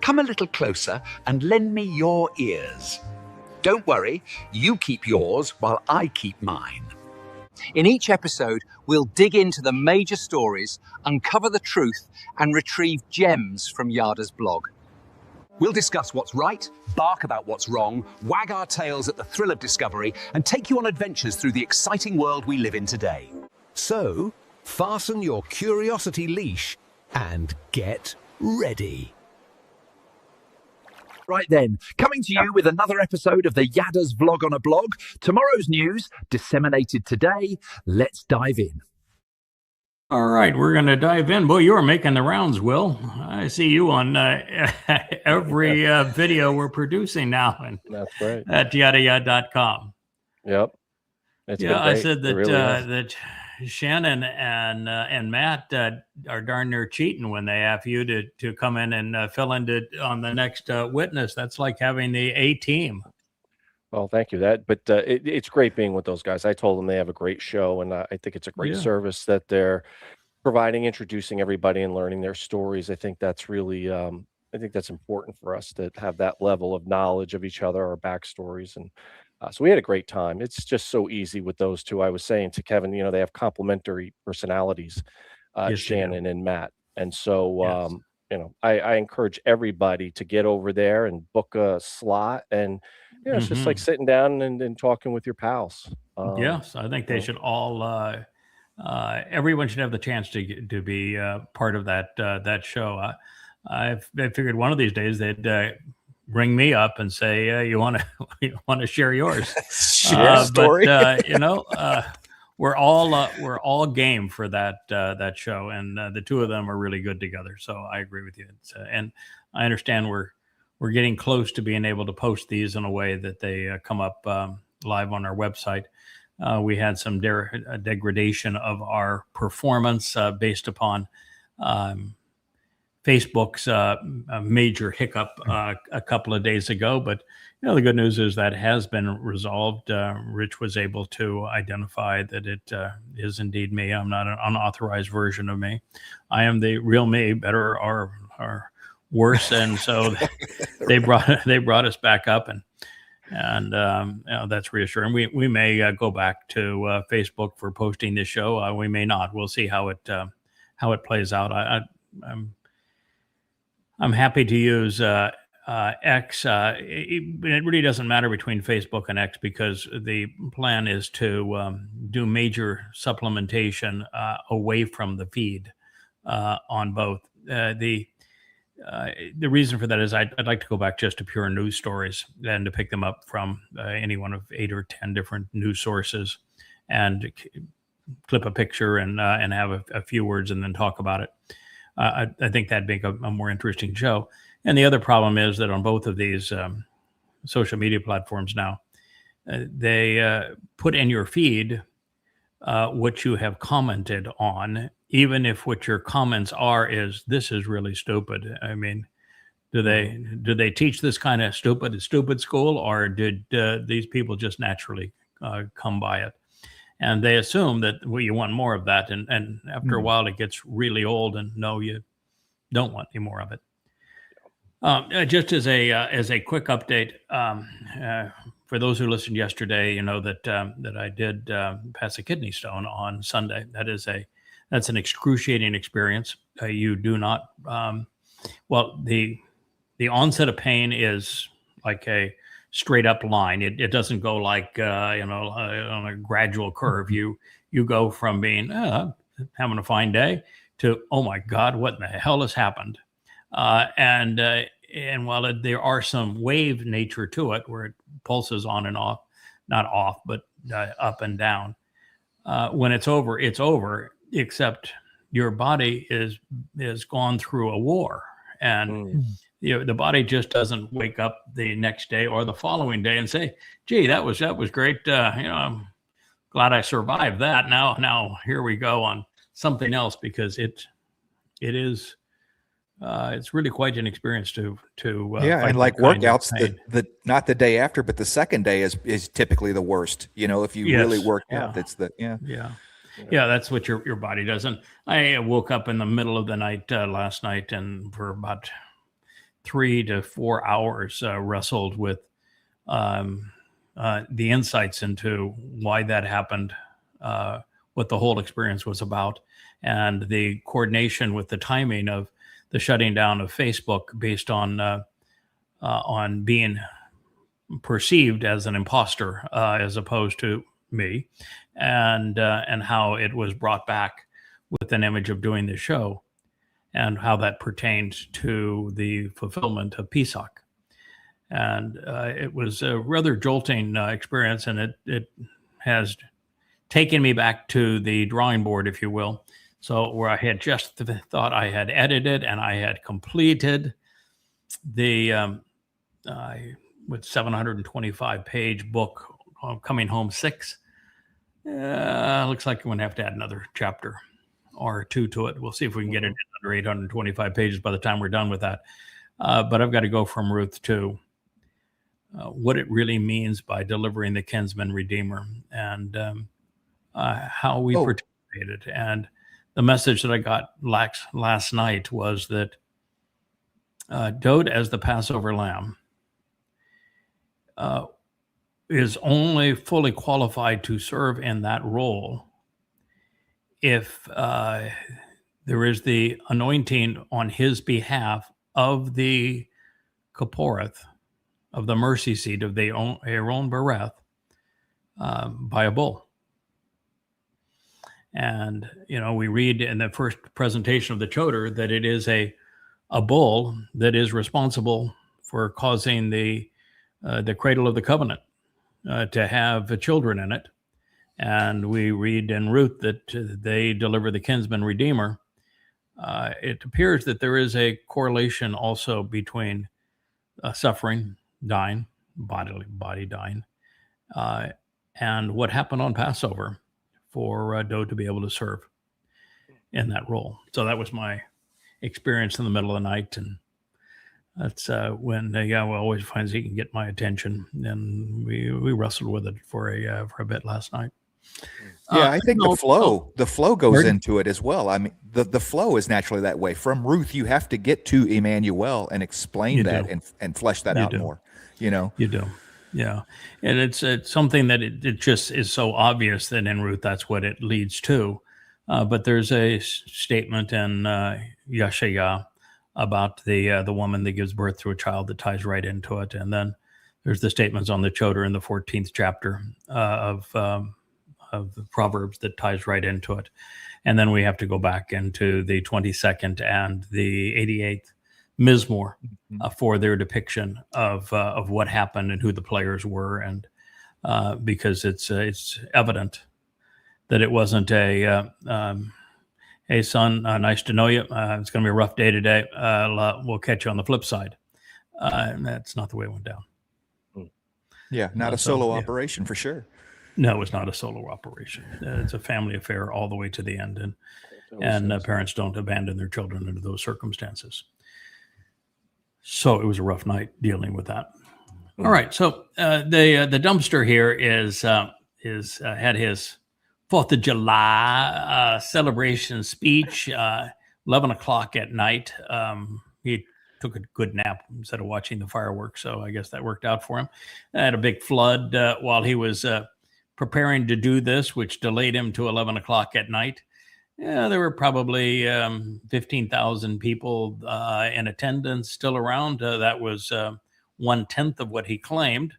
Come a little closer and lend me your ears. Don't worry, you keep yours while I keep mine. In each episode, we'll dig into the major stories, uncover the truth, and retrieve gems from Yada's blog. We'll discuss what's right, bark about what's wrong, wag our tails at the thrill of discovery, and take you on adventures through the exciting world we live in today. So, fasten your curiosity leash and get ready. Right then, coming to you with another episode of the Yada's Vlog on a Blog. Tomorrow's news, disseminated today. Let's dive in. All right, we're going to dive in. Boy, you are making the rounds, Will. I see you on every video we're producing now. That's right. At yadayad.com. Yep. I said that really that Shannon and Matt are darn near cheating when they have you to come in and fill in on the next witness. That's like having the A team. Well, thank you. It's great being with those guys. I told them they have a great show, and I think it's a great service that they're providing, introducing everybody and learning their stories. I think that's really, I think that's important for us to have that level of knowledge of each other, our backstories, and so we had a great time. It's just so easy with those two. I was saying to Kevin, they have complementary personalities, Shannon and Matt, and so I encourage everybody to get over there and book a slot, and it's just like sitting down and talking with your pals. Yes, I think they should all. Everyone should have the chance to be part of that show. I figured one of these days they'd ring me up and say, "You want to share yours?" Share a story. But we're all game for that show, and the two of them are really good together. So I agree with you, and I understand we're getting close to being able to post these in a way that they come up live on our website. We had some degradation of our performance based upon Facebook's major hiccup a couple of days ago. But the good news is that has been resolved. Rich was able to identify that it is indeed me. I'm not an unauthorized version of me. I am the real me, better or worse. And so they brought us back up, and that's reassuring. We may go back to Facebook for posting this show. We may not. We'll see how it plays out. I'm happy to use X. It really doesn't matter between Facebook and X, because the plan is to do major supplementation away from the feed on both. The reason for that is I'd like to go back just to pure news stories and to pick them up from any one of 8 or 10 different news sources, and clip a picture and have a few words and then talk about it. I think that'd make a more interesting show. And the other problem is that on both of these social media platforms now, they put in your feed what you have commented on, even if what your comments are is, "This is really stupid." I mean, do they teach this kind of stupid school, or did these people just naturally come by it? And they assume that you want more of that, and after a while it gets really old, and no, you don't want any more of it. Just as a quick update, for those who listened yesterday, that I did pass a kidney stone on Sunday. That's an excruciating experience. You do not. The onset of pain is like a straight up line. It doesn't go like on a gradual curve. You go from being having a fine day to, oh my God, what in the hell has happened? And while there are some wave nature to it, where it pulses on and off, not off, but up and down, when it's over, it's over. Except your body is gone through a war, and the body just doesn't wake up the next day or the following day and say, "Gee, that was great. I'm glad I survived that. Now here we go on something else," because it is it's really quite an experience to and like workouts, the not the day after, but the second day is typically the worst. If you really work out, that's Yeah, that's what your body does. And I woke up in the middle of the night last night, and for about 3 to 4 hours wrestled with the insights into why that happened, what the whole experience was about, and the coordination with the timing of the shutting down of Facebook based on being perceived as an imposter as opposed to me, and how it was brought back with an image of doing the show, and how that pertained to the fulfillment of PSOC. And it was a rather jolting experience, and it has taken me back to the drawing board, if you will. So where I had just thought I had edited and I had completed the with 725-page book, Coming Home 6. Looks like I'm going to have to add another chapter or two to it. We'll see if we can get it under 825 pages by the time we're done with that. But I've got to go from Ruth to what it really means by delivering the kinsman redeemer, and how we participated. And the message that I got last night was that Dode as the Passover lamb is only fully qualified to serve in that role if there is the anointing on his behalf of the Kaporeth, of the mercy seat of the Aaron Bereth, by a bull. And, we read in the first presentation of the Choder that it is a bull that is responsible for causing the cradle of the covenant to have children in it. And we read in Ruth that they deliver the kinsman redeemer. It appears that there is a correlation also between suffering, dying, body dying, and what happened on Passover for Dode to be able to serve in that role. So that was my experience in the middle of the night, and that's when Yahowah always finds he can get my attention, and we wrestled with it for a bit last night. Yeah, I think the flow goes into it as well. I mean, the flow is naturally that way. From Ruth, you have to get to Emmanuel and explain that and flesh that out more. You do. Yeah. And it's something that it just is so obvious that in Ruth, that's what it leads to. But there's a statement in Yahowah about the woman that gives birth to a child that ties right into it. And then there's the statements on the Choder in the 14th chapter of the Proverbs that ties right into it. And then we have to go back into the 22nd and the 88th Mizmor for their depiction of what happened and who the players were, and because it's evident that it wasn't a hey son, nice to know you. It's going to be a rough day today. We'll catch you on the flip side. And that's not the way it went down. Yeah, not a solo operation for sure. No, it's not a solo operation. It's a family affair all the way to the end, and parents don't abandon their children under those circumstances. So it was a rough night dealing with that. All right, so the dumpster here is had his 4th of July celebration speech, 11 o'clock at night. He took a good nap instead of watching the fireworks, so I guess that worked out for him. Had a big flood while he was preparing to do this, which delayed him to 11 o'clock at night. Yeah, there were probably 15,000 people in attendance still around. That was 1/10 of what he claimed.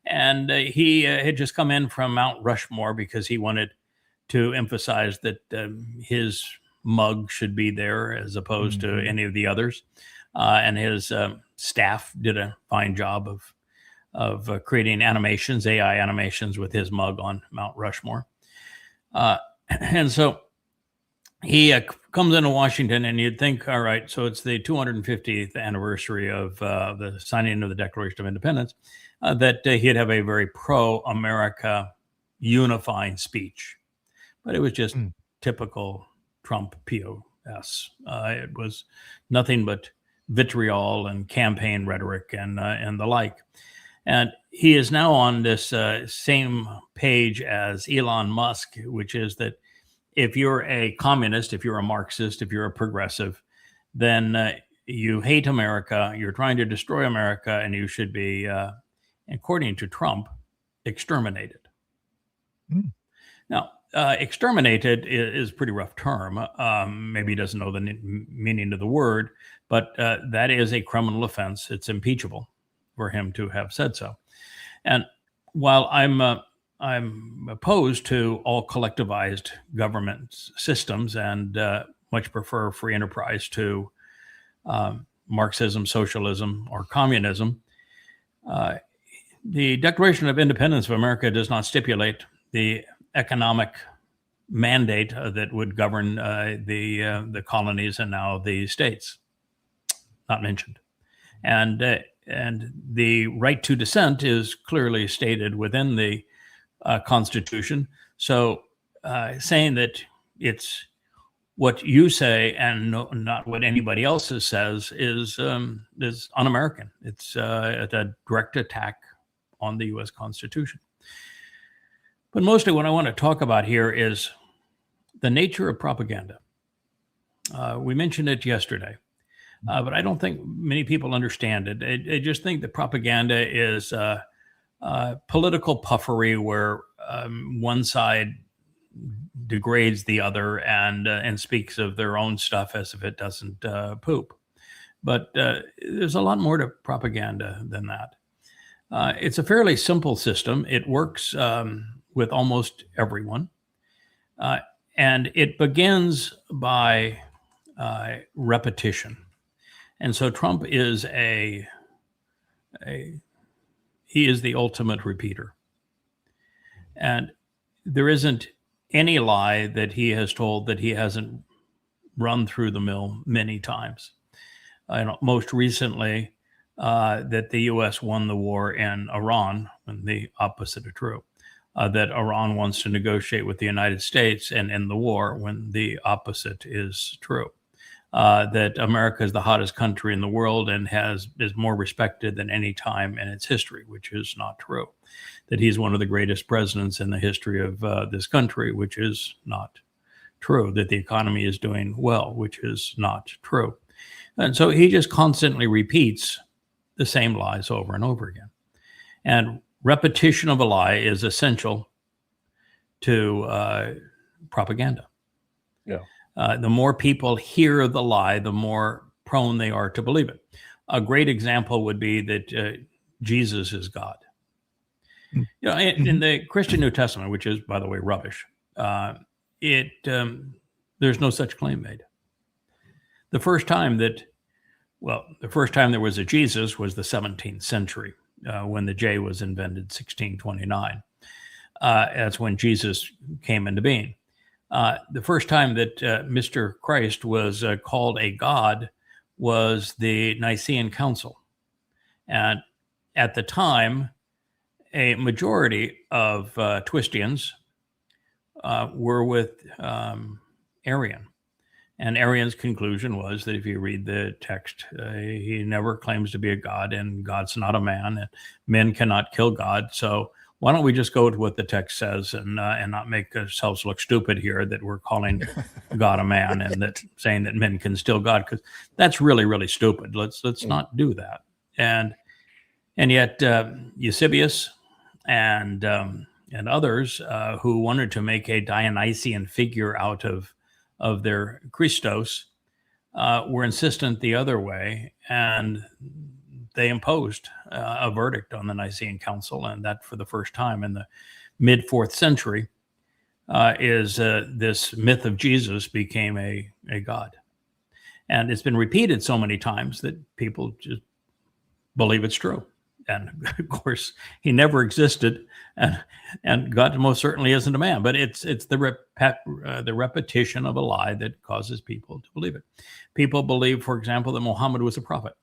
And he had just come in from Mount Rushmore because he wanted to emphasize that his mug should be there as opposed to any of the others. And his staff did a fine job of creating animations, AI animations with his mug on Mount Rushmore. And so he comes into Washington, and you'd think, all right, so it's the 250th anniversary of the signing of the Declaration of Independence, that he'd have a very pro-America unifying speech. But it was just typical Trump POS. It was nothing but vitriol and campaign rhetoric and the like. And he is now on this same page as Elon Musk, which is that if you're a communist, if you're a Marxist, if you're a progressive, then you hate America, you're trying to destroy America, and you should be, according to Trump, exterminated. Mm. Now, exterminated is a pretty rough term. Maybe he doesn't know the meaning of the word, but that is a criminal offense. It's impeachable for him to have said so. And while I'm opposed to all collectivized government systems and much prefer free enterprise to Marxism, socialism, or communism, the Declaration of Independence of America does not stipulate the economic mandate that would govern the colonies and now the states. Not mentioned. And the right to dissent is clearly stated within the Constitution. So saying that it's what you say and not what anybody else says is un-American. It's a direct attack on the U.S. Constitution. But mostly what I want to talk about here is the nature of propaganda. We mentioned it yesterday, but I don't think many people understand it. I just think that propaganda is political puffery where one side degrades the other and speaks of their own stuff as if it doesn't poop. But there's a lot more to propaganda than that. It's a fairly simple system. It works with almost everyone. And it begins by repetition. And so Trump is he is the ultimate repeater. And there isn't any lie that he has told that he hasn't run through the mill many times. Most recently, that the U.S. won the war in Iran, and the opposite of true. That Iran wants to negotiate with the United States and end the war, when the opposite is true. That America is the hottest country in the world and is more respected than any time in its history, which is not true. That he's one of the greatest presidents in the history of this country, which is not true. That the economy is doing well, which is not true. And so he just constantly repeats the same lies over and over again. And repetition of a lie is essential to propaganda. Yeah. The more people hear the lie, the more prone they are to believe it. A great example would be that Jesus is God. You know, in the Christian New Testament, which is, by the way, rubbish, there's no such claim made. The first time there was a Jesus was the 17th century, when the J was invented, 1629. That's when Jesus came into being. The first time that Mr. Christ was called a god was the Nicene Council. And at the time, a majority of Twistians were with Arian. And Arian's conclusion was that if you read the text, he never claims to be a god, and God's not a man, and men cannot kill God. So why don't we just go to what the text says and not make ourselves look stupid here that we're calling God a man and that saying that men can still God, because that's really, really stupid. Let's not do that. And yet Eusebius and others who wanted to make a Dionysian figure out of their Christos were insistent the other way, and they imposed a verdict on the Nicene Council, and that for the first time in the mid-4th century is this myth of Jesus became a god. And it's been repeated so many times that people just believe it's true. And of course, he never existed, and God most certainly isn't a man. But it's the repetition of a lie that causes people to believe it. People believe, for example, that Muhammad was a prophet.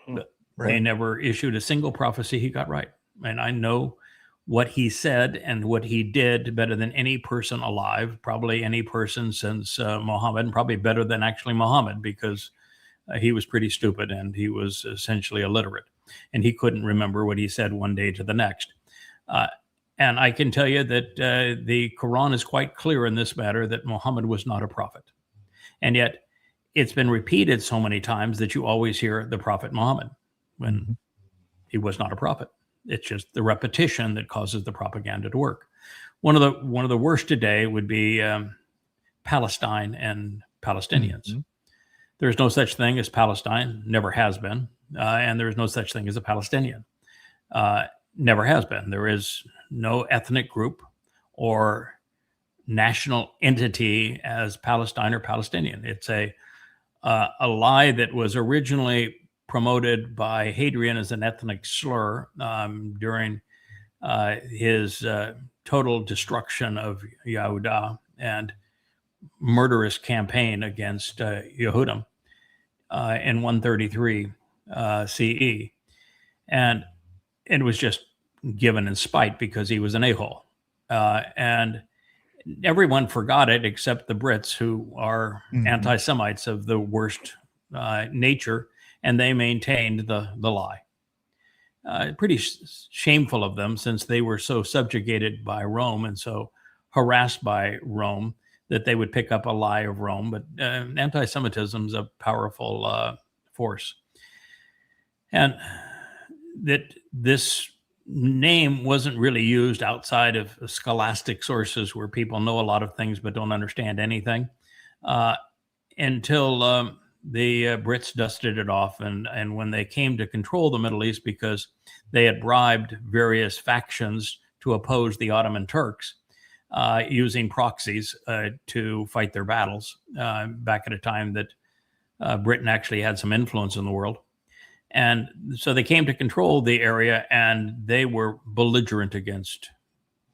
But they never issued a single prophecy he got right. And I know what he said and what he did better than any person alive, probably any person since Muhammad, and probably better than actually Muhammad, because he was pretty stupid and he was essentially illiterate. And he couldn't remember what he said one day to the next. And I can tell you that the Quran is quite clear in this matter that Muhammad was not a prophet. And yet it's been repeated so many times that you always hear the Prophet Muhammad when he was not a prophet. It's just the repetition that causes the propaganda to work. One of the worst today would be Palestine and Palestinians. There's no such thing as Palestine, never has been, and there is no such thing as a Palestinian. Never has been. There is no ethnic group or national entity as Palestine or Palestinian. It's a lie that was originally promoted by Hadrian as an ethnic slur during his total destruction of Yahowah and murderous campaign against Mowedym in 133 CE. And it was just given in spite because he was an a-hole. And everyone forgot it except the Brits, who are anti-Semites of the worst nature, and they maintained the lie. Pretty shameful of them, since they were so subjugated by Rome and so harassed by Rome that they would pick up a lie of Rome. But anti-Semitism is a powerful force. And that this name wasn't really used outside of scholastic sources where people know a lot of things but don't understand anything until the Brits dusted it off. And when they came to control the Middle East, because they had bribed various factions to oppose the Ottoman Turks using proxies to fight their battles back at a time that Britain actually had some influence in the world. And so they came to control the area, and they were belligerent against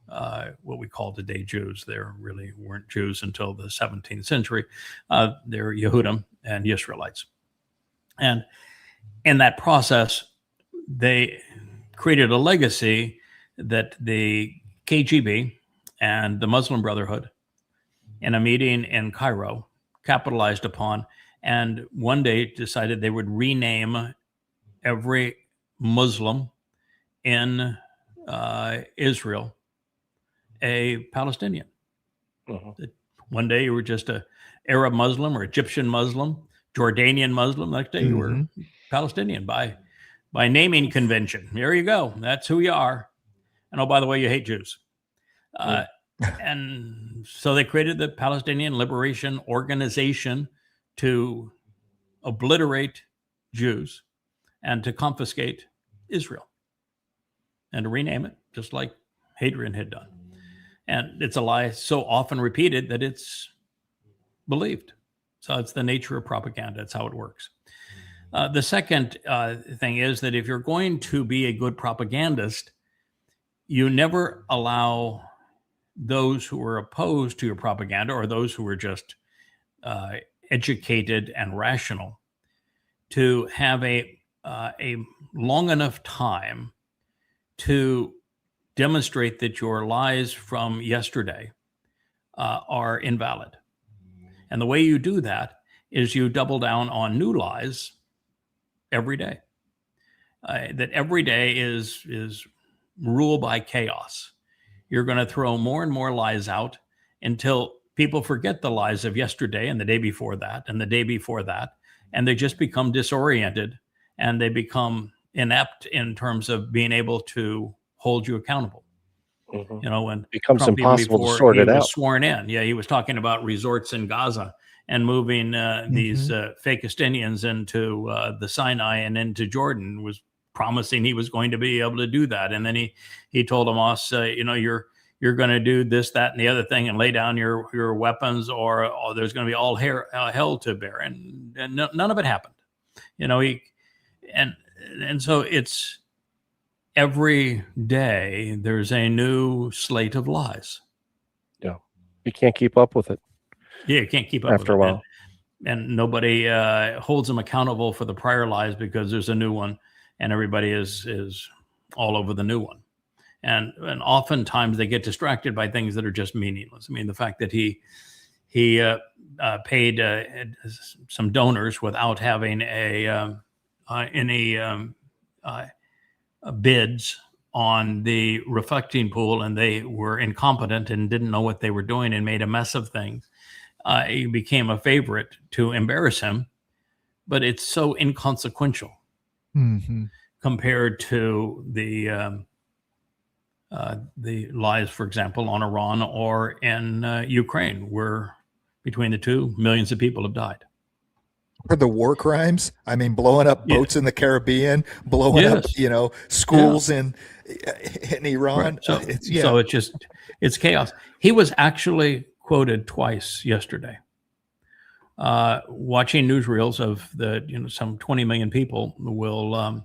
what we call today Jews. They really weren't Jews until the 17th century. They're Yehudim and Israelites. And in that process, they created a legacy that the KGB and the Muslim Brotherhood, in a meeting in Cairo, capitalized upon, and one day decided they would rename every Muslim in Israel a Palestinian. One day you were just a Arab Muslim or Egyptian Muslim, Jordanian Muslim. Next day you were Palestinian by naming convention. There you go. That's who you are. And oh, by the way, you hate Jews. And so they created the Palestinian Liberation Organization to obliterate Jews and to confiscate Israel and to rename it, just like Hadrian had done. And it's a lie so often repeated that it's believed. So it's the nature of propaganda. It's how it works. The second thing is that if you're going to be a good propagandist, you never allow those who are opposed to your propaganda, or those who are just educated and rational, to have a long enough time to demonstrate that your lies from yesterday are invalid. And the way you do that is you double down on new lies every day. That every day is ruled by chaos. You're going to throw more and more lies out until people forget the lies of yesterday and the day before that and the day before that, and they just become disoriented, and they become inept in terms of being able to hold you accountable. You know, when it becomes Trump, impossible to sort it out. Was sworn in. Yeah, he was talking about resorts in Gaza and moving these Fakistinians into the Sinai and into Jordan, was promising he was going to be able to do that. And then he told Hamas, you're going to do this, that, and the other thing, and lay down your weapons, or there's going to be all hell to bear. And none of it happened. And so it's every day there's a new slate of lies. Yeah, you can't keep up with it. Yeah, you can't keep up after with it. a while. And nobody holds them accountable for the prior lies, because there's a new one, and everybody is all over the new one. And oftentimes they get distracted by things that are just meaningless. I mean, the fact that he paid some donors without having any bids on the reflecting pool, and they were incompetent and didn't know what they were doing and made a mess of things. He became a favorite to embarrass him, but it's so inconsequential compared to the lies, for example, on Iran or in Ukraine, where between the two, millions of people have died. For the war crimes, I mean, blowing up boats in the Caribbean, blowing up, schools in Iran. Right. So it's chaos. He was actually quoted twice yesterday. Watching newsreels of some 20 million people will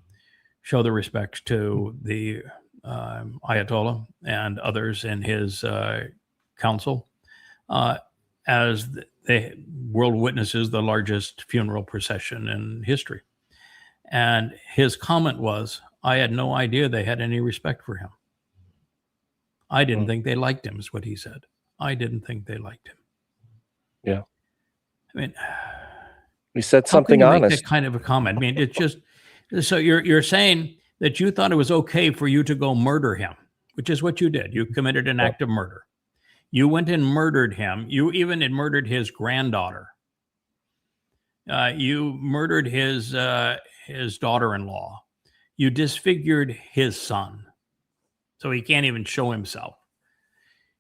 show their respects to the Ayatollah and others in his council as the world witnesses the largest funeral procession in history. And his comment was, I had no idea they had any respect for him. I didn't think they liked him, is what he said. I didn't think they liked him. Yeah. I mean, he said something honest. Make that kind of a comment. I mean, it's just, so you're saying that you thought it was okay for you to go murder him, which is what you did. You committed an act of murder. You went and murdered him. You even had murdered his granddaughter. You murdered his daughter-in-law. You disfigured his son, so he can't even show himself.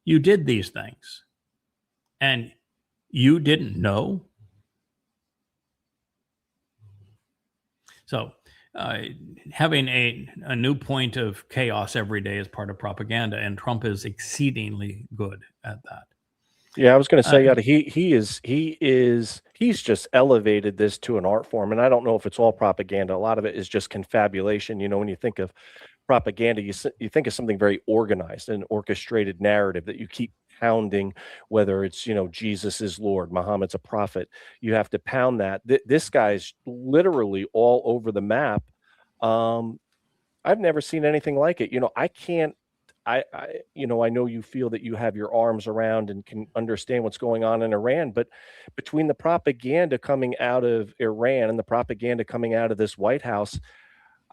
You did these things, and you didn't know. So having a new point of chaos every day is part of propaganda, and Trump is exceedingly good at that. Yeah, I was going to say, he's just elevated this to an art form, and I don't know if it's all propaganda. A lot of it is just confabulation. You know, when you think of propaganda, you think of something very organized, an orchestrated narrative that you keep pounding, whether it's, Jesus is Lord, Muhammad's a prophet. You have to pound that. This guy's literally all over the map. I've never seen anything like it. I know you feel that you have your arms around and can understand what's going on in Iran, but between the propaganda coming out of Iran and the propaganda coming out of this White House,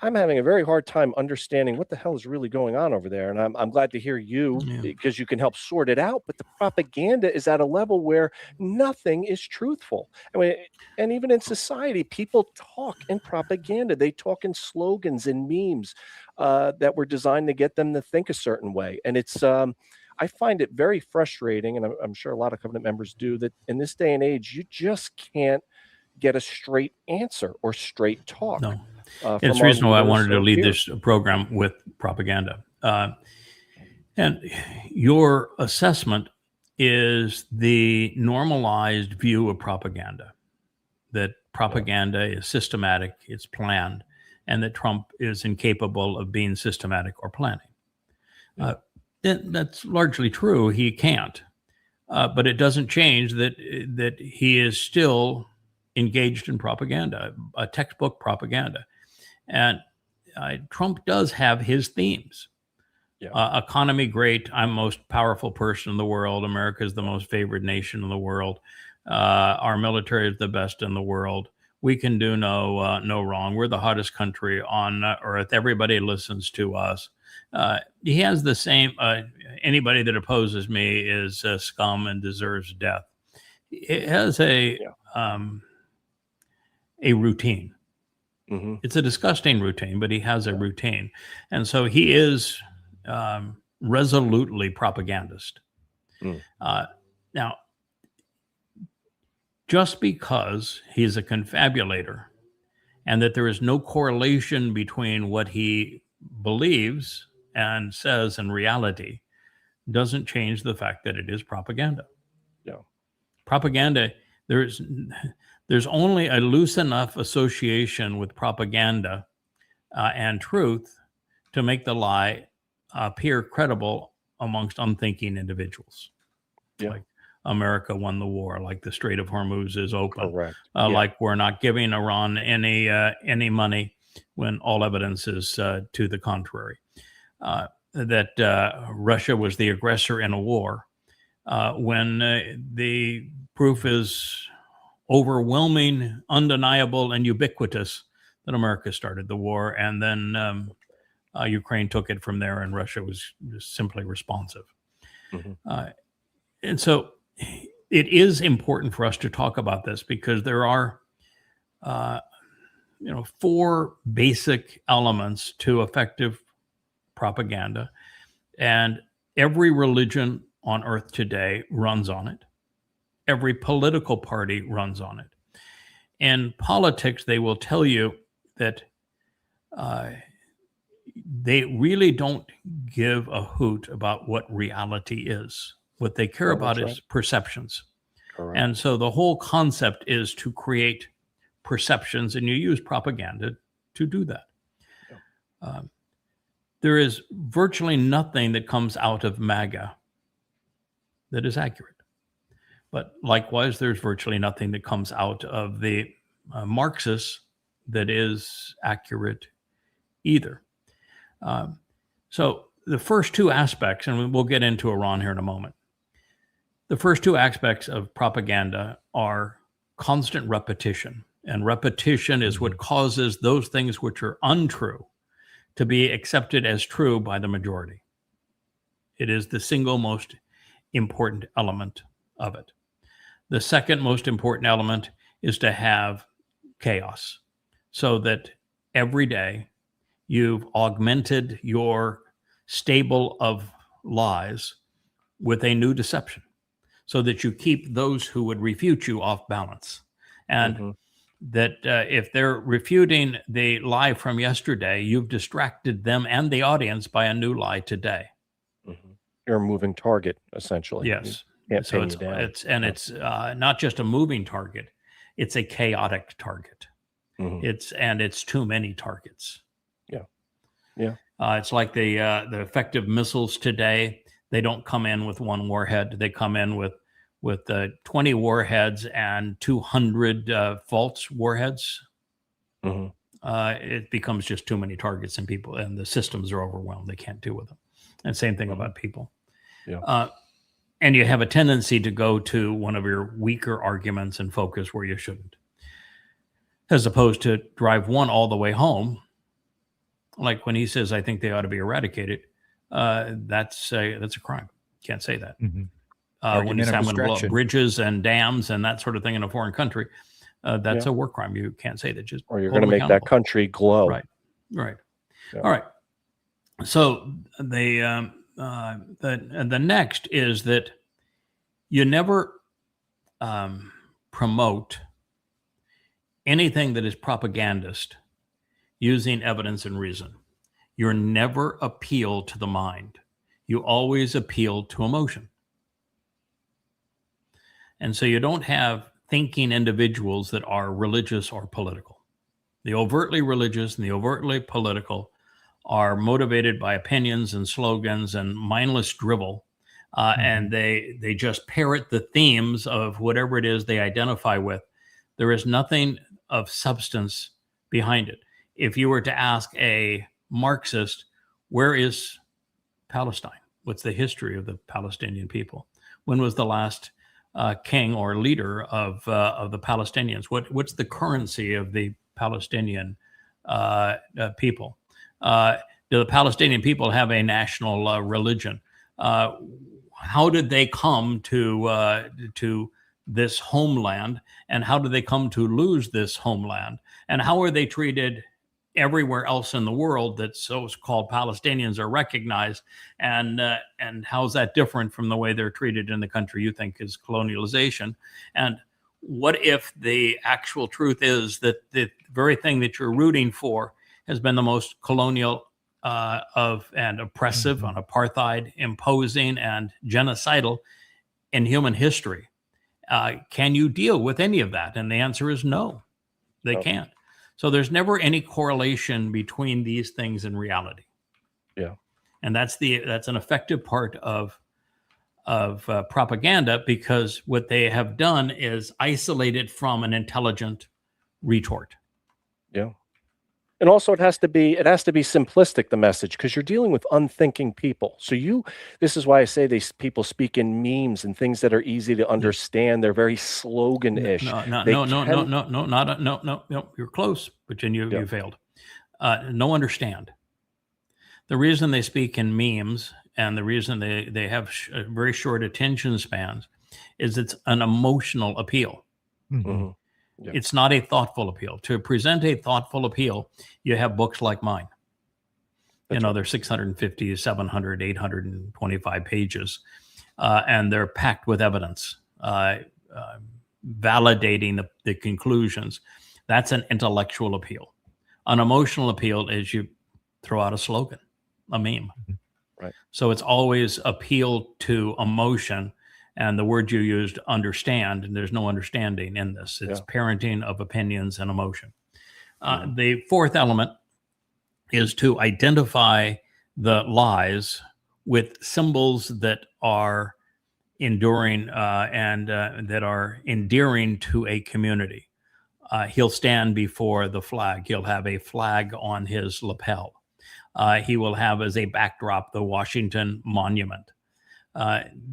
I'm having a very hard time understanding what the hell is really going on over there. And I'm glad to hear you, because you can help sort it out. But the propaganda is at a level where nothing is truthful. I mean, and even in society, people talk in propaganda. They talk in slogans and memes that were designed to get them to think a certain way. And it's I find it very frustrating, and I'm sure a lot of Covenant members do, that in this day and age, you just can't get a straight answer or straight talk. No. It's the reason why I wanted to lead this program with propaganda. And your assessment is the normalized view of propaganda, that propaganda is systematic, it's planned, and that Trump is incapable of being systematic or planning. That's largely true. He can't. But it doesn't change that he is still engaged in propaganda, a textbook propaganda. And Trump does have his themes. Economy great. I'm most powerful person in the world. America is the most favored nation in the world. Our military is the best in the world. We can do no wrong. We're the hottest country on earth. Everybody listens to us. He has the same. Anybody that opposes me is scum and deserves death. It has a routine. Mm-hmm. It's a disgusting routine, but he has a routine. And so he is resolutely propagandist. Now, just because he's a confabulator and that there is no correlation between what he believes and says and reality doesn't change the fact that it is propaganda. Propaganda, there's only a loose enough association with propaganda and truth to make the lie appear credible amongst unthinking individuals. Like America won the war, like the Strait of Hormuz is open, like we're not giving Iran any money when all evidence is to the contrary, that Russia was the aggressor in a war, when the proof is overwhelming, undeniable, and ubiquitous that America started the war, and then Ukraine took it from there, and Russia was just simply responsive. And so it is important for us to talk about this because there are, 4 basic elements to effective propaganda, and every religion on earth today runs on it. Every political party runs on it. In politics, they will tell you that they really don't give a hoot about what reality is. What they care about is perceptions. Correct. And so the whole concept is to create perceptions, and you use propaganda to do that. Yeah. There is virtually nothing that comes out of MAGA that is accurate. But likewise, there's virtually nothing that comes out of the Marxists that is accurate either. So the first 2 aspects, and we'll get into Iran here in a moment. The first 2 aspects of propaganda are constant repetition. And repetition is what causes those things which are untrue to be accepted as true by the majority. It is the single most important element of it. The second most important element is to have chaos, so that every day you've augmented your stable of lies with a new deception, so that you keep those who would refute you off balance. And that if they're refuting the lie from yesterday, you've distracted them and the audience by a new lie today. You're a moving target, essentially. Yes. So it's not just a moving target; it's a chaotic target. It's too many targets. Yeah. It's like the effective missiles today. They don't come in with 1 warhead. They come in with 20 warheads and 200 false warheads. It becomes just too many targets, and people and the systems are overwhelmed. They can't deal with them. And same thing about people. Yeah. And you have a tendency to go to one of your weaker arguments and focus where you shouldn't, as opposed to drive one all the way home. Like when he says, "I think they ought to be eradicated," that's a crime. Can't say that. When you say I'm going to blow up bridges and dams and that sort of thing in a foreign country, that's a war crime. You can't say that. Just or you're going to make that country glow. Right. Yeah. All right. So the next is that you never promote anything that is propagandist using evidence and reason. You're never appeal to the mind. You always appeal to emotion. And so you don't have thinking individuals that are religious or political. The overtly religious and the overtly political are motivated by opinions and slogans and mindless drivel. And they just parrot the themes of whatever it is they identify with. There is nothing of substance behind it. If you were to ask a Marxist, where is Palestine? What's the history of the Palestinian people? When was the last king or leader of the Palestinians? What's the currency of the Palestinian people? Do the Palestinian people have a national religion? How did they come to this homeland, and how did they come to lose this homeland? And how are they treated everywhere else in the world that so-called Palestinians are recognized? And how's that different from the way they're treated in the country you think is colonialization? And what if the actual truth is that the very thing that you're rooting for has been the most colonial and oppressive and apartheid imposing and genocidal in human history? Can you deal with any of that? And the answer is no, they can't. So there's never any correlation between these things and reality. Yeah. And that's an effective part of propaganda, because what they have done is isolate it from an intelligent retort. Yeah. And also it has to be simplistic, the message, because you're dealing with unthinking people. So this is why I say these people speak in memes and things that are easy to understand. They're very slogan-ish. No, you're close, but then you failed. No, understand. The reason they speak in memes and the reason they have very short attention spans is it's an emotional appeal. Mhm. Yeah. It's not a thoughtful appeal. To present a thoughtful appeal, you have books like mine. That's They're 650, 700, 825 pages, and they're packed with evidence, validating the conclusions. That's an intellectual appeal. An emotional appeal is you throw out a slogan, a meme. Right. So it's always appeal to emotion. And the word you used, understand, and there's no understanding in this. It's parenting of opinions and emotion. The fourth element is to identify the lies with symbols that are enduring and that are endearing to a community. He'll stand before the flag. He'll have a flag on his lapel. He will have as a backdrop the Washington Monument.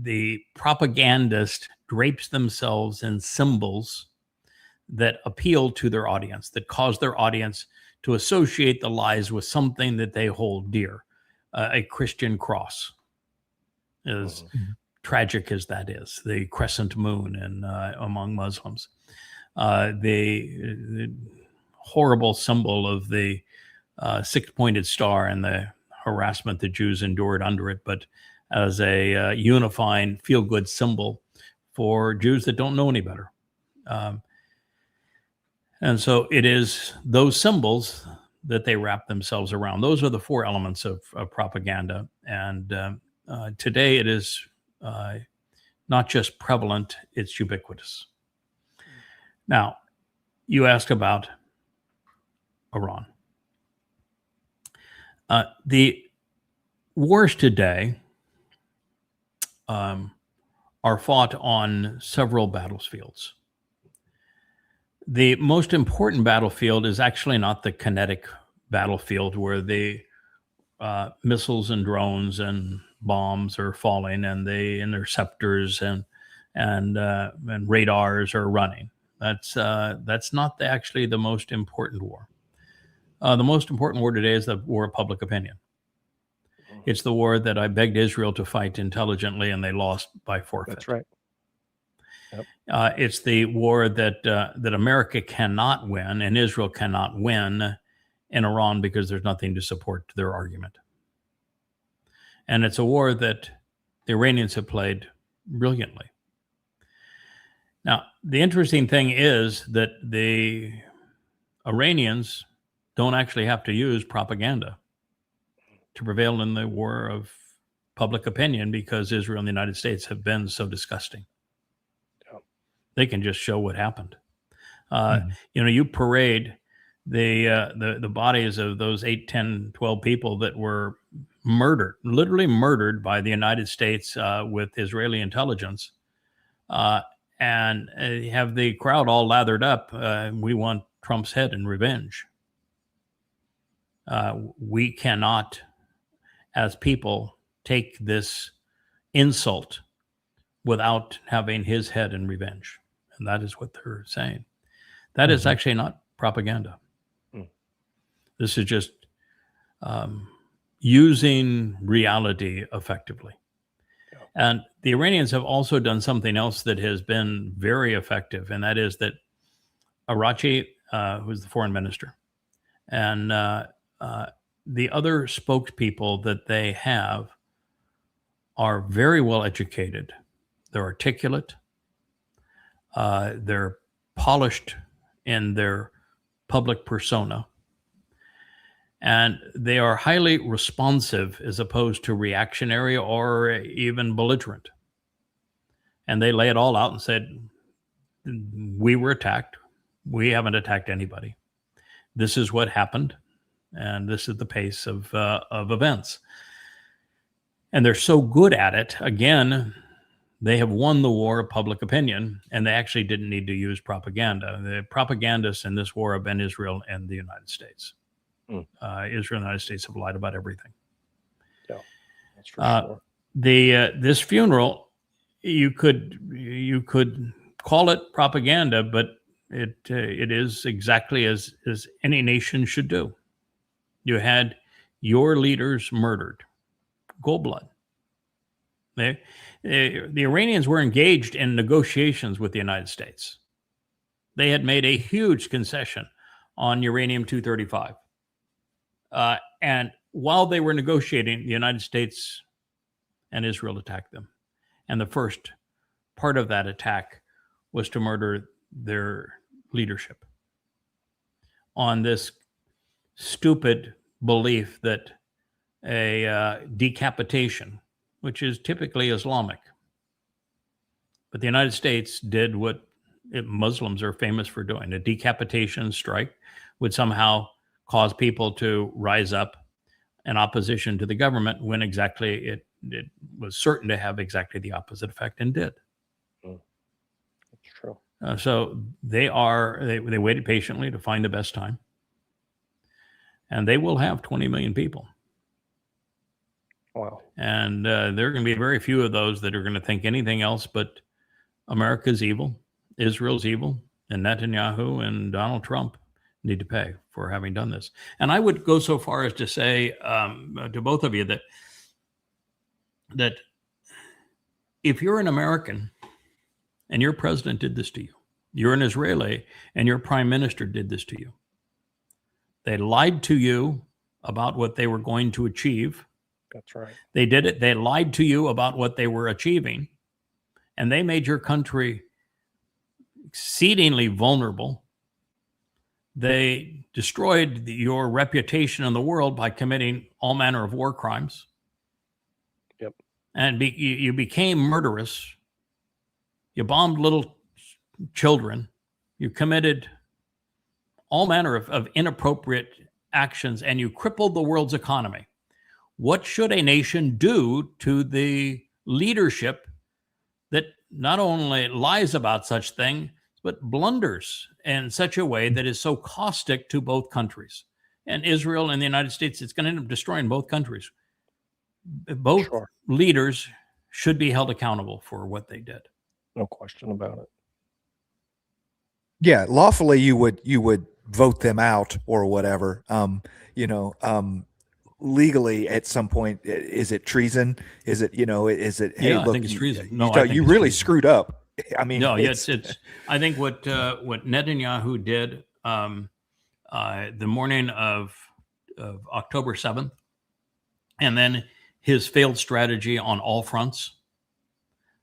The propagandist drapes themselves in symbols that appeal to their audience, that cause their audience to associate the lies with something that they hold dear. A Christian cross, as tragic as that is, the crescent moon among Muslims, the horrible symbol of the six-pointed star and the harassment the Jews endured under it, but as a unifying feel-good symbol for Jews that don't know any better. And so it is those symbols that they wrap themselves around. Those are the four elements of propaganda. And today it is not just prevalent, it's ubiquitous. Now, you asked about Iran. The wars today are fought on several battlefields. The most important battlefield is actually not the kinetic battlefield where the missiles and drones and bombs are falling and the interceptors and radars are running. That's not actually the most important war. The most important war today is the war of public opinion. It's the war that I begged Israel to fight intelligently, and they lost by forfeit. That's right. Yep. It's the war that America cannot win and Israel cannot win in Iran because there's nothing to support their argument. And it's a war that the Iranians have played brilliantly. Now, the interesting thing is that the Iranians don't actually have to use propaganda to prevail in the war of public opinion because Israel and the United States have been so disgusting. Yeah. They can just show what happened. You parade the bodies of those 8, 10, 12 people that were murdered, literally murdered by the United States with Israeli intelligence, and have the crowd all lathered up. We want Trump's head in revenge. We cannot, as people, take this insult without having his head in revenge. And that is what they're saying. That is actually not propaganda. This is just using reality effectively. Yeah. And the Iranians have also done something else that has been very effective, and that is that Arachi, who's the foreign minister, and the other spokespeople that they have are very well educated. They're articulate. They're polished in their public persona. And they are highly responsive as opposed to reactionary or even belligerent. And they lay it all out and said, we were attacked. We haven't attacked anybody. This is what happened. And this is the pace of events. And they're so good at it. Again, they have won the war of public opinion, and they actually didn't need to use propaganda. The propagandists in this war have been Israel and the United States. Israel and the United States have lied about everything. Yeah, that's for sure. This funeral, you could call it propaganda, but it is exactly as any nation should do. You had your leaders murdered, cold blood. The Iranians were engaged in negotiations with the United States. They had made a huge concession on uranium-235. And while they were negotiating, the United States and Israel attacked them. And the first part of that attack was to murder their leadership on this stupid belief that a decapitation, which is typically Islamic, but the United States did what Muslims are famous for doing. A decapitation strike would somehow cause people to rise up in opposition to the government when exactly it was certain to have exactly the opposite effect, and did. That's true. So they waited patiently to find the best time, and they will have 20 million people. Wow. And there are going to be very few of those that are going to think anything else but America's evil, Israel's evil, and Netanyahu and Donald Trump need to pay for having done this. And I would go so far as to say to both of you that if you're an American and your president did this to you, you're an Israeli and your prime minister did this to you, they lied to you about what they were going to achieve. That's right. They did it. They lied to you about what they were achieving, and they made your country exceedingly vulnerable. They destroyed your reputation in the world by committing all manner of war crimes. Yep. And you became murderous. You bombed little children. You committed all manner of inappropriate actions, and you crippled the world's economy. What should a nation do to the leadership that not only lies about such things, but blunders in such a way that is so caustic to both countries? And Israel and the United States, it's going to end up destroying both countries. Both leaders should be held accountable for what they did. No question about it. Yeah, lawfully you would vote them out or whatever. Legally at some point, is it treason? Is it, is it, hey, look, I think it's treason. You really screwed up. I mean, no, it's I think what Netanyahu did the morning of October 7th, and then his failed strategy on all fronts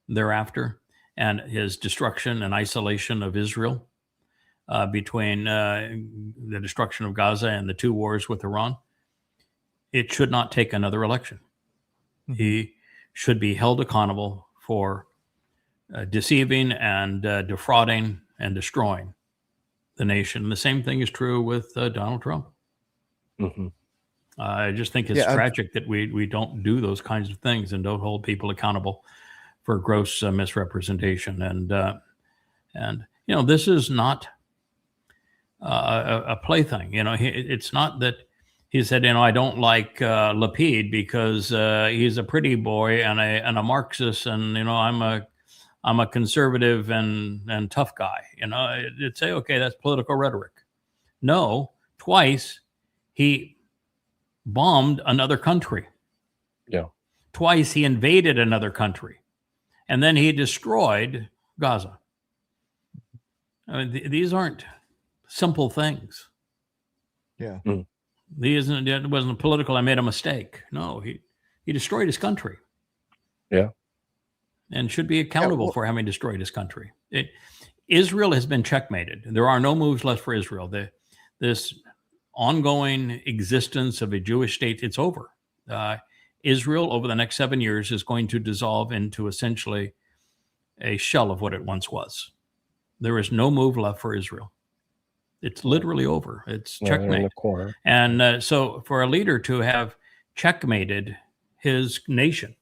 thereafter, and his destruction and isolation of Israel between the destruction of Gaza and the two wars with Iran, it should not take another election. Mm-hmm. He should be held accountable for deceiving and defrauding and destroying the nation. The same thing is true with Donald Trump. Mm-hmm. I just think it's tragic that we don't do those kinds of things and don't hold people accountable for gross misrepresentation. And this is not a plaything. It's not that he said, I don't like Lapid because he's a pretty boy and a Marxist, and I'm a conservative and tough guy. It'd say, okay, that's political rhetoric. No, twice he bombed another country. Yeah. Twice he invaded another country, and then he destroyed Gaza. I mean, these aren't simple things. Yeah. Mm. It wasn't political. I made a mistake. No, he destroyed his country. Yeah. And should be accountable for having destroyed his country. Israel has been checkmated. There are no moves left for Israel. This ongoing existence of a Jewish state, it's over. Israel, over the next 7 years, is going to dissolve into essentially a shell of what it once was. There is no move left for Israel. It's literally over. It's checkmate. And so for a leader to have checkmated his nation,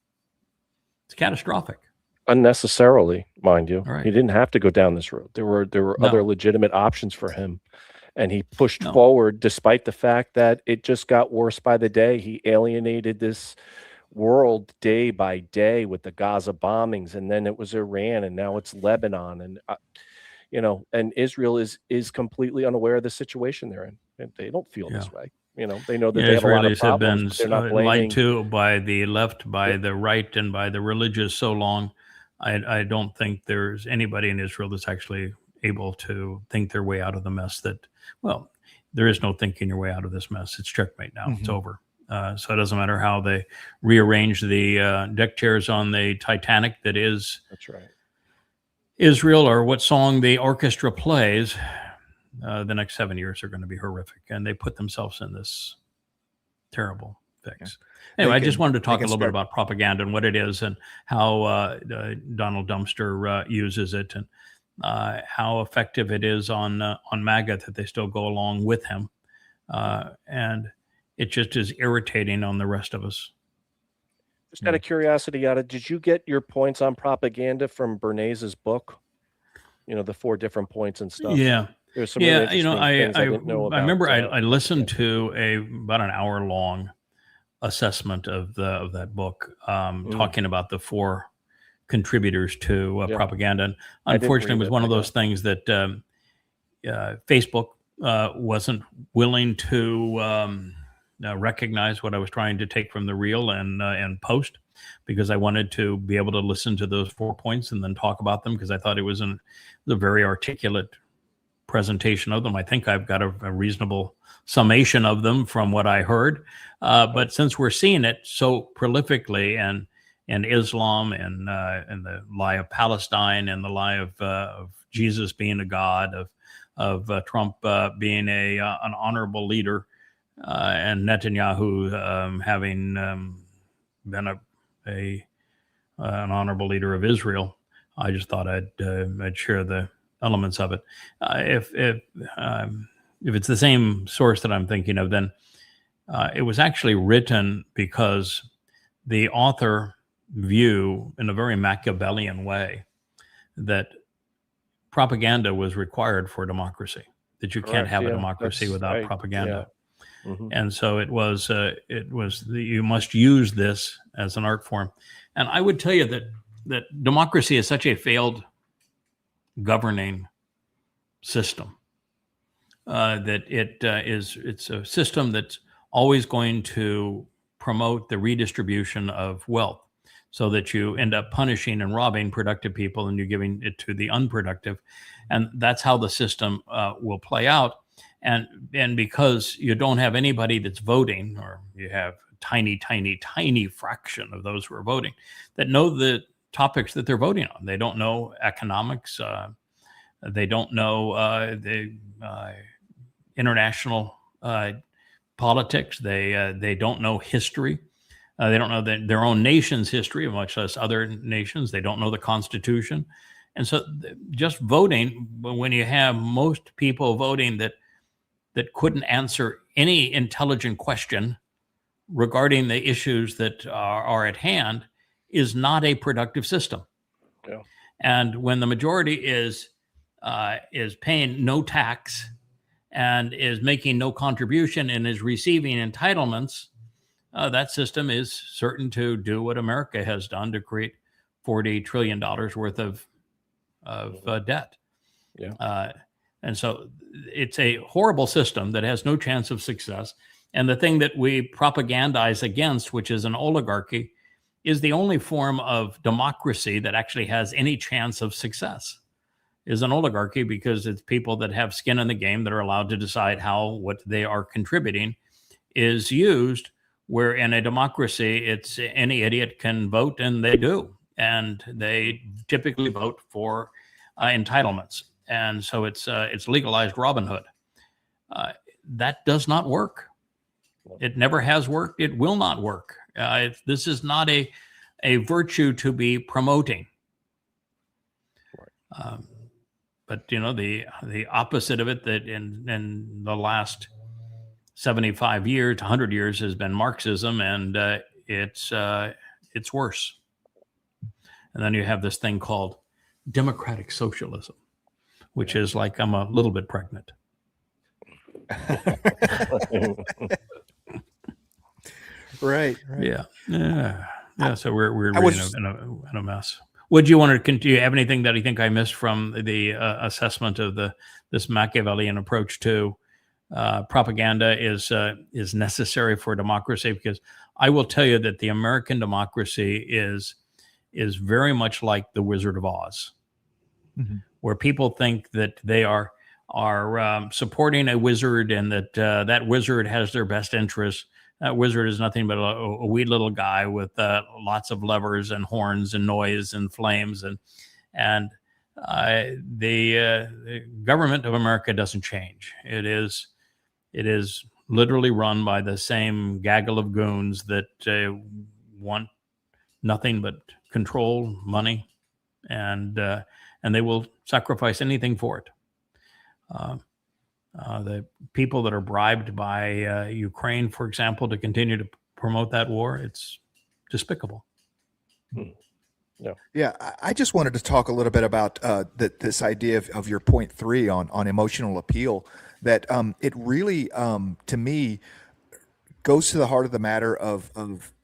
it's catastrophic. Unnecessarily, mind you. Right. He didn't have to go down this road. There were other legitimate options for him. And he pushed forward despite the fact that it just got worse by the day. He alienated this world day by day with the Gaza bombings, and then it was Iran, and now it's Lebanon. And and Israel is completely unaware of the situation they're in. And they don't feel this way. You know, they know that they have a lot of Israelis have been problems, but they're not blaming. lied to by the left, by the right, and by the religious so long. I don't think there's anybody in Israel that's actually able to think their way out of the mess that, well, there is no thinking your way out of this mess. It's checkmate now. It's over. So it doesn't matter how they rearrange the deck chairs on the Titanic that is That's right. Israel, or what song the orchestra plays. The next 7 years are going to be horrific, and they put themselves in this terrible fix. Anyway, I just wanted to talk a little bit about propaganda and what it is, and how Donald Dumpster uses it, and how effective it is on MAGA, that they still go along with him, and it just is irritating on the rest of us. Just out of curiosity, Yada, did you get your points on propaganda from Bernays' book? You know, the 4 different points and stuff. Yeah. There's some really you know, interesting things I didn't know about. I remember I listened to about an hour long assessment of that book, talking about the 4 contributors to propaganda. And unfortunately, it was one of those things that Facebook wasn't willing to recognize what I was trying to take from the reel and post, because I wanted to be able to listen to those 4 points and then talk about them, because I thought it was a very articulate presentation of them. I think I've got a reasonable summation of them from what I heard. But since we're seeing it so prolifically, and Islam, and the lie of Palestine, and the lie of Jesus being a god, of Trump being an honorable leader, and Netanyahu having been an honorable leader of Israel, I just thought I'd share the elements of it. If it's the same source that I'm thinking of, then it was actually written because the author view, in a very Machiavellian way, that propaganda was required for democracy, that you can't have a democracy without propaganda. And so it was you must use this as an art form. And I would tell you that democracy is such a failed governing system, that it's a system that's always going to promote the redistribution of wealth, so that you end up punishing and robbing productive people, and you're giving it to the unproductive. And that's how the system will play out. And because you don't have anybody that's voting, or you have tiny fraction of those who are voting that know the topics that they're voting on. They don't know economics. They don't know the international politics. They don't know history. They don't know their own nation's history, much less other nations. They don't know the Constitution. And so just voting, when you have most people voting that couldn't answer any intelligent question regarding the issues that are at hand, is not a productive system. Yeah. And when the majority is paying no tax, and is making no contribution, and is receiving entitlements, that system is certain to do what America has done, to create $40 trillion worth of debt. Yeah. And so it's a horrible system that has no chance of success. And the thing that we propagandize against, which is an oligarchy, is the only form of democracy that actually has any chance of success, is an oligarchy, because it's people that have skin in the game that are allowed to decide how what they are contributing is used, where in a democracy, it's any idiot can vote, and they do. And they typically vote for entitlements. And so it's legalized Robin Hood. That does not work. It never has worked. It will not work. This is not a virtue to be promoting. But you know, the opposite of it, that in the last 75 years, 100 years, has been Marxism, and it's worse. And then you have this thing called democratic socialism, which is like, I'm a little bit pregnant. Right. Yeah. So we're really in a mess. Would you want to? Do you have anything that you think I missed from the assessment of this Machiavellian approach to propaganda is necessary for democracy, because I will tell you that the American democracy is very much like the Wizard of Oz, where people think that they are supporting a wizard, and that that wizard has their best interests. That wizard is nothing but a wee little guy with lots of levers and horns and noise and flames, and the government of America doesn't change. It is literally run by the same gaggle of goons that want nothing but control, money, and they will sacrifice anything for it. The people that are bribed by Ukraine, for example, to continue to promote that war, it's despicable. Yeah, I just wanted to talk a little bit about this idea of your point 3 on emotional appeal. That it really, to me, goes to the heart of the matter of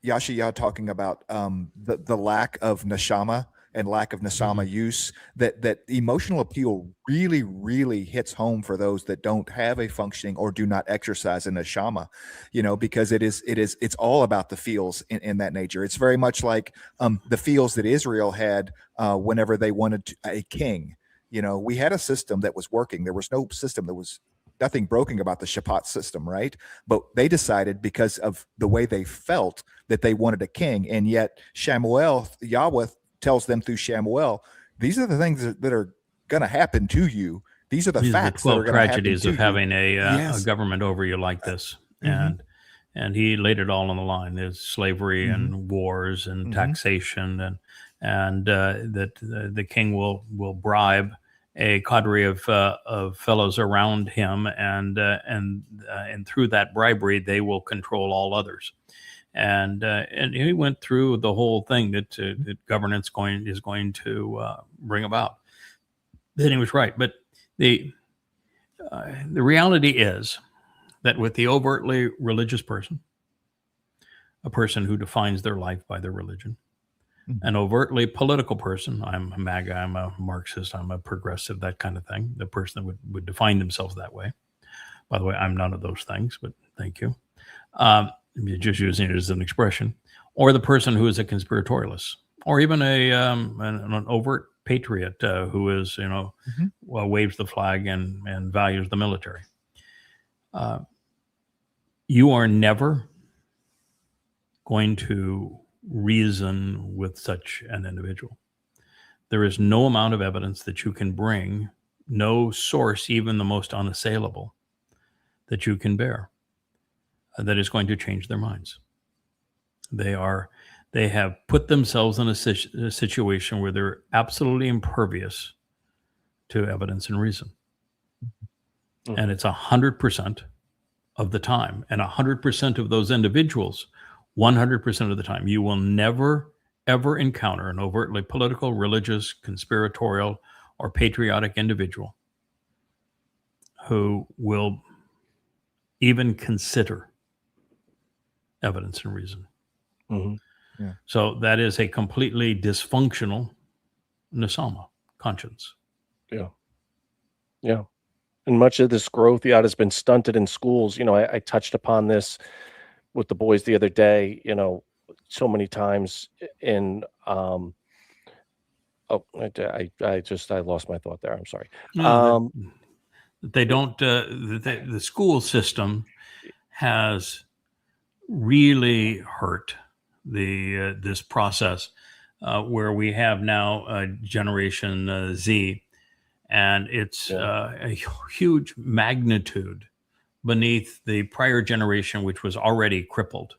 Yahowah talking about the lack of neshama and lack of neshama use. That emotional appeal really, really hits home for those that don't have a functioning or do not exercise a neshama, because it's all about the feels in that nature. It's very much like the feels that Israel had whenever they wanted a king. We had a system that was working. There was no system that was nothing broken about the Shabbat system, right? But they because of the way they felt that they wanted a king, and yet Yahweh tells them through Shamuel, these are the things that are going to happen to you. These are the facts. The 12 tragedies of having a government over you like this, and he laid it all on the line. There's slavery and wars and taxation, and that the king will bribe a cadre of fellows around him, and through that bribery, they will control all others. And he went through the whole thing that governance is going to bring about. Then he was right, but the reality is that with the overtly religious person, a person who defines their life by their religion, an overtly political person, I'm a MAGA, I'm a Marxist, I'm a progressive, that kind of thing, the person that would define themselves that way. By the way, I'm none of those things, but thank you. You're just using it as an expression. Or the person who is a conspiratorialist, or even an overt patriot who is, waves the flag and values the military. You are never going to reason with such an individual. There is no amount of evidence that you can bring, no source, even the most unassailable, that you can bear, that is going to change their minds. They have put themselves in a situation where they're absolutely impervious to evidence and reason. And it's 100% of the time, and 100% of those individuals, 100% of the time. You will never, ever encounter an overtly political, religious, conspiratorial, or patriotic individual who will even consider evidence and reason. So that is a completely dysfunctional nesama, conscience. Yeah. And much of this growth has been stunted in schools. I touched upon this with the boys the other day, so many times in, I lost my thought there. I'm sorry. They don't, the school system has really hurt this process where we have now Generation Z, and it's a huge magnitude beneath the prior generation, which was already crippled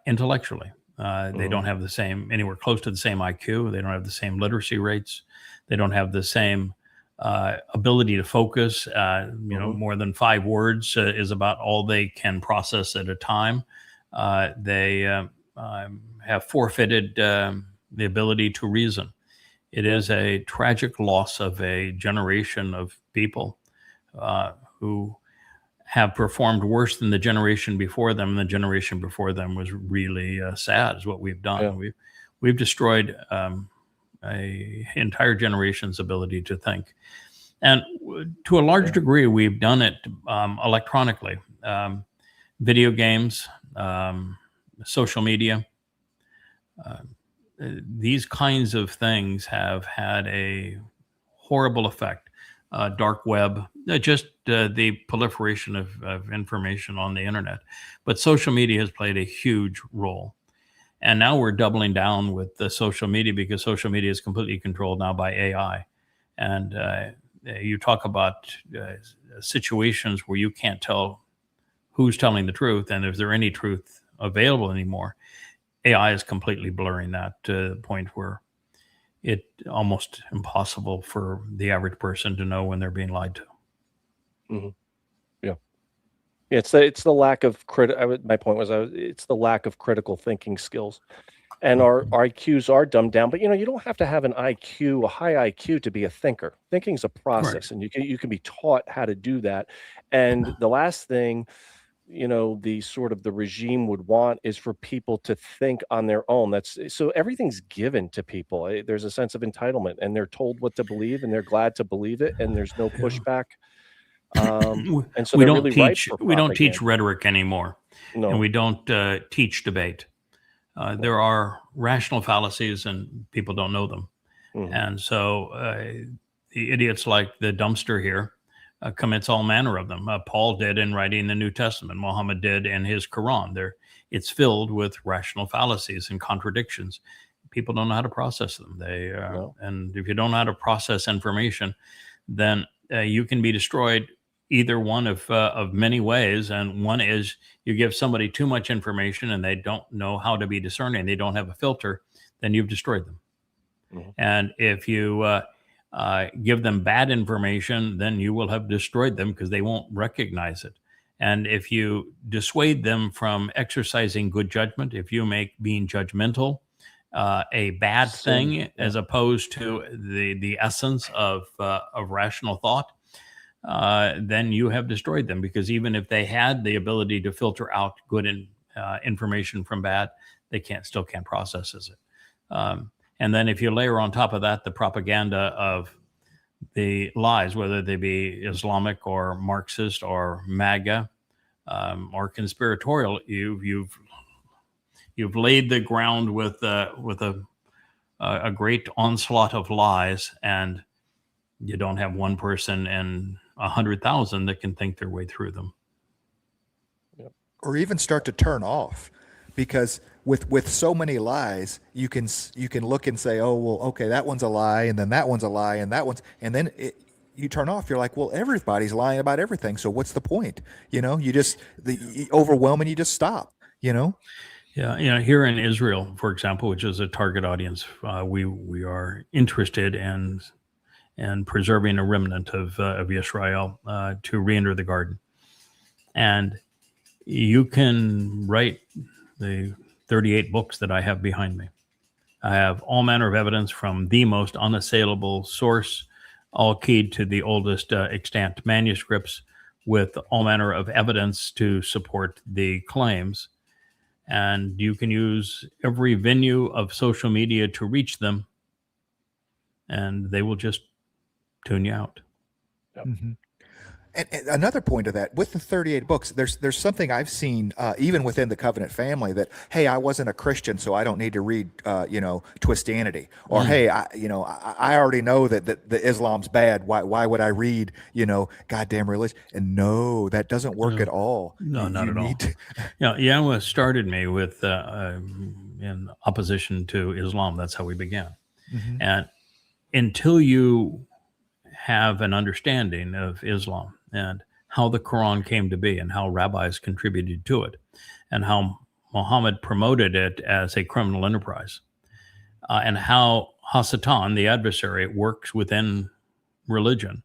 intellectually. They don't have anywhere close to the same IQ. They don't have the same literacy rates. They don't have the same ability to focus. More than 5 words is about all they can process at a time. They have forfeited the ability to reason. It is a tragic loss of a generation of people who have performed worse than the generation before them. And the generation before them was really sad, is what we've done. We've destroyed a entire generation's ability to think. And to a large degree, we've done it electronically. Video games, social media, these kinds of things have had a horrible effect. Dark web, just the proliferation of information on the internet. But social media has played a huge role. And now we're doubling down with the social media because social media is completely controlled now by AI. And you talk about situations where you can't tell who's telling the truth and if there any truth available anymore. AI is completely blurring that to the point where it's almost impossible for the average person to know when they're being lied to. Mm-hmm. Yeah. It's the lack of my point was it's the lack of critical thinking skills, and our IQs are dumbed down. But you don't have to have a high IQ to be a thinker. Thinking is a process, and you can be taught how to do that. And the last thing, the regime would want is for people to think on their own. So everything's given to people. There's a sense of entitlement, and they're told what to believe, and they're glad to believe it, and there's no pushback. And so we don't teach rhetoric anymore. No. And we don't teach debate. There are rational fallacies, and people don't know them. Mm-hmm. And so the idiots like the dumpster here commits all manner of them. Paul did in writing the New Testament. Muhammad did in his Quran. It's filled with rational fallacies and contradictions. People don't know how to process them. And if you don't know how to process information, then you can be destroyed either one of many ways. And one is you give somebody too much information and they don't know how to be discerning. They don't have a filter, then you've destroyed them. Mm-hmm. And if you give them bad information, then you will have destroyed them because they won't recognize it. And if you dissuade them from exercising good judgment, if you make being judgmental a bad thing as opposed to the essence of rational thought, then you have destroyed them, because even if they had the ability to filter out good information from bad, they still can't process it. And then if you layer on top of that the propaganda of the lies, whether they be Islamic or Marxist or MAGA or conspiratorial, you've laid the ground with a great onslaught of lies, and you don't have one person in 100,000 that can think their way through them. Or even start to turn off, because with so many lies, you can look and say, oh, well, okay, that one's a lie, and then that one's a lie, and then you turn off. You're like, well, everybody's lying about everything, so what's the point? You overwhelm and you just stop. Yeah, here in Israel, for example, which is a target audience, we are interested in preserving a remnant of Israel to re-enter the garden. And you can write the 38 books that I have behind me. I have all manner of evidence from the most unassailable source, all keyed to the oldest extant manuscripts, with all manner of evidence to support the claims. And you can use every venue of social media to reach them, and they will just tune you out. Mm-hmm. And another point of that, with the 38 books, there's something I've seen even within the Covenant family that, hey, I wasn't a Christian, so I don't need to read, Twistanity, or hey, I already know that the Islam's bad. Why would I read, goddamn religion? And no, that doesn't work at all. No, not at all. Yahowah started me with in opposition to Islam. That's how we began. Mm-hmm. And until you have an understanding of Islam and how the Quran came to be and how rabbis contributed to it and how Muhammad promoted it as a criminal enterprise, and how Hasatan, the adversary, works within religion.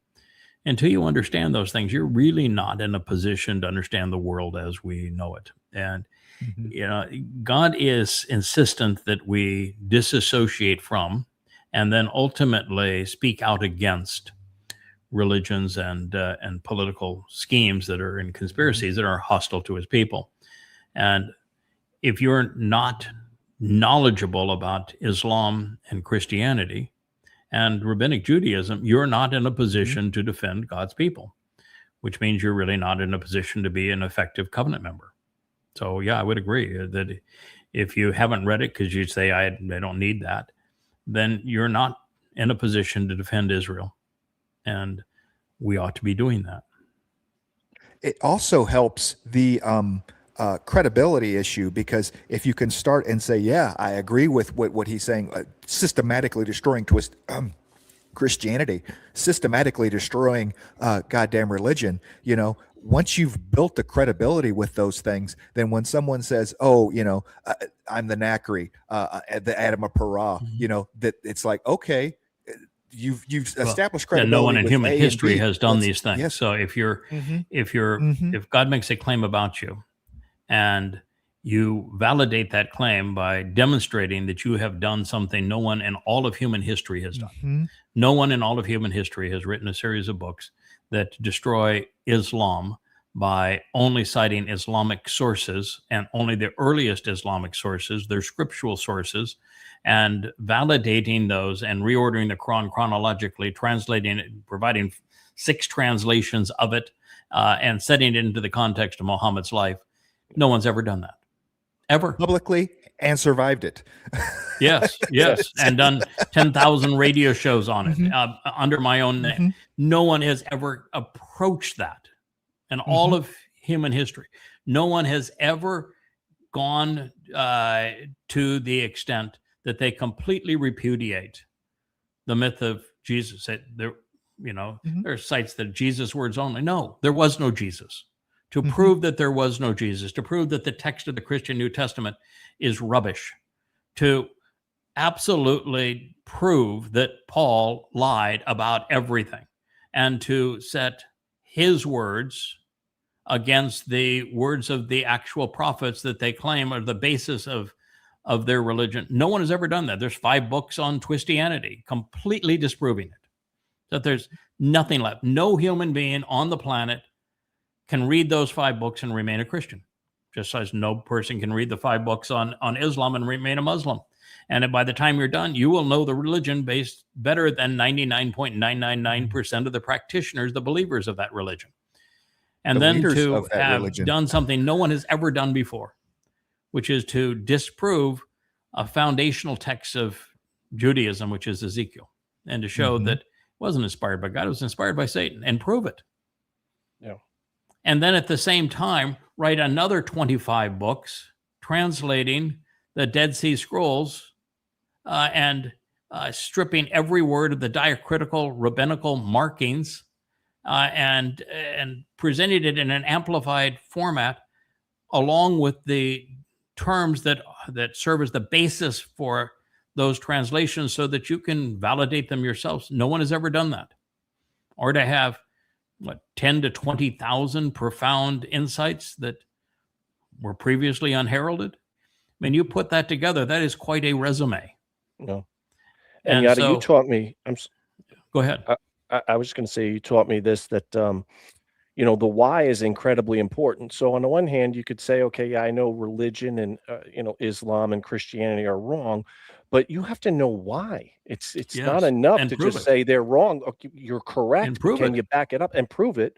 Until you understand those things, you're really not in a position to understand the world as we know it. And God is insistent that we disassociate from and then ultimately speak out against religions and political schemes that are in conspiracies that are hostile to his people. And if you're not knowledgeable about Islam and Christianity, and Rabbinic Judaism, you're not in a position to defend God's people, which means you're really not in a position to be an effective covenant member. So, yeah, I would agree that if you haven't read it because you say, I don't need that, then you're not in a position to defend Israel. And we ought to be doing that. It also helps the credibility issue, because if you can start and say, yeah, I agree with what he's saying, systematically destroying Christianity, systematically destroying goddamn religion, once you've built the credibility with those things, then when someone says, oh, I'm the Nakri, the Adam of Parah, that it's like, okay, you've established credibility. And no one in human A history has done these things. Yes. So if God makes a claim about you and you validate that claim by demonstrating that you have done something no one in all of human history has done. No one in all of human history has written a series of books that destroy Islam by only citing Islamic sources, and only the earliest Islamic sources, their scriptural sources, and validating those and reordering the Quran chronologically, translating it, providing 6 translations of it, and setting it into the context of Muhammad's life. No one's ever done that. Ever. Publicly, and survived it. Yes. And done 10,000 radio shows on it under my own name. No one has ever approached that in all of human history. No one has ever gone to the extent that they completely repudiate the myth of Jesus. There are sites that Jesus words only. No, there was no Jesus. To prove that there was no Jesus, to prove that the text of the Christian New Testament is rubbish, to absolutely prove that Paul lied about everything, and to set his words against the words of the actual prophets that they claim are the basis of their religion. No one has ever done that. There's 5 books on Twistianity, completely disproving it. That there's nothing left. No human being on the planet can read those 5 books and remain a Christian, just as no person can read the 5 books on Islam and remain a Muslim. And by the time you're done, you will know the religion based better than 99.999% of the practitioners, the believers of that religion. And then to have done something no one has ever done before, which is to disprove a foundational text of Judaism, which is Ezekiel, and to show that it wasn't inspired by God, it was inspired by Satan, and prove it. Yeah. And then at the same time, write another 25 books translating the Dead Sea Scrolls and stripping every word of the diacritical rabbinical markings and presenting it in an amplified format along with the terms that serve as the basis for those translations so that you can validate them yourselves. No one has ever done that. Or to have 10 to 20,000 profound insights that were previously unheralded. I mean, you put that together, that is quite a resume. No. And Yada, you taught me. Go ahead. I was just going to say, you taught me this, that, the why is incredibly important. So on the one hand, you could say, okay, yeah, I know religion and, Islam and Christianity are wrong, but you have to know why. It's not enough to just say they're wrong. Okay, you're correct. Can you back it up and prove it?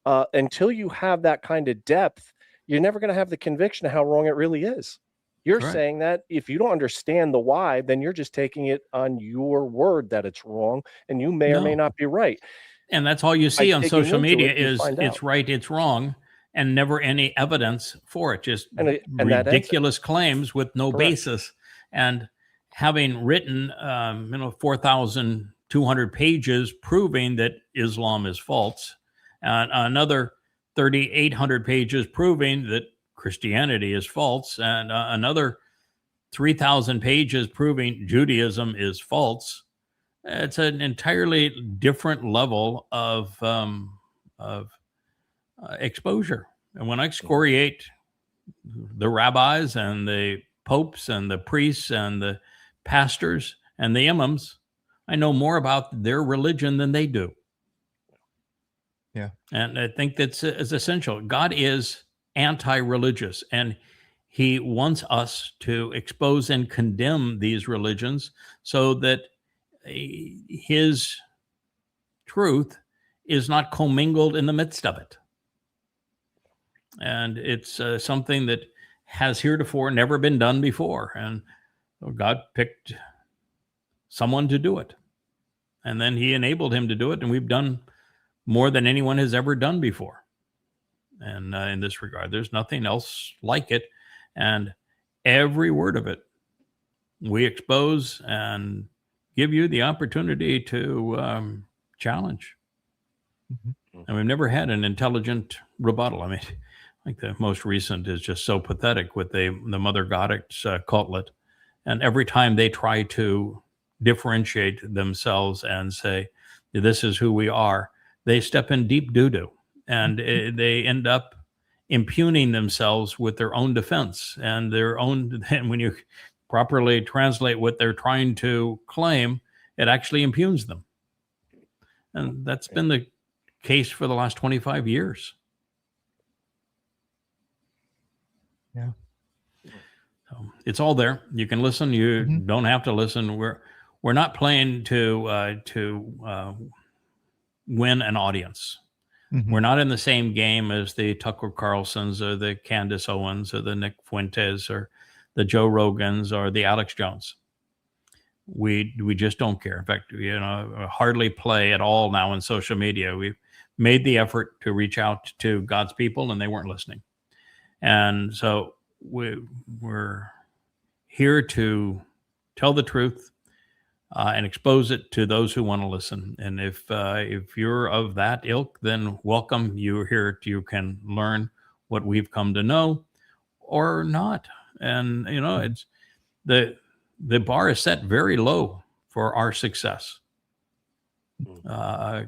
Until you have that kind of depth, you're never going to have the conviction of how wrong it really is. You're saying that if you don't understand the why, then you're just taking it on your word that it's wrong, and you may or may not be right. And that's all you see on social media is it's right, it's wrong, and never any evidence for it. Just ridiculous claims with no basis. And having written, 4,200 pages proving that Islam is false, and another 3,800 pages proving that Christianity is false, and another 3,000 pages proving Judaism is false. It's an entirely different level of exposure. And when I excoriate the rabbis and the popes and the priests and the pastors and the imams, I know more about their religion than they do. Yeah. And I think that's essential. God is anti-religious, and he wants us to expose and condemn these religions so that his truth is not commingled in the midst of it. And it's something that has heretofore never been done before. And God picked someone to do it. And then he enabled him to do it. And we've done more than anyone has ever done before. And in this regard, there's nothing else like it. And every word of it, we expose and give you the opportunity to challenge. Mm-hmm. And we've never had an intelligent rebuttal. I mean, like the most recent is just so pathetic with the Mother Goddess cultlet. And every time they try to differentiate themselves and say, this is who we are, they step in deep doo-doo. And they end up impugning themselves with their own defense and their own. And when you properly translate what they're trying to claim, it actually impugns them. And that's been the case for the last 25 years. Yeah. So it's all there. You can listen. You don't have to listen. We're not playing to win an audience. Mm-hmm. We're not in the same game as the Tucker Carlsons or the Candace Owens or the Nick Fuentes or the Joe Rogans or the Alex Jones. We just don't care. In fact, hardly play at all now in social media. We've made the effort to reach out to God's people, and they weren't listening. And so we're here to tell the truth and expose it to those who want to listen. And if you're of that ilk, then welcome. You're here. You can learn what we've come to know, or not. And it's the bar is set very low for our success. A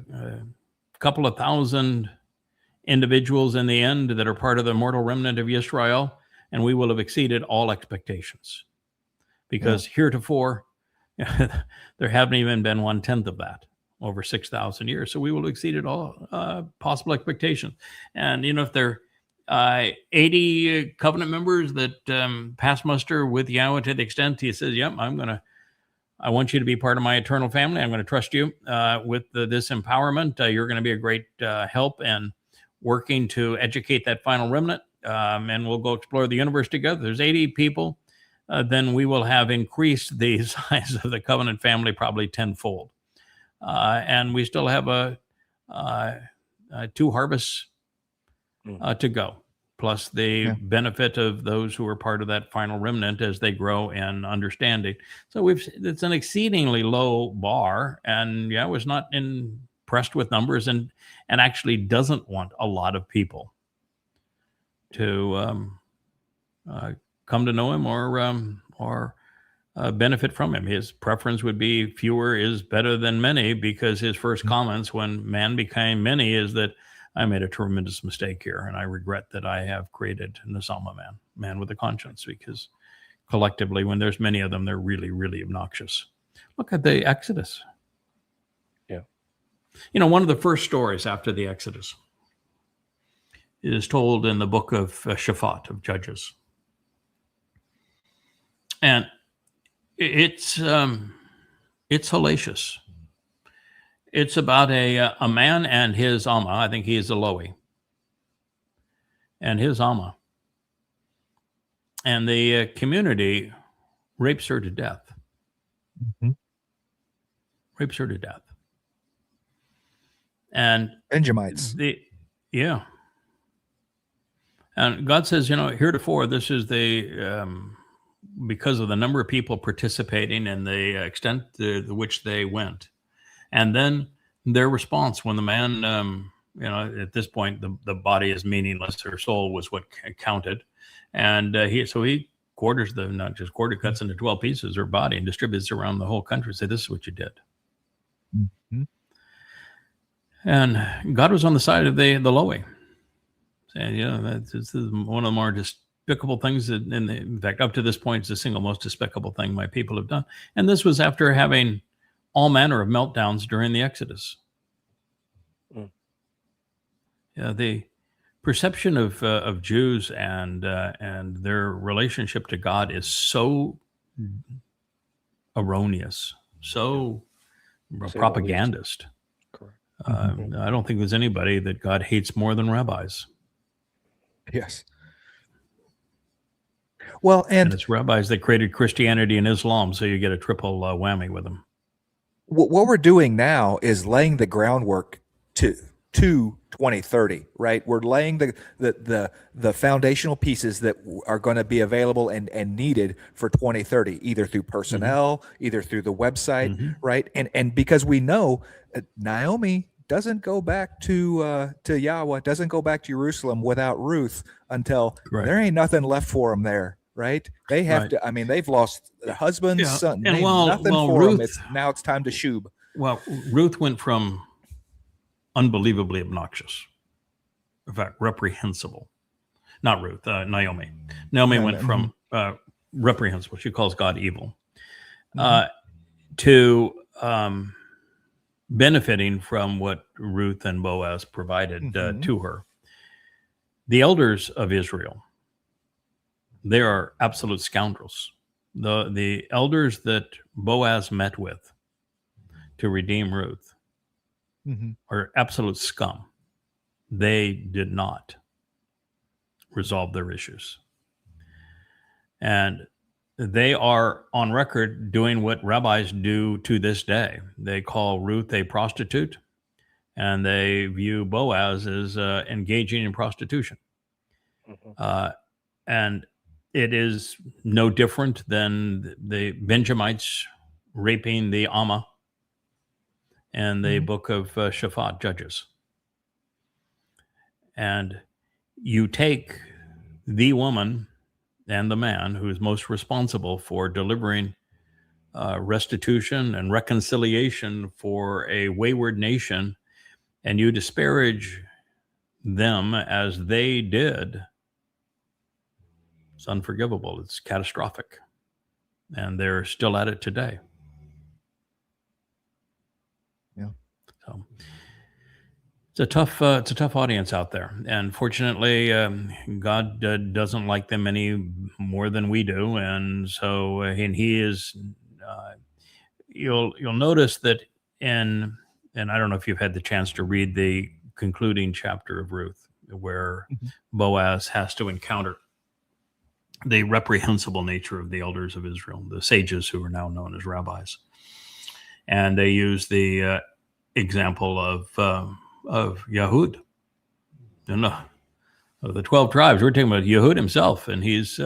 couple of thousand individuals in the end that are part of the mortal remnant of Israel, and we will have exceeded all expectations. Because heretofore, there haven't even been 1/10 of that over 6,000 years. So we will have exceeded all possible expectations. And, if there are 80 covenant members that pass muster with Yahowah to the extent he says, yep, I want you to be part of my eternal family. I'm going to trust you with this empowerment. You're going to be a great help in working to educate that final remnant. And we'll go explore the universe together. There's 80 people. Then we will have increased the size of the covenant family probably tenfold. And we still have 2 harvests to go, plus the benefit of those who are part of that final remnant as they grow in understanding. So it's an exceedingly low bar, and was not impressed with numbers and actually doesn't want a lot of people to come to know him or benefit from him. His preference would be fewer is better than many, because his first comments when man became many is that I made a tremendous mistake here, and I regret that I have created an Osama man with a conscience, because collectively, when there's many of them, they're really, really obnoxious. Look at the Exodus. Yeah. One of the first stories after the Exodus is told in the book of Shaphat, of Judges. And it's hellacious. It's about a man and his Amma. I think he is a Lowy. And his Amma. And the community rapes her to death. Mm-hmm. Rapes her to death. And Benjamites. And God says, heretofore, this is because of the number of people participating and the extent to which they went. And then their response when the man, at this point, the body is meaningless. Her soul was what counted. And he quarters cuts into 12 pieces her body and distributes it around the whole country. Say, this is what you did. Mm-hmm. And God was on the side of the Lowy. Saying, this is one of the more despicable things that, in fact, up to this point, it's the single most despicable thing my people have done. And this was after having all manner of meltdowns during the Exodus. The perception of Jews and their relationship to God is so erroneous, so a propagandist. Correct. I don't think there's anybody that God hates more than rabbis. Yes. Well, and it's rabbis that created Christianity and Islam, so you get a triple whammy with them. What we're doing now is laying the groundwork to 2030, right? We're laying the foundational pieces that are going to be available and needed for 2030, either through personnel, either through the website, right? And because we know Naomi doesn't go back to Yahowah, doesn't go back to Jerusalem without Ruth until there ain't nothing left for them there, right? They have to. I mean, they've lost their husband, son, and nothing for Ruth, them. Now it's time to shub. Well, Ruth went from unbelievably obnoxious, in fact, reprehensible. Not Ruth, Naomi. Naomi went from reprehensible. She calls God evil, to benefiting from what Ruth and Boaz provided to her. The elders of Israel, they are absolute scoundrels. The elders that Boaz met with to redeem Ruth are absolute scum. They did not resolve their issues. And they are on record doing what rabbis do to this day. They call Ruth a prostitute, and they view Boaz as engaging in prostitution. And it is no different than the Benjamites raping the Amma and the book of Shaphat, Judges. And you take the woman and the man who is most responsible for delivering restitution and reconciliation for a wayward nation, and you disparage them as they did. It's unforgivable. It's catastrophic. And they're still at it today. Yeah. So it's a tough audience out there. And fortunately, God doesn't like them any more than we do. And so, and he is, you'll notice that and I don't know if you've had the chance to read the concluding chapter of Ruth, where Boaz has to encounter the reprehensible nature of the elders of Israel, the sages who are now known as rabbis. And they use the example of Yahud. And of the 12 tribes, we're talking about Yahud himself, and he's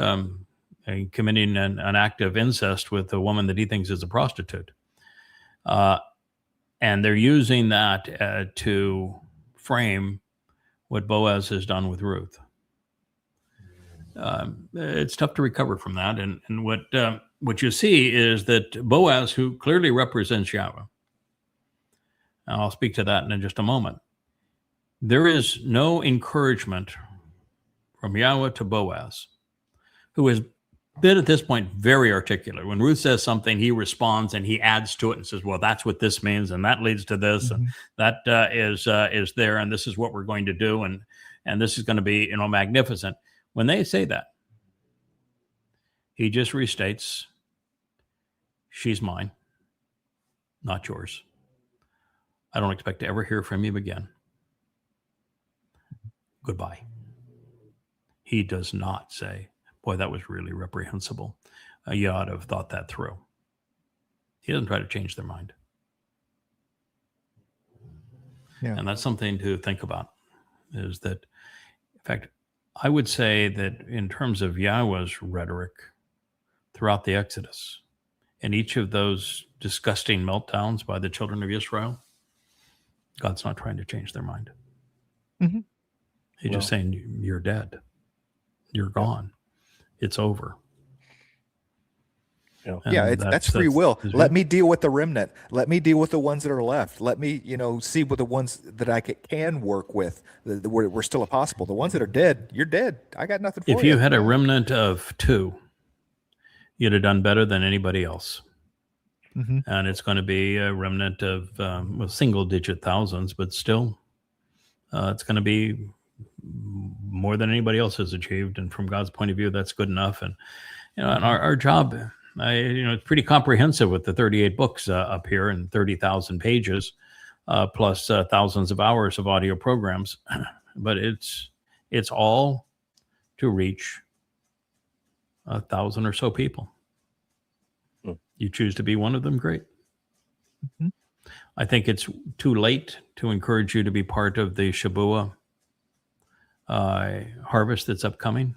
committing an act of incest with a woman that he thinks is a prostitute. And they're using that to frame what Boaz has done with Ruth. It's tough to recover from that. And what you see is that Boaz, who clearly represents Yahweh, and I'll speak to that in just a moment, there is no encouragement from Yahweh to Boaz, who has been at this point very articulate. When Ruth says something, he responds and he adds to it and says, well, that's what this means, and that leads to this, and that is there, and this is what we're going to do, and this is going to be, magnificent. When they say that, he just restates, she's mine, not yours. I don't expect to ever hear from you again. Goodbye. He does not say, boy, that was really reprehensible. You ought to have thought that through. He doesn't try to change their mind. Yeah. And that's something to think about, is that, in fact, I would say that in terms of Yahweh's rhetoric throughout the Exodus, in each of those disgusting meltdowns by the children of Israel, God's not trying to change their mind. He's just saying, you're dead. You're gone. It's over. Yeah, that's free will. Let me deal with the remnant. Let me deal with the ones that are left. Let me, see what the ones that I can work with. We're still possible. The ones that are dead, you're dead. I got nothing for you. If you had a remnant of 2, you'd have done better than anybody else. And it's going to be a remnant of single-digit thousands, but still, it's going to be more than anybody else has achieved. And from God's point of view, that's good enough. And and our job It's pretty comprehensive with the 38 books up here and 30,000 pages, plus thousands of hours of audio programs. But it's all to reach 1,000 or so people. You choose to be one of them, great. Mm-hmm. I think it's too late to encourage you to be part of the Shabuah harvest that's upcoming.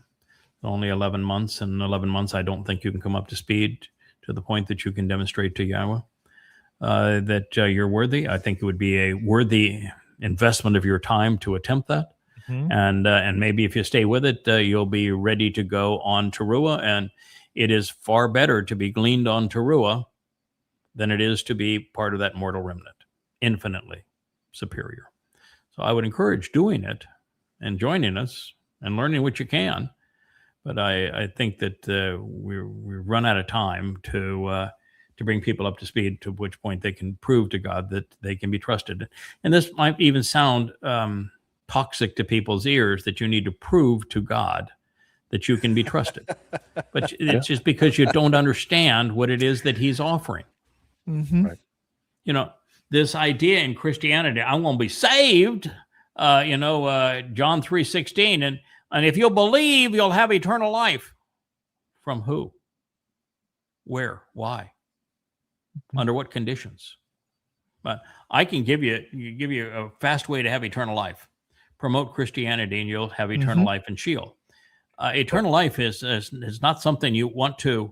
Only 11 months. In 11 months, I don't think you can come up to speed to the point that you can demonstrate to Yahowah that you're worthy. I think it would be a worthy investment of your time to attempt that. Mm-hmm. And maybe if you stay with it, you'll be ready to go on Teruah. And it is far better to be gleaned on Teruah than it is to be part of that mortal remnant. Infinitely superior. So I would encourage doing it and joining us and learning what you can. But I think that we run out of time to bring people up to speed, to which point they can prove to God that they can be trusted. And this might even sound toxic to people's ears, that you need to prove to God that you can be trusted. But it's just because you don't understand what it is that he's offering. Mm-hmm. Right. This idea in Christianity, I won't be saved, John 3:16, and if you'll believe, you'll have eternal life. From who? Where? Why? Under what conditions? But I can give you a fast way to have eternal life. Promote Christianity, and you'll have eternal life in Sheol. Eternal life is not something you want to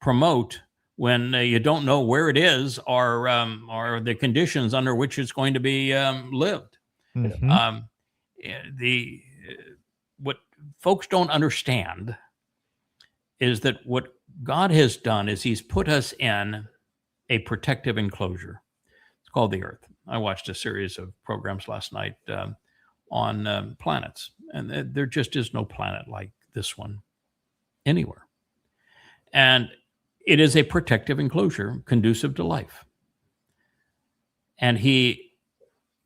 promote when you don't know where it is or the conditions under which it's going to be lived. Mm-hmm. What folks don't understand is that what God has done is he's put us in a protective enclosure. It's called the Earth. I watched a series of programs last night on planets, and there just is no planet like this one anywhere. And it is a protective enclosure conducive to life. And he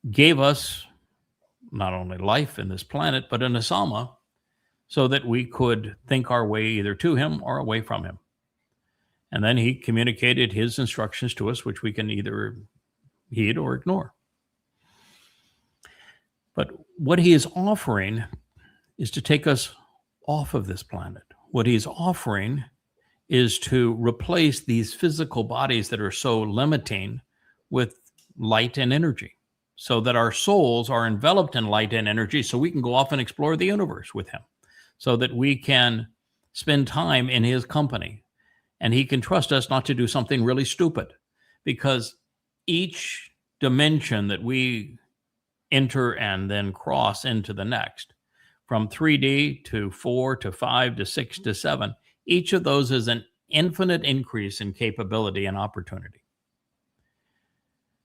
gave us not only life in this planet, but a nesama, so that we could think our way either to him or away from him. And then he communicated his instructions to us, which we can either heed or ignore. But what he is offering is to take us off of this planet. What he's offering is to replace these physical bodies that are so limiting with light and energy, so that our souls are enveloped in light and energy, so we can go off and explore the universe with him, so that we can spend time in his company. And he can trust us not to do something really stupid, because each dimension that we enter and then cross into the next, from 3D to 4 to 5 to 6 to 7, each of those is an infinite increase in capability and opportunity.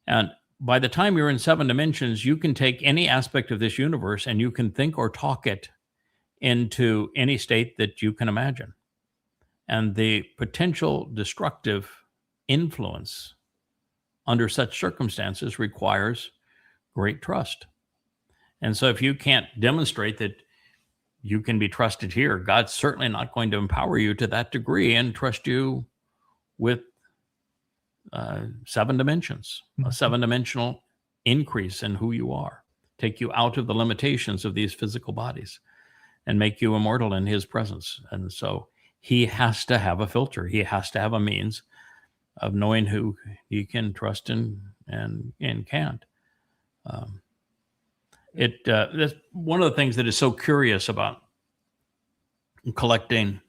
And by the time you're in 7 dimensions, you can take any aspect of this universe and you can think or talk it into any state that you can imagine. And the potential destructive influence under such circumstances requires great trust. And so if you can't demonstrate that you can be trusted here, God's certainly not going to empower you to that degree and trust you with 7 dimensions, a 7-dimensional increase in who you are, take you out of the limitations of these physical bodies and make you immortal in his presence. And so he has to have a filter. He has to have a means of knowing who he can trust and can't. That's one of the things that is so curious about collecting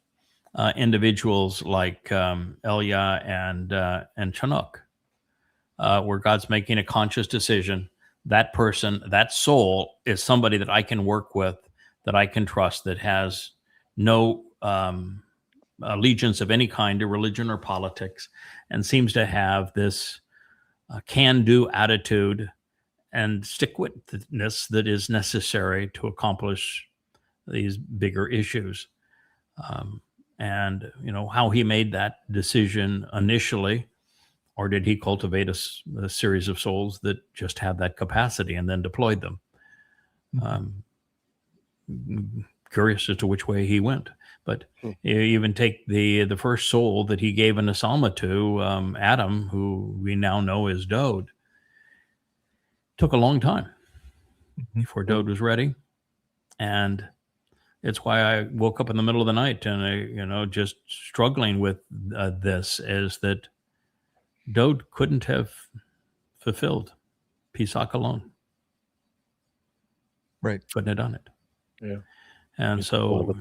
individuals like Elia and Chinook, where God's making a conscious decision. That person, that soul, is somebody that I can work with, that I can trust, that has no allegiance of any kind to religion or politics, and seems to have this can-do attitude and stick-with-ness that is necessary to accomplish these bigger issues. And how he made that decision initially, or did he cultivate a series of souls that just had that capacity and then deployed them? curious as to which way he went. But you even take the first soul that he gave an asalma to, Adam, who we now know as Dode. Took a long time before Dode was ready. And it's why I woke up in the middle of the night and, just struggling with this, is that Dode couldn't have fulfilled Pisak alone. Right. Couldn't have done it. Yeah. And so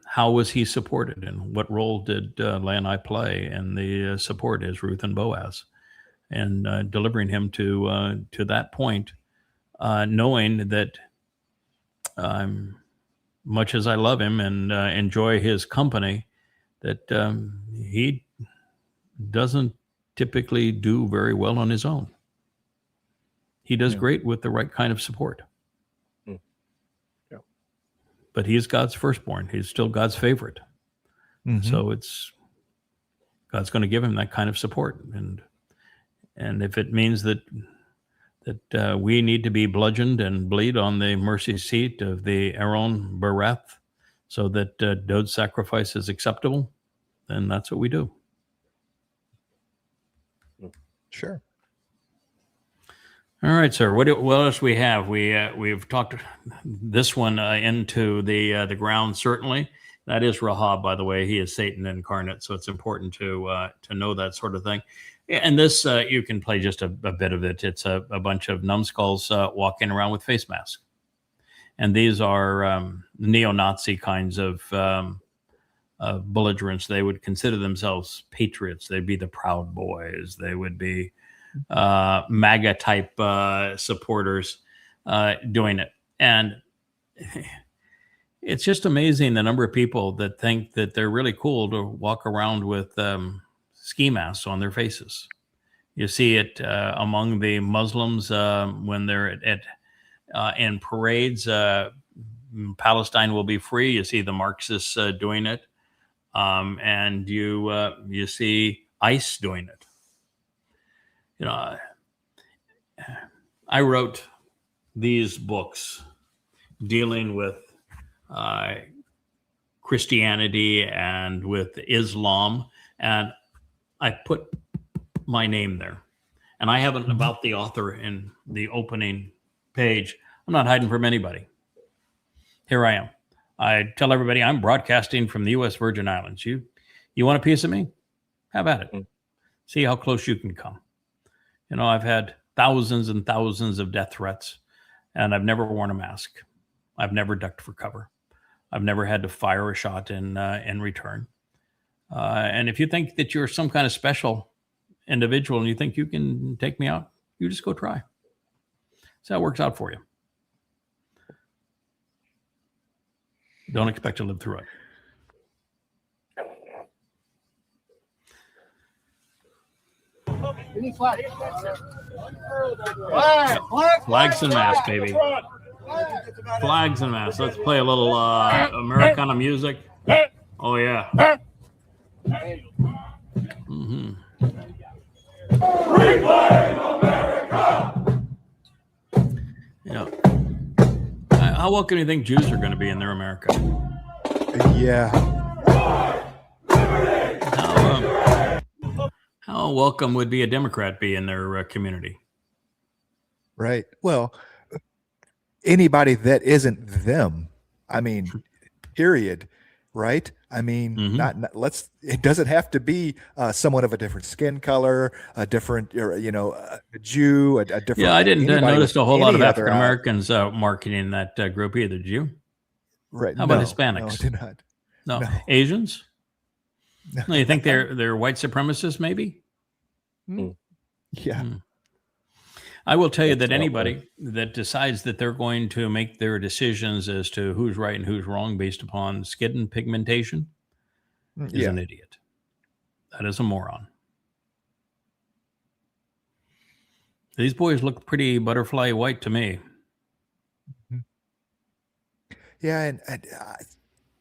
how was he supported, and what role did Leah and I play in the support as Ruth and Boaz, and delivering him to that point, knowing that much as I love him and enjoy his company, that he doesn't typically do very well on his own. He does great with the right kind of support. But he is God's firstborn. He's still God's favorite. So God's going to give him that kind of support. And if it means that we need to be bludgeoned and bleed on the mercy seat of the Aaron Bereth so that Dode's sacrifice is acceptable, then that's what we do. Sure. All right, sir. What else we have? We've talked this one into the ground. Certainly, that is Rahab. By the way, he is Satan incarnate, so it's important to know that sort of thing. And this you can play just a bit of it. It's a bunch of numbskulls walking around with face masks, and these are neo-Nazi kinds of belligerents. They would consider themselves patriots. They'd be the Proud Boys. They would be MAGA type supporters doing it. And it's just amazing the number of people that think that they're really cool to walk around with ski masks on their faces. You see it among the Muslims when they're in parades. Palestine will be free. You see the Marxists doing it, and you see ICE doing it. I wrote these books dealing with Christianity and with Islam, and I put my name there. And I haven't about the author in the opening page. I'm not hiding from anybody. Here I am. I tell everybody I'm broadcasting from the U.S. Virgin Islands. You want a piece of me? Have at it. See how close you can come. I've had thousands and thousands of death threats, and I've never worn a mask. I've never ducked for cover. I've never had to fire a shot in return. And if you think that you're some kind of special individual and you think you can take me out, you just go try. See how it works out for you. Don't expect to live through it. Flags and masks, baby. Flags and masks. Let's play a little Americana music. Oh, yeah. Reclaim America! How welcome do you think Jews are going to be in their America? Yeah. How welcome would be a Democrat be in their community? Right. Well, anybody that isn't them, I mean, period. Right. I mean, it doesn't have to be someone of a different skin color, a different, a Jew, a different. Yeah, I didn't notice a whole lot of African Americans marketing that group either. Did you? Right. How about Hispanics? No, I did not. No. Asians? No, you think they're white supremacists, maybe? Yeah. I will tell you that anybody that decides that they're going to make their decisions as to who's right and who's wrong based upon skin pigmentation is an idiot. That is a moron. These boys look pretty butterfly white to me. Yeah, and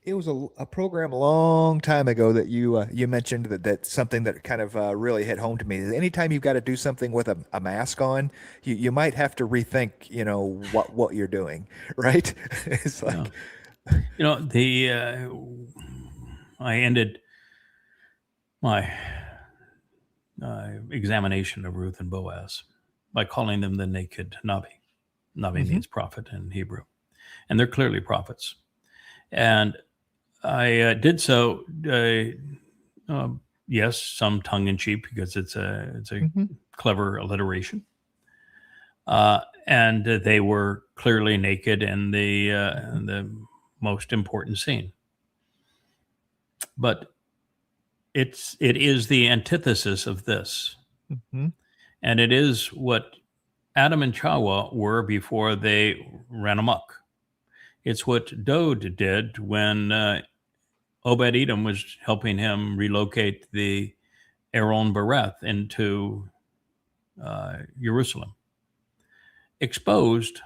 it was a program a long time ago that you mentioned that's something that kind of really hit home to me. Anytime you've got to do something with a mask on, you might have to rethink, what you're doing, right? It's like, I ended my examination of Ruth and Boaz by calling them the naked Navi. Navi means prophet in Hebrew, and they're clearly prophets. And I did so, yes, some tongue in cheek, because it's a clever alliteration. And they were clearly naked in the most important scene. But it is the antithesis of this. And it is what Adam and Yahowah were before they ran amok. It's what Dode did when Obed-Edom was helping him relocate the Aaron Bereth into Jerusalem. Exposed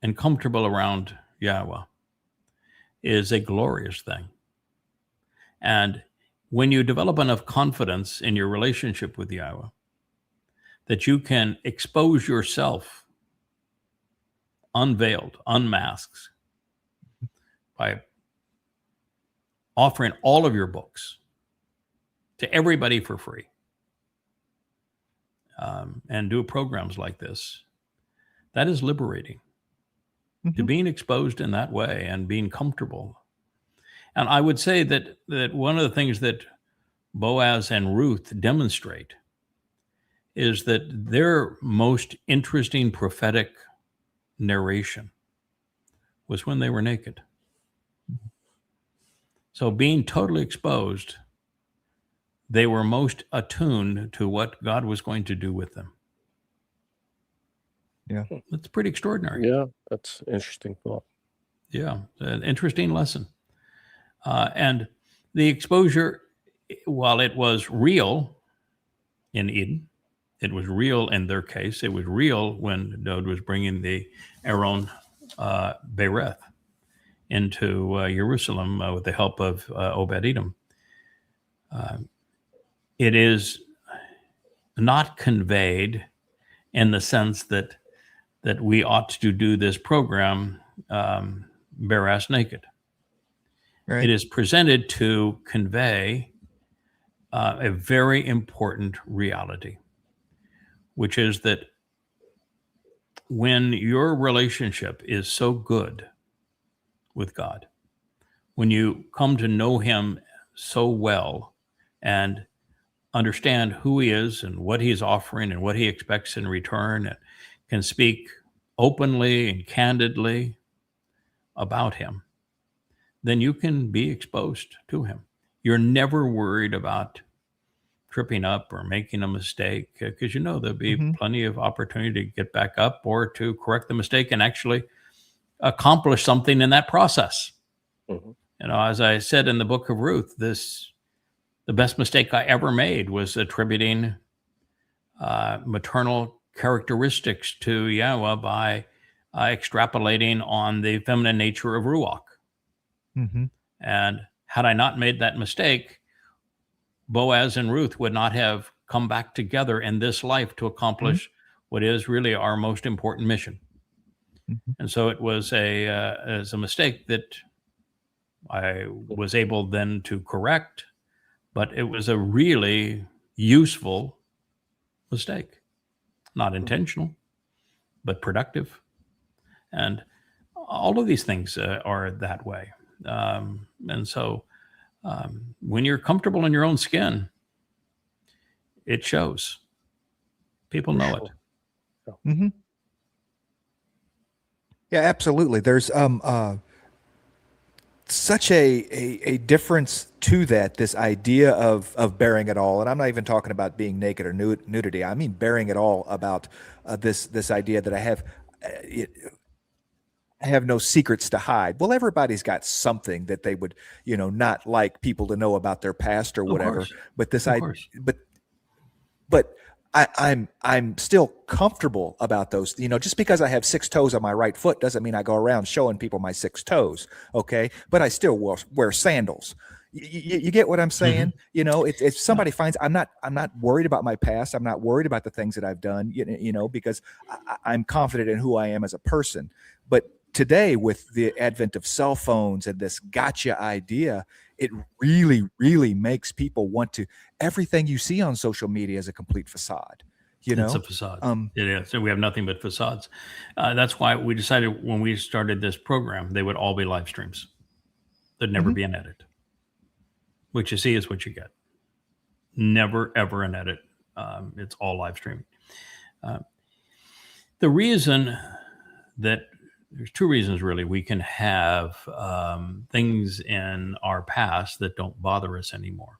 and comfortable around Yahowah is a glorious thing. And when you develop enough confidence in your relationship with Yahowah, that you can expose yourself unveiled, unmasked, by offering all of your books to everybody for free, and do programs like this, that is liberating. To being exposed in that way and being comfortable. And I would say that one of the things that Boaz and Ruth demonstrate is that their most interesting prophetic narration was when they were naked. So being totally exposed, they were most attuned to what God was going to do with them. Yeah. That's pretty extraordinary. Yeah, that's an interesting thought. Yeah, an interesting lesson. And the exposure, while it was real in Eden, it was real in their case, it was real when Dode was bringing the Aaron Bereth into Jerusalem with the help of Obed-Edom. It is not conveyed in the sense that we ought to do this program bare ass naked. Right. It is presented to convey a very important reality, which is that when your relationship is so good with God, when you come to know him so well and understand who he is and what he's offering and what he expects in return, and can speak openly and candidly about him, then you can be exposed to him. You're never worried about tripping up or making a mistake, because there'll be plenty of opportunity to get back up or to correct the mistake and actually accomplish something in that process. As I said in the book of Ruth, the best mistake I ever made was attributing maternal characteristics to Yahowah by extrapolating on the feminine nature of Ruach. And had I not made that mistake, Boaz and Ruth would not have come back together in this life to accomplish what is really our most important mission. And so it was a mistake that I was able then to correct, but it was a really useful mistake. Not intentional, but productive. And all of these things are that way. And so when you're comfortable in your own skin, it shows. People know it. Yeah, absolutely. There's such a difference to that, this idea of bearing it all. And I'm not even talking about being naked or nudity. I mean bearing it all, about this idea that I have no secrets to hide. Well, everybody's got something that they would, not like people to know about their past or whatever. But this but I'm still comfortable about those. Just because I have 6 toes on my right foot doesn't mean I go around showing people my 6 toes. Okay. But I still wear sandals. You get what I'm saying? If somebody finds, I'm not worried about my past. I'm not worried about the things that I've done, because I'm confident in who I am as a person. But today, with the advent of cell phones and this gotcha idea, it really, really makes people want to. Everything you see on social media is a complete facade. It's a facade. It is. So we have nothing but facades. That's why we decided when we started this program, they would all be live streams. There'd never be an edit. What you see is what you get. Never, ever an edit. It's all live streaming. The reason that there's two reasons really we can have things in our past that don't bother us anymore.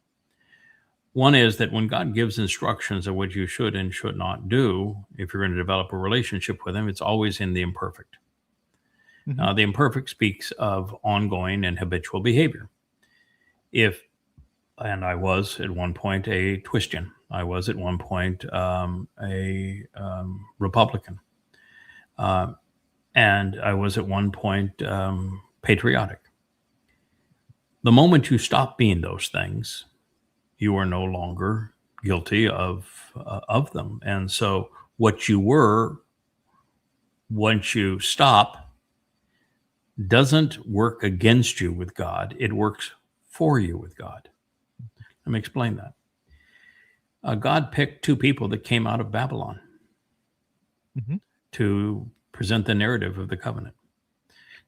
One is that when God gives instructions of what you should and should not do, if you're going to develop a relationship with him, it's always in the imperfect. Now, the imperfect speaks of ongoing and habitual behavior. And I was at one point a Twistian. I was at one point a Republican. And I was at one point patriotic. The moment you stop being those things, you are no longer guilty of them. And so what you were, once you stop, doesn't work against you with God. It works for you with God. Let me explain that. God picked two people that came out of Babylon to present the narrative of the covenant.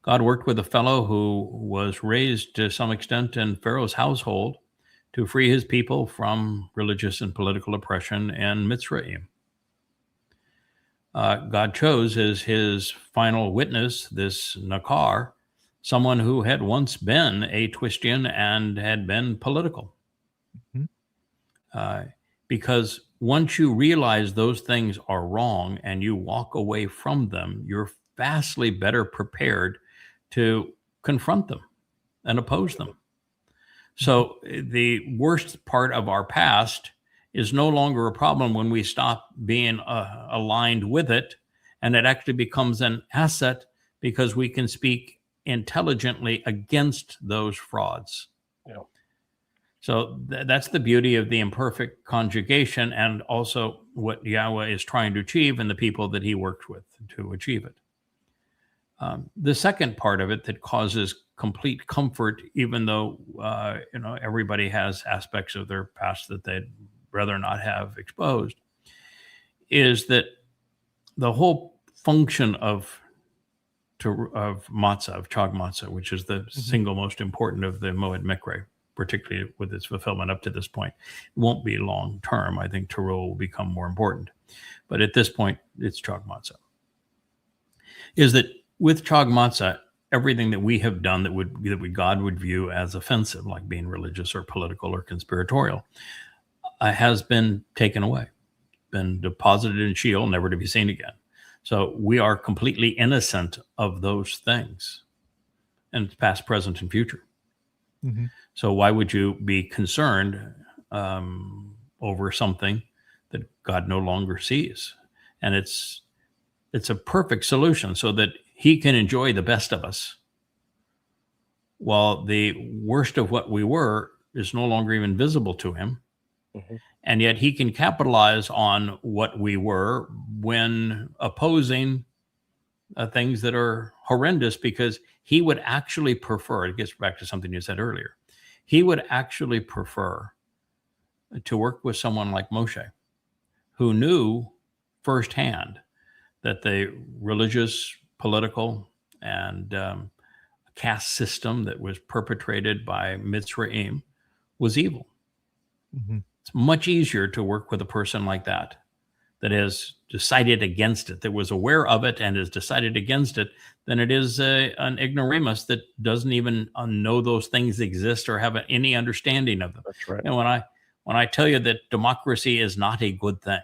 God worked with a fellow who was raised to some extent in Pharaoh's household to free his people from religious and political oppression in Mitzrayim. God chose as his final witness this Nakar, someone who had once been a Twistian and had been political. Because once you realize those things are wrong and you walk away from them, you're vastly better prepared to confront them and oppose them. So the worst part of our past is no longer a problem when we stop being aligned with it, and it actually becomes an asset because we can speak intelligently against those frauds. Yeah. So that's the beauty of the imperfect conjugation, and also what Yahowah is trying to achieve and the people that he works with to achieve it. The second part of it that causes complete comfort, even though everybody has aspects of their past that they'd rather not have exposed, is that the whole function of matzah, of chag matzah, which is the single most important of the Moed Mikre, particularly with its fulfillment up to this point, it won't be long term. I think Teruah will become more important, but at this point, it's chag matzah. Is that with chag matzah, everything that we have done that God would view as offensive, like being religious or political or conspiratorial, has been taken away, been deposited in Sheol, never to be seen again. So we are completely innocent of those things, and past, present, and future. So why would you be concerned over something that God no longer sees? And it's a perfect solution so that he can enjoy the best of us, while the worst of what we were is no longer even visible to him. And yet he can capitalize on what we were when opposing things that are horrendous, because he would actually prefer, it gets back to something you said earlier, he would actually prefer to work with someone like Moshe, who knew firsthand that the religious, political, and caste system that was perpetrated by Mitzrayim was evil. It's much easier to work with a person like that has decided against it, that was aware of it and has decided against it, than it is an ignoramus that doesn't even know those things exist or have any understanding of them. That's right. And when I tell you that democracy is not a good thing,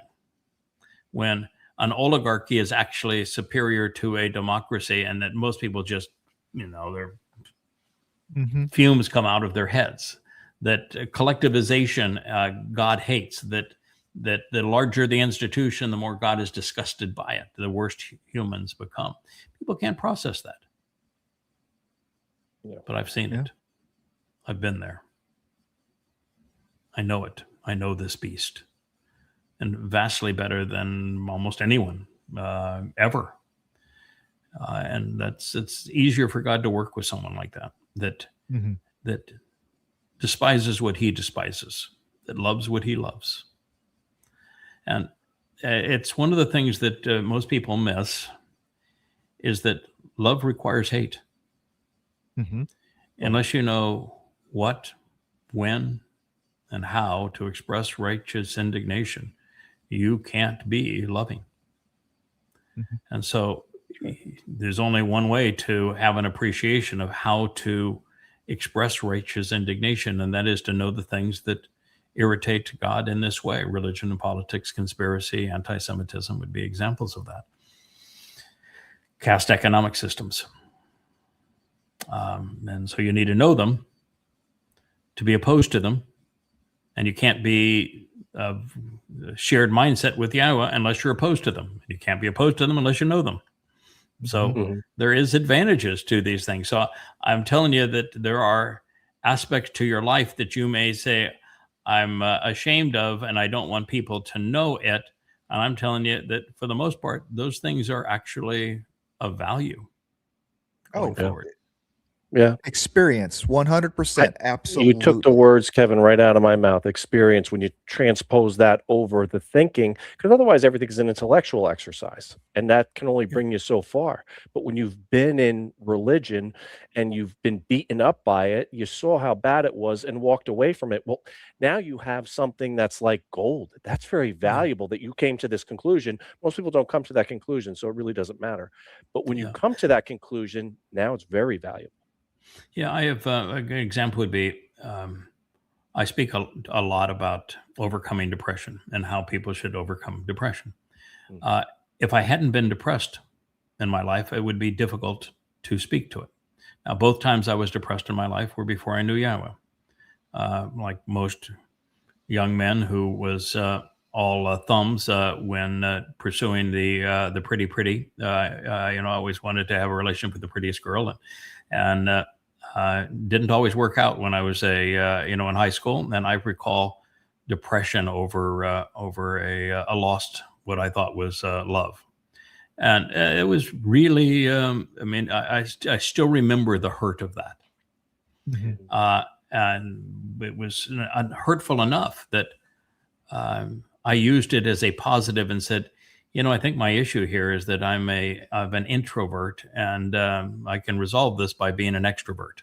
when an oligarchy is actually superior to a democracy, and that most people just, their fumes come out of their heads, that collectivization God hates, that the larger the institution, the more God is disgusted by it, the worse humans become. People can't process that. Yeah. But I've seen it. I've been there. I know it. I know this beast. And vastly better than almost anyone ever. And it's easier for God to work with someone like that that despises what he despises, that loves what he loves. And it's one of the things that most people miss is that love requires hate. Unless you know what, when, and how to express righteous indignation, you can't be loving. And so there's only one way to have an appreciation of how to express righteous indignation, and that is to know the things that irritate God in this way. Religion and politics, conspiracy, anti-Semitism would be examples of that. Caste economic systems. And so you need to know them to be opposed to them. And you can't be of shared mindset with Yahowah unless you're opposed to them. You can't be opposed to them unless you know them. So there is advantages to these things. So I'm telling you that there are aspects to your life that you may say, I'm ashamed of, and I don't want people to know it. And I'm telling you that for the most part, those things are actually of value going forward. Yeah. Experience, 100%. Absolutely. You took the words, Kevin, right out of my mouth. Experience, when you transpose that over the thinking, because otherwise everything is an intellectual exercise, and that can only bring you so far. But when you've been in religion and you've been beaten up by it, you saw how bad it was and walked away from it. Well, now you have something that's like gold. That's very valuable that you came to this conclusion. Most people don't come to that conclusion, so it really doesn't matter. But when you come to that conclusion, now it's very valuable. Yeah, I have a good example would be I speak a lot about overcoming depression and how people should overcome depression. If I hadn't been depressed in my life, it would be difficult to speak to it. Now, both times I was depressed in my life were before I knew Yahowah. Like most young men who was all thumbs when pursuing the pretty. I always wanted to have a relationship with the prettiest girl, and didn't always work out when I was in high school. And I recall depression over a lost what I thought was love, and it was really. I still remember the hurt of that, and it was hurtful enough that I used it as a positive and said, I think my issue here is that I'm an introvert, and I can resolve this by being an extrovert.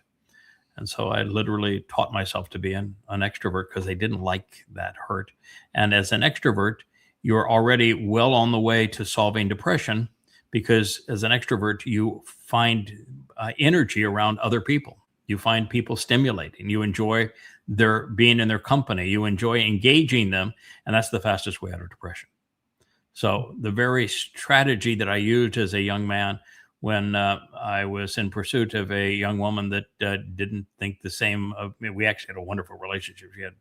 And so I literally taught myself to be an extrovert because I didn't like that hurt. And as an extrovert, you're already well on the way to solving depression, because as an extrovert, you find energy around other people. You find people stimulating. You enjoy their being in their company. You enjoy engaging them. And that's the fastest way out of depression. So the very strategy that I used as a young man when I was in pursuit of a young woman that didn't think the same of me. We actually had a wonderful relationship. She had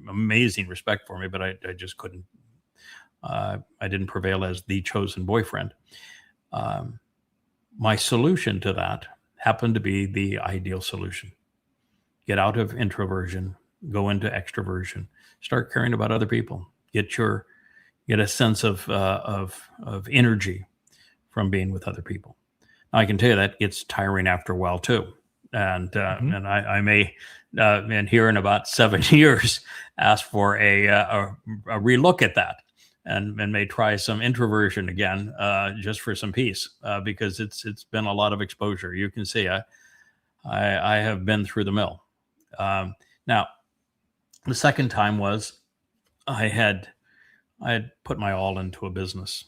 amazing respect for me, but I just couldn't. I didn't prevail as the chosen boyfriend. My solution to that happened to be the ideal solution. Get out of introversion, go into extroversion, start caring about other people, get a sense of energy from being with other people. Now, I can tell you that gets tiring after a while too. And I may, and here in about 7 years, ask for a relook at that, and may try some introversion again, just for some peace, because it's been a lot of exposure. You can see I have been through the mill. Now, the second time was I had put my all into a business.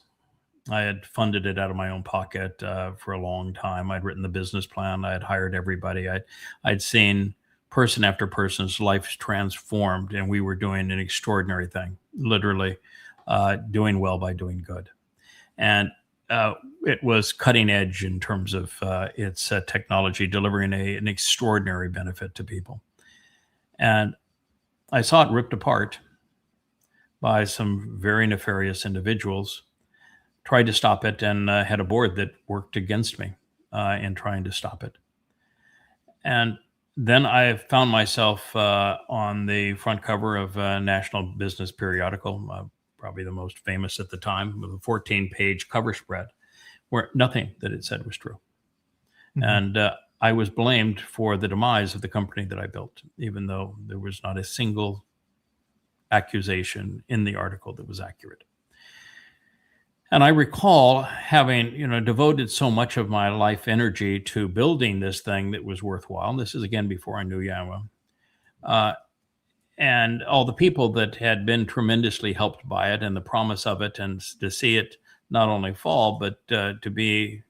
I had funded it out of my own pocket for a long time. I'd written the business plan. I had hired everybody. I'd seen person after person's lives transformed, and we were doing an extraordinary thing, literally doing well by doing good. And it was cutting edge in terms of its technology, delivering an extraordinary benefit to people. And I saw it ripped apart by some very nefarious individuals, tried to stop it, and had a board that worked against me in trying to stop it. And then I found myself on the front cover of a national business periodical, probably the most famous at the time, with a 14-page cover spread, where nothing that it said was true. And I was blamed for the demise of the company that I built, even though there was not a single accusation in the article that was accurate. And I recall having, devoted so much of my life energy to building this thing that was worthwhile. And this is again before I knew Yahowah. And all the people that had been tremendously helped by it and the promise of it, and to see it not only fall, but to be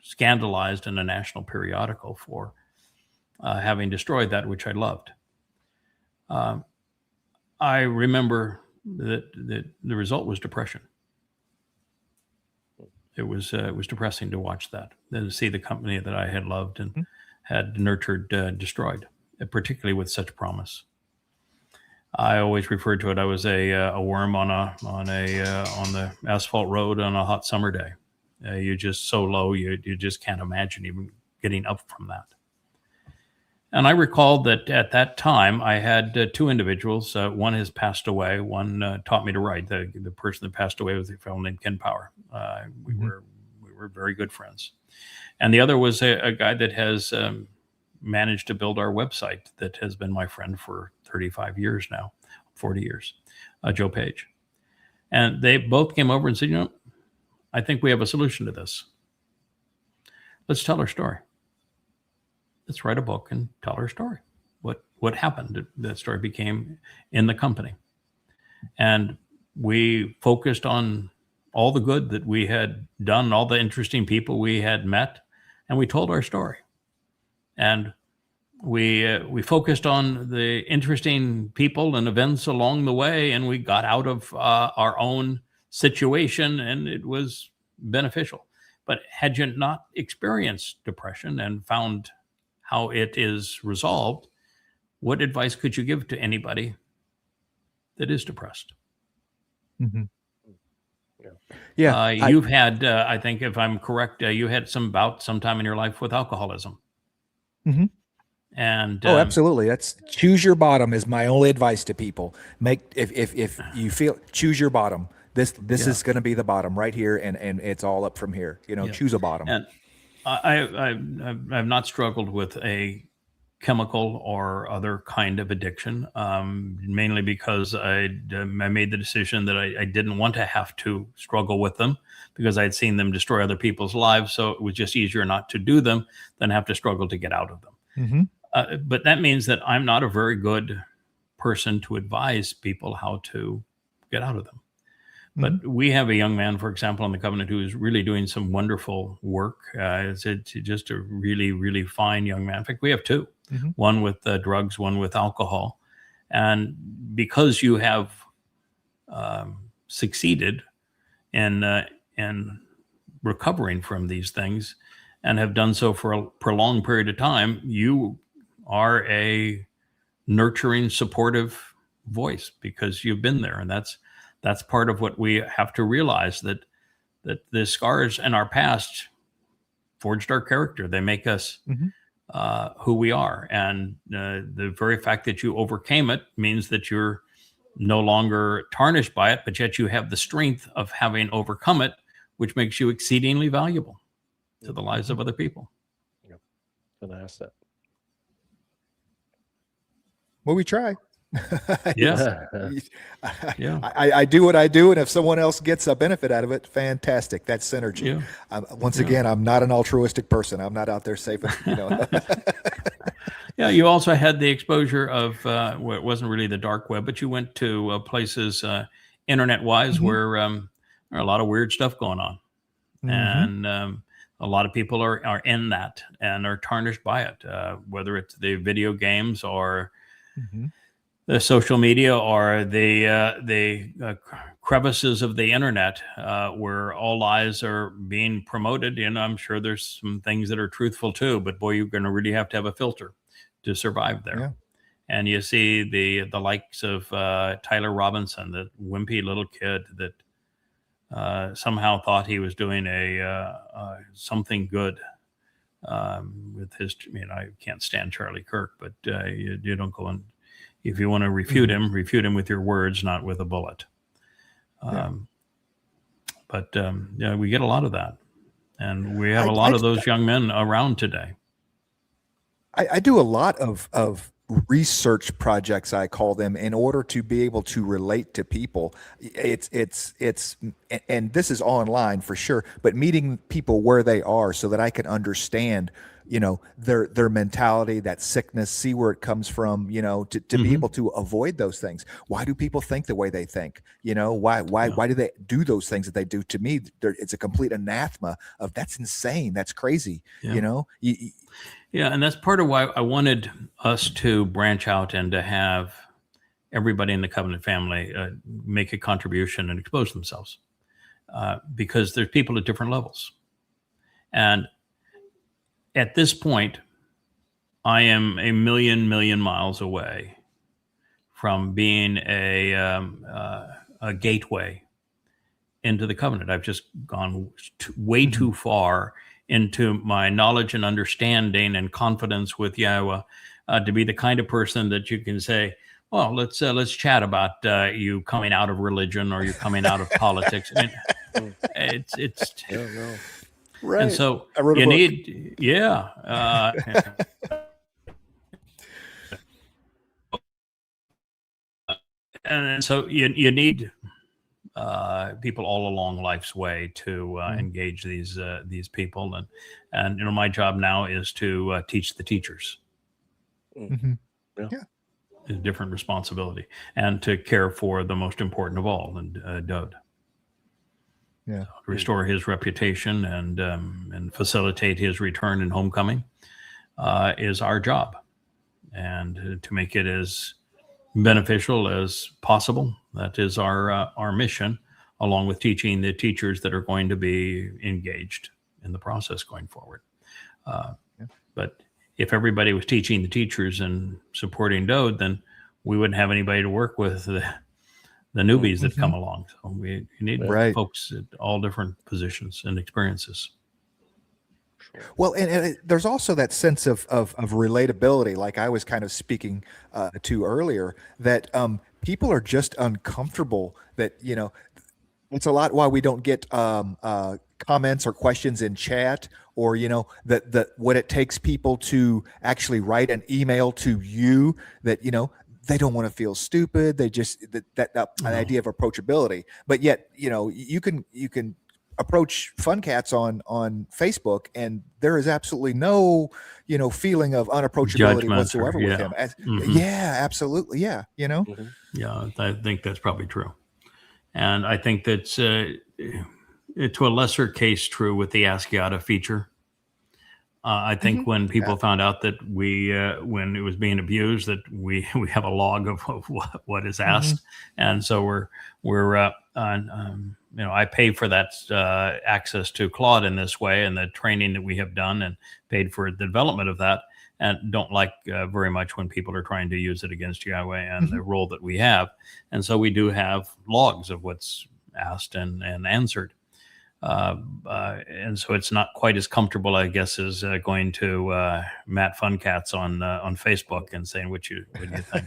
scandalized in a national periodical for having destroyed that which I loved. I remember that the result was depression. It was depressing to watch that, and to see the company that I had loved and had nurtured destroyed, particularly with such promise. I always referred to it. I was a worm on the asphalt road on a hot summer day. You're just so low, you just can't imagine even getting up from that. And I recalled that at that time I had two individuals. One has passed away. One taught me to write. The person that passed away was a fellow named Ken Power. We were very good friends. And the other was a guy that has managed to build our website that has been my friend for 35 years now, 40 years, Joe Page. And they both came over and said, I think we have a solution to this. Let's tell our story. Let's write a book and tell our story. What happened? That story became in the company. And we focused on all the good that we had done, all the interesting people we had met, and we told our story. And we focused on the interesting people and events along the way, and we got out of our own situation, and it was beneficial. But had you not experienced depression and found how it is resolved, what advice could you give to anybody that is depressed? You've had, I think, if I'm correct, you had some bout sometime in your life with alcoholism. And absolutely. That's choose your bottom is my only advice to people. If you feel, choose your bottom. This is going to be the bottom right here, and it's all up from here. Choose a bottom. And I've not struggled with a chemical or other kind of addiction, mainly because I made the decision that I didn't want to have to struggle with them, because I'd seen them destroy other people's lives. So it was just easier not to do them than have to struggle to get out of them. But that means that I'm not a very good person to advise people how to get out of them. But we have a young man, for example, on the Covenant who is really doing some wonderful work. It's just a really, really fine young man. In fact, we have two, one with drugs, one with alcohol. And because you have succeeded in recovering from these things and have done so for a prolonged period of time, you are a nurturing, supportive voice because you've been there. And that's part of what we have to realize, that the scars in our past forged our character. They make us who we are. And the very fact that you overcame it means that you're no longer tarnished by it, but yet you have the strength of having overcome it, which makes you exceedingly valuable to the lives of other people. Yep. Can I ask that? Well, we try. Yeah. I do what I do, and if someone else gets a benefit out of it, fantastic. That's synergy. Once again, I'm not an altruistic person. I'm not out there saving, Yeah, you also had the exposure of well, it wasn't really the dark web, but you went to places internet-wise where there are a lot of weird stuff going on, and a lot of people are in that and are tarnished by it, whether it's the video games or the social media or the crevices of the internet, where all lies are being promoted. And I'm sure there's some things that are truthful too, but boy, you're going to really have to have a filter to survive there. Yeah. And you see the likes of Tyler Robinson, the wimpy little kid that somehow thought he was doing something good with his. I can't stand Charlie Kirk, but you don't go and, if you want to refute him with your words, not with a bullet. But we get a lot of that. And we have a lot of those young men around today. I do a lot of research projects, I call them, in order to be able to relate to people. It's and this is online for sure, but meeting people where they are so that I can understand, their mentality, that sickness, see where it comes from, to be able to avoid those things. Why do people think the way they think? Why do they do those things that they do? To me, it's a complete anathema of that's insane. That's crazy. Yeah, and that's part of why I wanted us to branch out and to have everybody in the Covenant family make a contribution and expose themselves, because there's people at different levels. And at this point, I am a million miles away from being a gateway into the covenant. I've just gone way too far into my knowledge and understanding and confidence with Yahowah to be the kind of person that you can say, well, let's chat about you coming out of religion or you coming out of politics. I mean, it's right. And so you need, and so you need people all along life's way to engage these people, and my job now is to teach the teachers. A different responsibility, and to care for the most important of all, and Dode. To restore his reputation and facilitate his return and homecoming is our job, and to make it as beneficial as possible. That is our mission, along with teaching the teachers that are going to be engaged in the process going forward. But if everybody was teaching the teachers and supporting Dode, then we wouldn't have anybody to work with the newbies that come along. So we need folks at all different positions and experiences. Well, and there's also that sense of relatability, like I was kind of speaking to earlier, that people are just uncomfortable that, it's a lot why we don't get comments or questions in chat, or, that what it takes people to actually write an email to you, that, they don't want to feel stupid. They just, that idea of approachability, but yet, you can approach Fun Cats on Facebook, and there is absolutely no feeling of unapproachability Judgment whatsoever with him. Yeah, absolutely. Yeah, Yeah, I think that's probably true, and I think that's to a lesser case true with the Ask Yada feature. I think when people found out that we, when it was being abused, that we have a log of what is asked, and so we're I pay for that access to Claude in this way, and the training that we have done, and paid for the development of that, and don't like very much when people are trying to use it against Yahowah and the role that we have, and so we do have logs of what's asked and answered. And so it's not quite as comfortable, I guess, as going to Matt Funcats on Facebook and saying what do you think.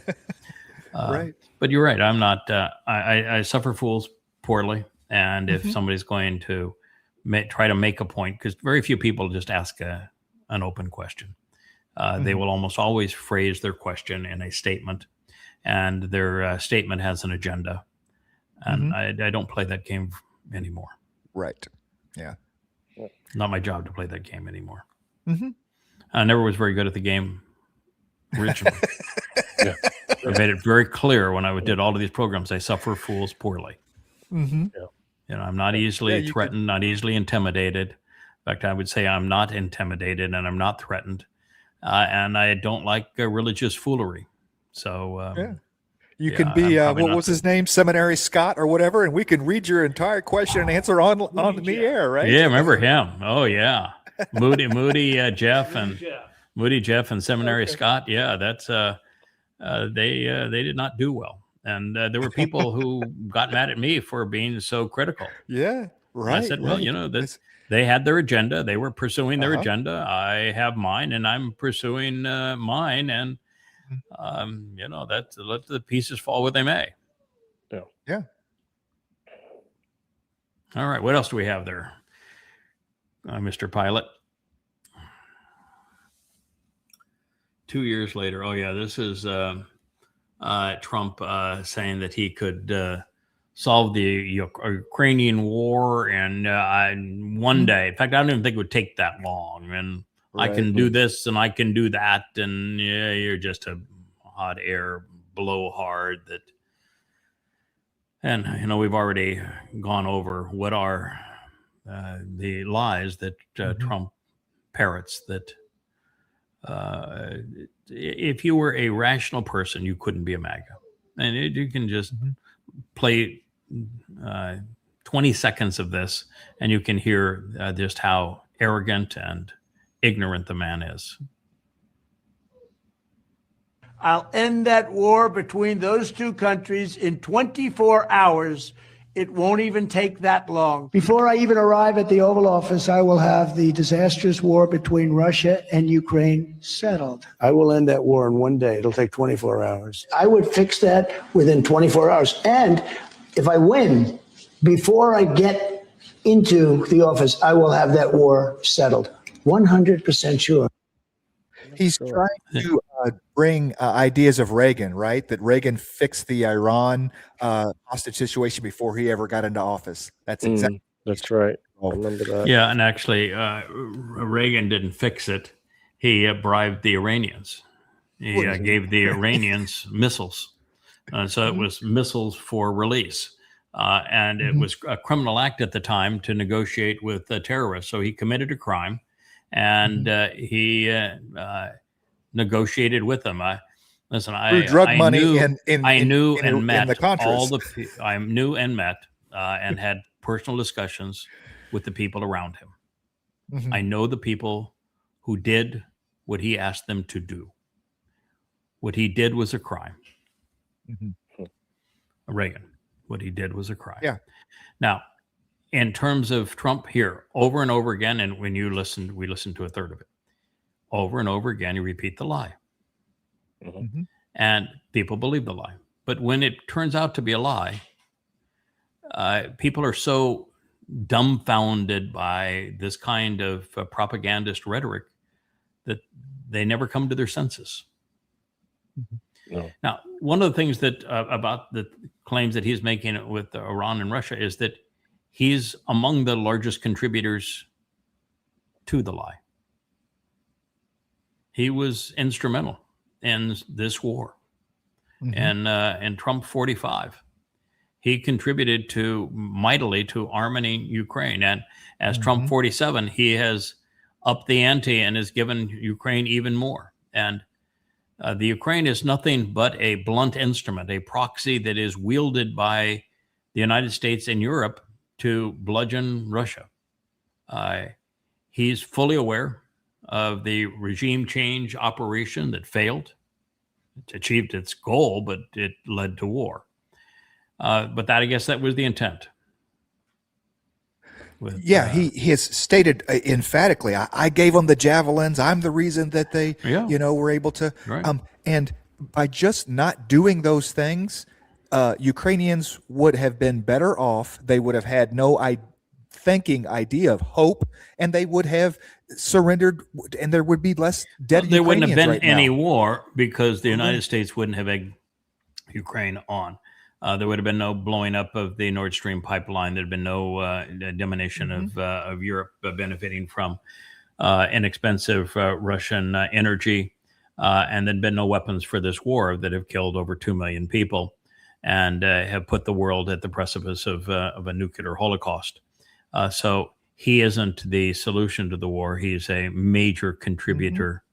Right. But you're right. I'm not. I suffer fools poorly, and if somebody's going to try to make a point, because very few people just ask an open question. They will almost always phrase their question in a statement, and their statement has an agenda. And I don't play that game anymore. Right. Yeah. Not my job to play that game anymore. I never was very good at the game originally. I made it very clear when I did all of these programs, I suffer fools poorly. I'm not easily threatened, not easily intimidated. In fact, I would say I'm not intimidated and I'm not threatened. And I don't like religious foolery. So you can be, what was his name? Seminary Scott or whatever, and we can read your entire question and answer on the air, right? Yeah, remember him. Oh, yeah. Moody Jeff and Seminary Scott. Yeah, that's they did not do well. And there were people who got mad at me for being so critical. Yeah, right. And I said, well, they had their agenda. They were pursuing their agenda. I have mine, and I'm pursuing mine. And let the pieces fall where they may. Yeah. All right. What else do we have there? Mr. Pilot. 2 years later. Oh yeah, this is Trump saying that he could solve the Ukrainian war in one day. In fact, I don't even think it would take that long. And I can do this and I can do that. And yeah, you're just a hot air blowhard that. And, you know, we've already gone over what are the lies that Trump parrots, that if you were a rational person, you couldn't be a MAGA. And you can just play 20 seconds of this and you can hear just how arrogant and ignorant the man is. I'll end that war between those two countries in 24 hours. It won't even take that long. Before I even arrive at the Oval Office, I will have the disastrous war between Russia and Ukraine settled. I will end that war in one day. It'll take 24 hours. I would fix that within 24 hours. And if I win, before I get into the office, I will have that war settled. 100% sure. He's trying to bring ideas of Reagan, right? That Reagan fixed the Iran hostage situation before he ever got into office. That's exactly. That's right. I remember that. Yeah, and actually, Reagan didn't fix it. He bribed the Iranians. He gave the Iranians missiles. So it was missiles for release. And it was a criminal act at the time to negotiate with terrorists. So he committed a crime. And he negotiated with them. I knew and met and had personal discussions with the people around him. I know the people who did what he asked them to do. What he did was a crime. Reagan, what he did was a crime. Yeah. Now, in terms of Trump here, over and over again, and when we listened to a third of it, over and over again, you repeat the lie. And people believe the lie. But when it turns out to be a lie, people are so dumbfounded by this kind of propagandist rhetoric that they never come to their senses. No. Now, one of the things that about the claims that he's making with Iran and Russia is that he's among the largest contributors to the lie. He was instrumental in this war. And in Trump 45, he contributed mightily to arming Ukraine. And as Trump 47, he has upped the ante and has given Ukraine even more. And the Ukraine is nothing but a blunt instrument, a proxy that is wielded by the United States and Europe to bludgeon Russia. He's fully aware of the regime change operation that failed. It achieved its goal, but it led to war. But I guess that was the intent. He has stated emphatically, I gave them the javelins. I'm the reason that they, were able to. Right. And by just not doing those things, Ukrainians would have been better off. They would have had no idea of hope, and they would have surrendered, and there would be less dead Ukrainians. There wouldn't have been right any now. war because the United States wouldn't have egged Ukraine on. There would have been no blowing up of the Nord Stream pipeline. There'd been no diminution of Europe benefiting from inexpensive Russian energy, and there'd been no weapons for this war that have killed over 2 million people and have put the world at the precipice of a nuclear holocaust. So he isn't the solution to the war. He's a major contributor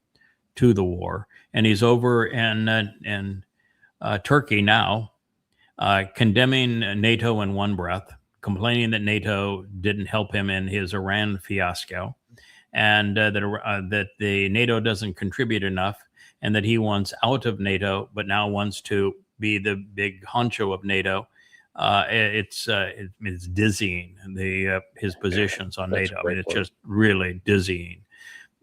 to the war, and he's over in Turkey now. Condemning NATO in one breath, complaining that NATO didn't help him in his Iran fiasco, and that the NATO doesn't contribute enough, and that he wants out of NATO, but now wants to be the big honcho of NATO. It's dizzying, his positions on NATO. I mean, it's just really dizzying.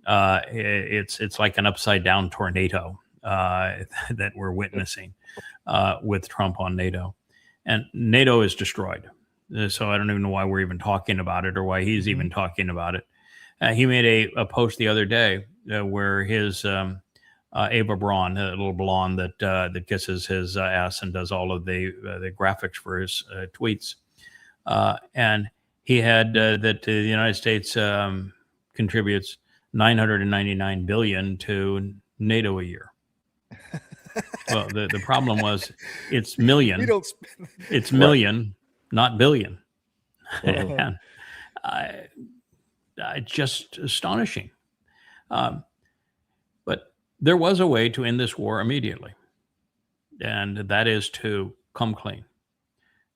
It's like an upside down tornado that we're witnessing with Trump on NATO. And NATO is destroyed. So I don't even know why we're even talking about it or why he's even talking about it. He made a post the other day where his Ava Braun, the little blonde that kisses his ass and does all of the graphics for his tweets, and he had that the United States contributes $999 billion to NATO a year. Well, the problem was it's million. It's million, not billion. And just astonishing. But there was a way to end this war immediately, and that is to come clean,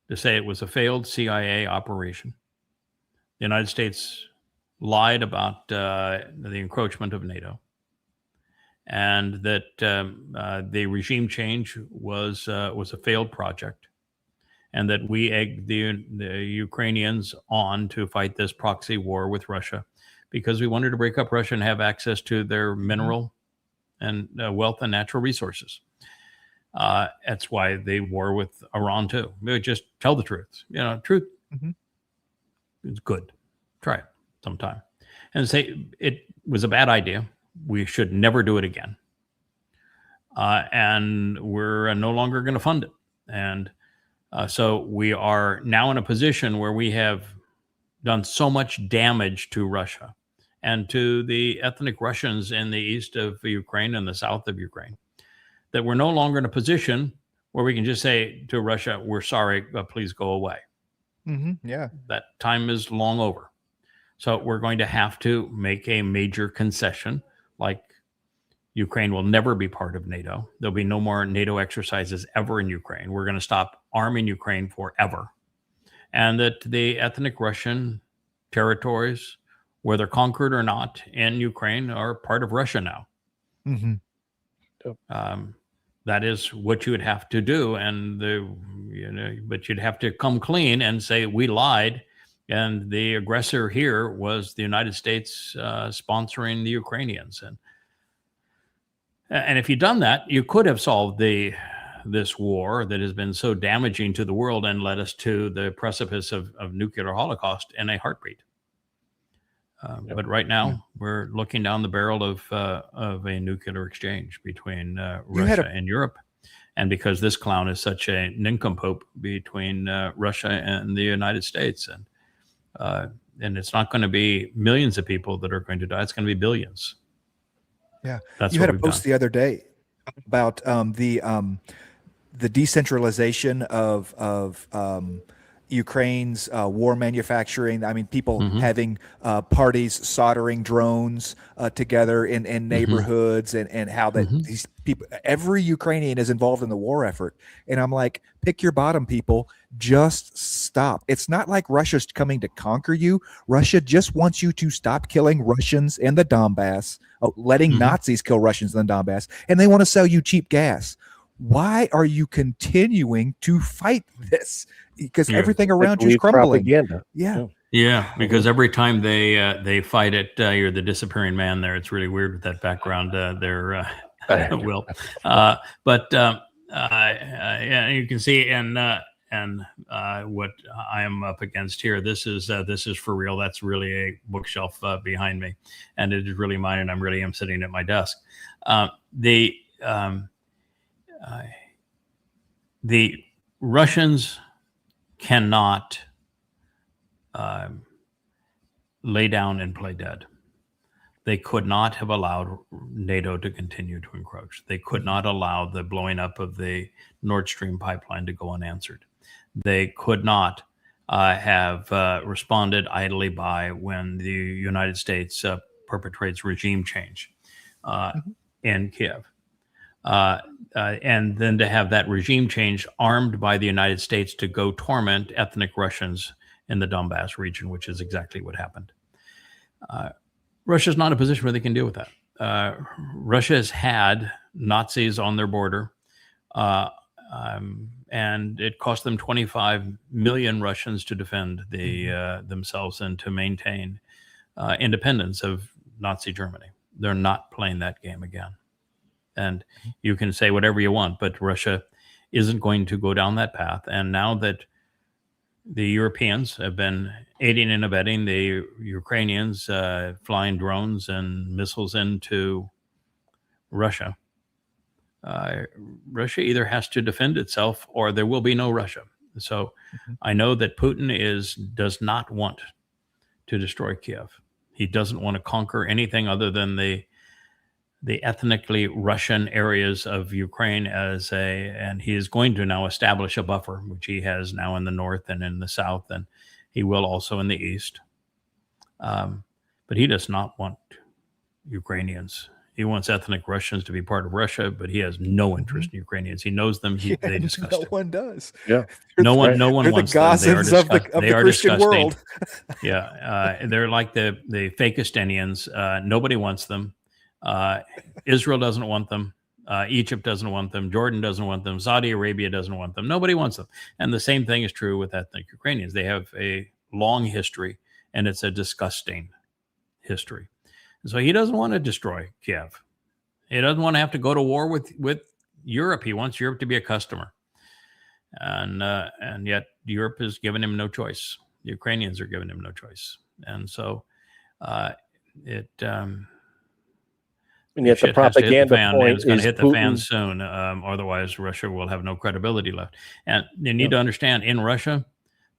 to say it was a failed CIA operation. The United States lied about the encroachment of NATO, and that the regime change was a failed project, and that we egged the Ukrainians on to fight this proxy war with Russia because we wanted to break up Russia and have access to their mineral and wealth and natural resources. That's why they war with Iran too. We would just tell the truth. Truth is good. Try it sometime. And say it was a bad idea. We should never do it again. And we're no longer going to fund it. And so we are now in a position where we have done so much damage to Russia and to the ethnic Russians in the east of Ukraine and the south of Ukraine, that we're no longer in a position where we can just say to Russia, we're sorry, but please go away. Yeah. That time is long over. So we're going to have to make a major concession, like Ukraine will never be part of NATO. There'll be no more NATO exercises ever in Ukraine. We're going to stop arming Ukraine forever. And that the ethnic Russian territories, whether conquered or not in Ukraine, are part of Russia now. That is what you would have to do. And but you'd have to come clean and say, we lied. And the aggressor here was the United States sponsoring the Ukrainians. And if you'd done that, you could have solved this war that has been so damaging to the world and led us to the precipice of nuclear holocaust in a heartbeat. But right now, we're looking down the barrel of a nuclear exchange between Russia and Europe. And because this clown is such a nincompoop between Russia and the United States. And it's not going to be millions of people that are going to die. It's going to be billions. Yeah. That's you had a post the other day about the decentralization of Ukraine's war manufacturing. I mean, people having parties soldering drones together in neighborhoods and how that these people, every Ukrainian is involved in the war effort. And I'm like, pick your bottom, people. Just stop. It's not like Russia's coming to conquer you. Russia just wants you to stop killing Russians in the Donbass, letting Nazis kill Russians in the Donbass, and they want to sell you cheap gas. Why are you continuing to fight this? Because everything around you is crumbling. Yeah, because every time they fight it, you're the disappearing man there. It's really weird with that background there, Will. But you can see and what I am up against here. This is for real. That's really a bookshelf behind me, and it is really mine. And I really am sitting at my desk. The Russians cannot lay down and play dead. They could not have allowed NATO to continue to encroach. They could not allow the blowing up of the Nord Stream pipeline to go unanswered. They could not have responded idly by when the United States perpetrates regime change in Kiev. And then to have that regime change armed by the United States to go torment ethnic Russians in the Donbass region, which is exactly what happened. Russia's not in a position where they can deal with that. Russia has had Nazis on their border, and it cost them 25 million Russians to defend themselves and to maintain independence of Nazi Germany. They're not playing that game again. And you can say whatever you want, but Russia isn't going to go down that path. And now that the Europeans have been aiding and abetting the Ukrainians flying drones and missiles into Russia. Russia either has to defend itself or there will be no Russia. So I know that Putin does not want to destroy Kiev. He doesn't want to conquer anything other than the ethnically Russian areas of Ukraine and he is going to now establish a buffer, which he has now in the north and in the south, and he will also in the east. But he does not want Ukrainians. He wants ethnic Russians to be part of Russia, but he has no interest in Ukrainians. He knows them. They disgust him. No one does. Yeah. No one wants them. They are of the Christian disgusting. world. Yeah. They're like the fakestinians. Nobody wants them. Israel doesn't want them. Egypt doesn't want them. Jordan doesn't want them. Saudi Arabia doesn't want them. Nobody wants them. And the same thing is true with ethnic Ukrainians. They have a long history, and it's a disgusting history. So he doesn't want to destroy Kiev. He doesn't want to have to go to war with Europe. He wants Europe to be a customer. And yet Europe has given him no choice. The Ukrainians are giving him no choice. And so and yet the propaganda point is going to hit the Putin. fan soon. Otherwise, Russia will have no credibility left. And you need to understand, in Russia,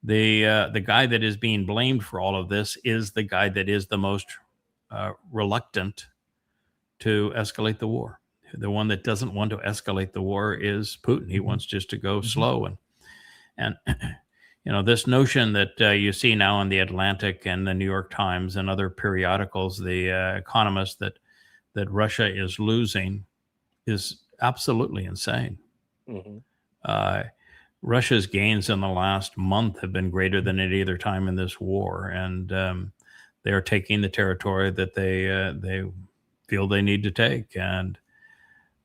the guy that is being blamed for all of this is the guy that is the most reluctant to escalate the war. The one that doesn't want to escalate the war is Putin. He wants just to go slow. And this notion that you see now in the Atlantic and the New York Times and other periodicals, the Economist, that Russia is losing is absolutely insane. Russia's gains in the last month have been greater than at either time in this war. And they are taking the territory that they feel they need to take, and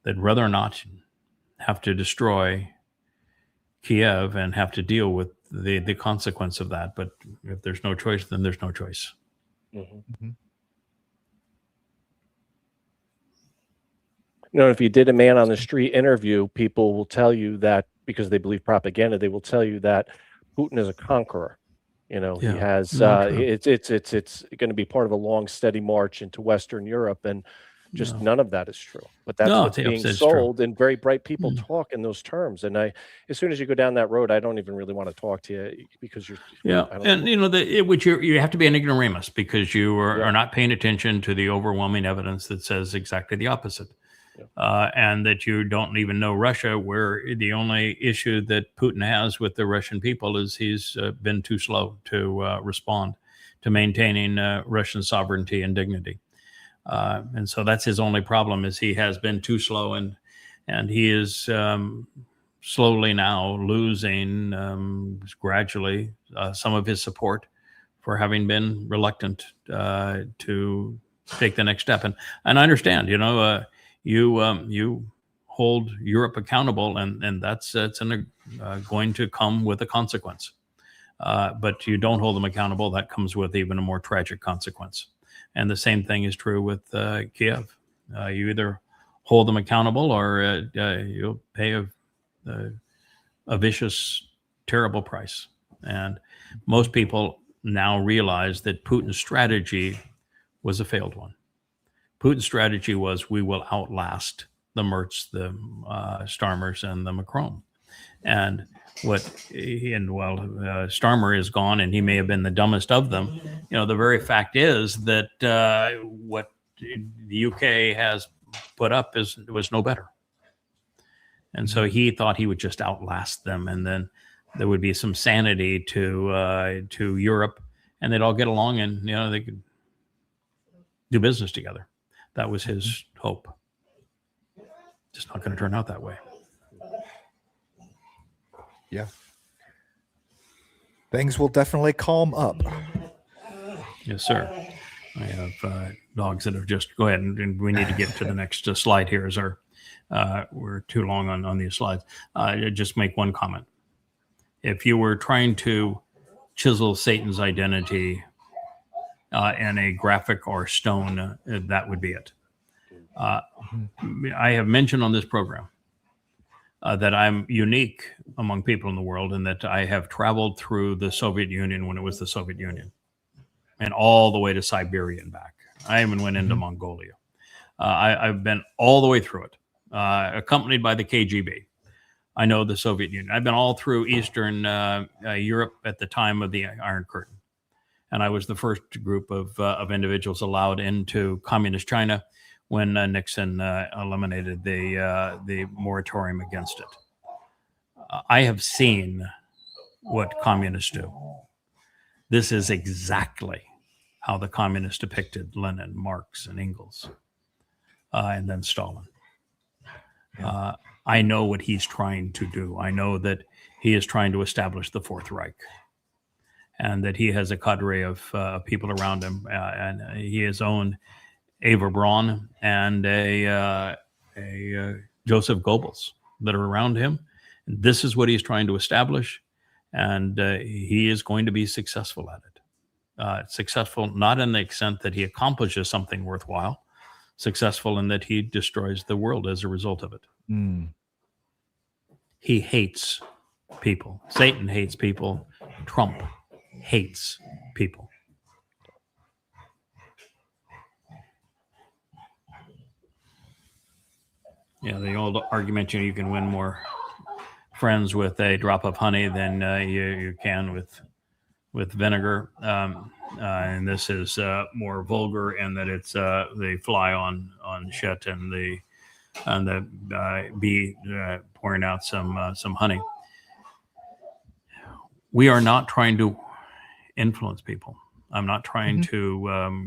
they'd rather not have to destroy Kiev and have to deal with the consequence of that. But if there's no choice, then there's no choice. If you did a man on the street interview, people will tell you that, because they believe propaganda, they will tell you that Putin is a conqueror. He has it's going to be part of a long, steady march into Western Europe, and just none of that is true. But that's what's being sold, and very bright people talk in those terms. And as soon as you go down that road, I don't even really want to talk to you, because you're which you have to be an ignoramus, because you are not paying attention to the overwhelming evidence that says exactly the opposite. And that you don't even know Russia, where the only issue that Putin has with the Russian people is he's been too slow to respond to maintaining Russian sovereignty and dignity. And so that's his only problem, is he has been too slow, and he is slowly now losing gradually some of his support for having been reluctant to take the next step. And I understand, you hold Europe accountable, and that's going to come with a consequence. But you don't hold them accountable, that comes with even a more tragic consequence. And the same thing is true with Kiev. You either hold them accountable, or you'll pay a vicious, terrible price. And most people now realize that Putin's strategy was a failed one. Putin's strategy was, we will outlast the Merz, the Starmers, and the Macron. And Starmer is gone, and he may have been the dumbest of them. The very fact is that what the UK has put up was no better. And so he thought he would just outlast them, and then there would be some sanity to Europe, and they'd all get along, and they could do business together. That was his hope. Just not going to turn out that way. Yeah. Things will definitely calm up. Yes, sir. I have dogs that have just... Go ahead, and we need to get to the next slide here. We're too long on these slides. Just make one comment. If you were trying to chisel Satan's identity in a graphic or stone, that would be it. I have mentioned on this program that I'm unique among people in the world in that I have traveled through the Soviet Union when it was the Soviet Union and all the way to Siberia and back. I even went into Mongolia. I've been all the way through it, accompanied by the KGB. I know the Soviet Union. I've been all through Eastern Europe at the time of the Iron Curtain. And I was the first group of individuals allowed into communist China when Nixon eliminated the moratorium against it. I have seen what communists do. This is exactly how the communists depicted Lenin, Marx, and Engels, and then Stalin. I know what he's trying to do. I know that he is trying to establish the Fourth Reich, and that he has a cadre of people around him, and he has owned Eva Braun and a Joseph Goebbels that are around him. This is what he's trying to establish, and he is going to be successful at it. Successful not in the extent that he accomplishes something worthwhile, successful in that he destroys the world as a result of it. He hates people. Satan hates people. Trump hates people. Yeah, the old argument, you can win more friends with a drop of honey than you can with vinegar. And this is more vulgar in that it's the fly on shit and the bee pouring out some honey. We are not trying to influence people. I'm not trying to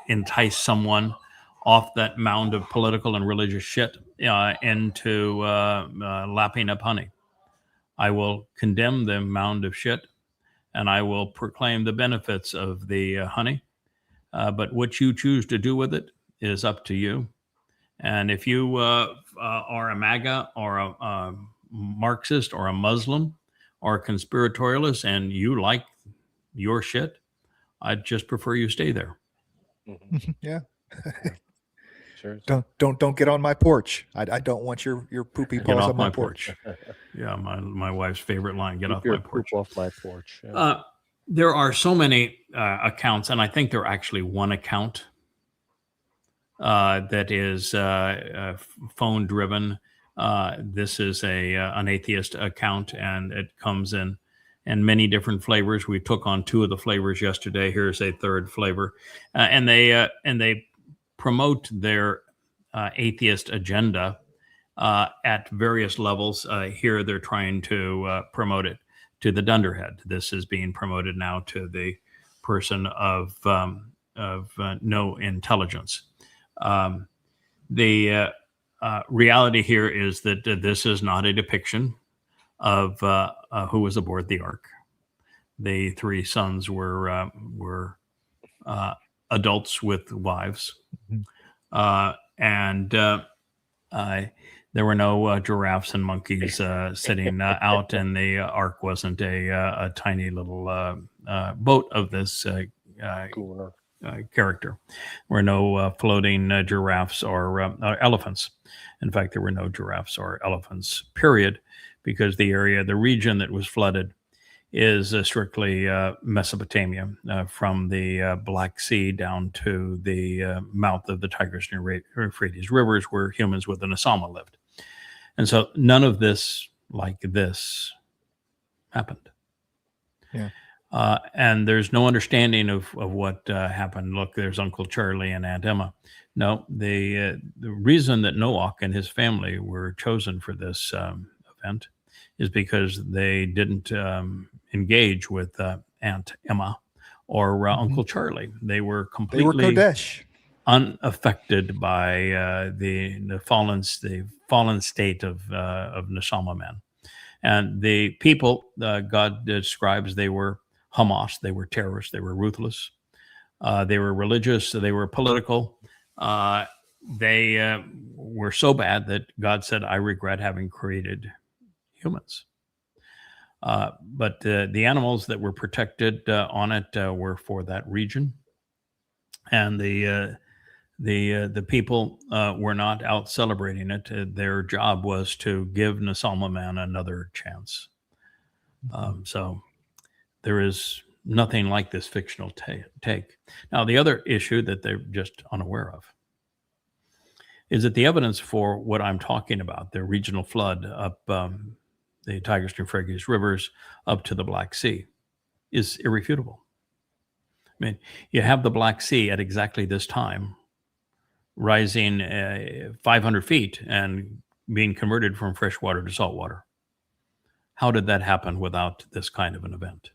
entice someone off that mound of political and religious shit into lapping up honey. I will condemn the mound of shit, and I will proclaim the benefits of the honey. But what you choose to do with it is up to you. And if you are a MAGA or a Marxist or a Muslim or a conspiratorialist and you like your shit, I'd just prefer you stay there. Yeah. Sure. Don't get on my porch. I don't want your poopy paws on my porch. Yeah, my wife's favorite line: "Get off my porch." Poop off my porch. Yeah. There are so many accounts, and I think there are actually one account that is phone driven. This is an atheist account, and it comes in many different flavors. We took on 2 of the flavors yesterday. Here's a 3rd flavor, and they promote their atheist agenda at various levels. Here they're trying to promote it to the dunderhead. This is being promoted now to the person of no intelligence. The reality here is that this is not a depiction of who was aboard the ark. The 3 sons were adults with wives, and there were no giraffes and monkeys sitting out, and the ark wasn't a tiny little boat of this character. There were no floating giraffes or elephants. In fact, there were no giraffes or elephants, period, because the region that was flooded is strictly Mesopotamia, from the Black Sea down to the mouth of the Tigris and Euphrates rivers, where humans with an Osama lived. And so none of this like this happened. Yeah. And there's no understanding of what happened. Look, there's Uncle Charlie and Aunt Emma. No, the reason that Noach and his family were chosen for this event is because they didn't engage with Aunt Emma or Uncle Charlie. They were completely Kodesh, unaffected by the fallen state of Neshama man. And the people God describes, they were Hamas, they were terrorists, they were ruthless, they were religious, they were political. They were so bad that God said, "I regret having created humans." But the animals that were protected on it were for that region, and the The people were not out celebrating it. Their job was to give Nasalma Man another chance. So there is nothing like this fictional take. Now, the other issue that they're just unaware of is that the evidence for what I'm talking about, the regional flood up the Tigris and Euphrates rivers up to the Black Sea, is irrefutable. I mean, you have the Black Sea at exactly this time rising 500 feet and being converted from fresh water to salt water. How did that happen without this kind of an event?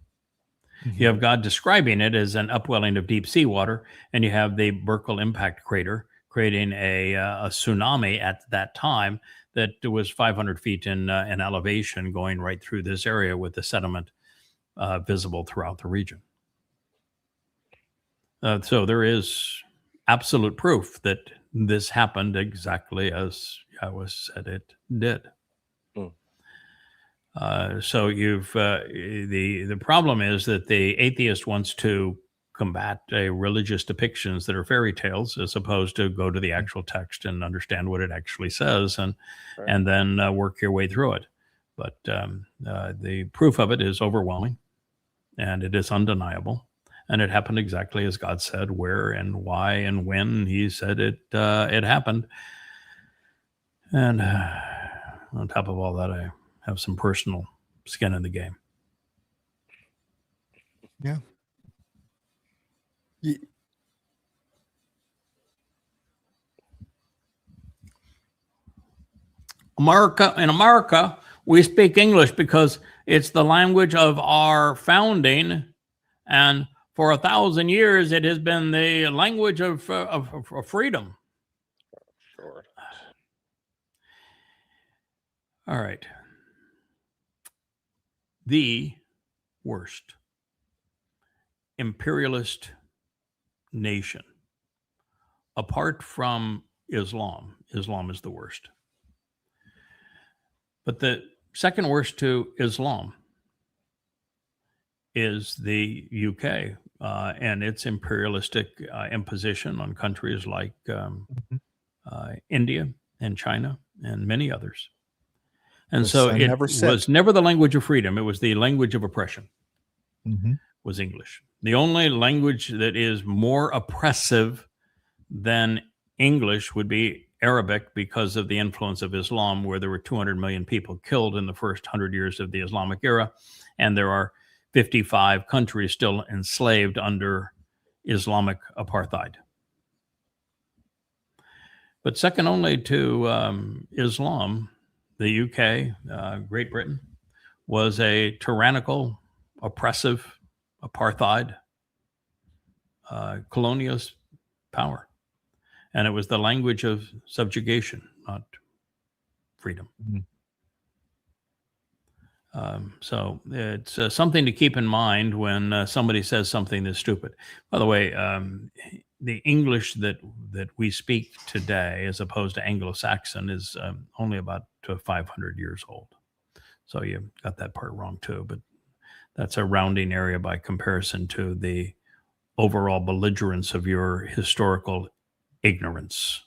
You have God describing it as an upwelling of deep sea water, and you have the Burkle impact crater creating a tsunami at that time that was 500 feet in elevation, going right through this area with the sediment visible throughout the region. So there is absolute proof that this happened exactly as Yahowah said it did. So you've the problem is that the atheist wants to combat religious depictions that are fairy tales, as opposed to go to the actual text and understand what it actually says, and then work your way through it. But the proof of it is overwhelming, and it is undeniable, and it happened exactly as God said, where and why and when He said it happened. And on top of all that, I have some personal skin in the game. Yeah. In America, we speak English because it's the language of our founding, and for 1,000 years, it has been the language of freedom. Sure. All right. The worst imperialist nation, apart from Islam is the worst. But the second worst to Islam is the UK and its imperialistic imposition on countries like India and China and many others. And so it was never the language of freedom. It was the language of oppression, was English. The only language that is more oppressive than English would be Arabic, because of the influence of Islam, where there were 200 million people killed in the first 100 years of the Islamic era. And there are 55 countries still enslaved under Islamic apartheid. But second only to Islam, the UK, Great Britain, was a tyrannical, oppressive, apartheid, colonialist power. And it was the language of subjugation, not freedom. So it's something to keep in mind when somebody says something that's stupid. By the way, the English that we speak today, as opposed to Anglo-Saxon, is only about 500 years old. So you got that part wrong too, but that's a rounding area by comparison to the overall belligerence of your historical ignorance.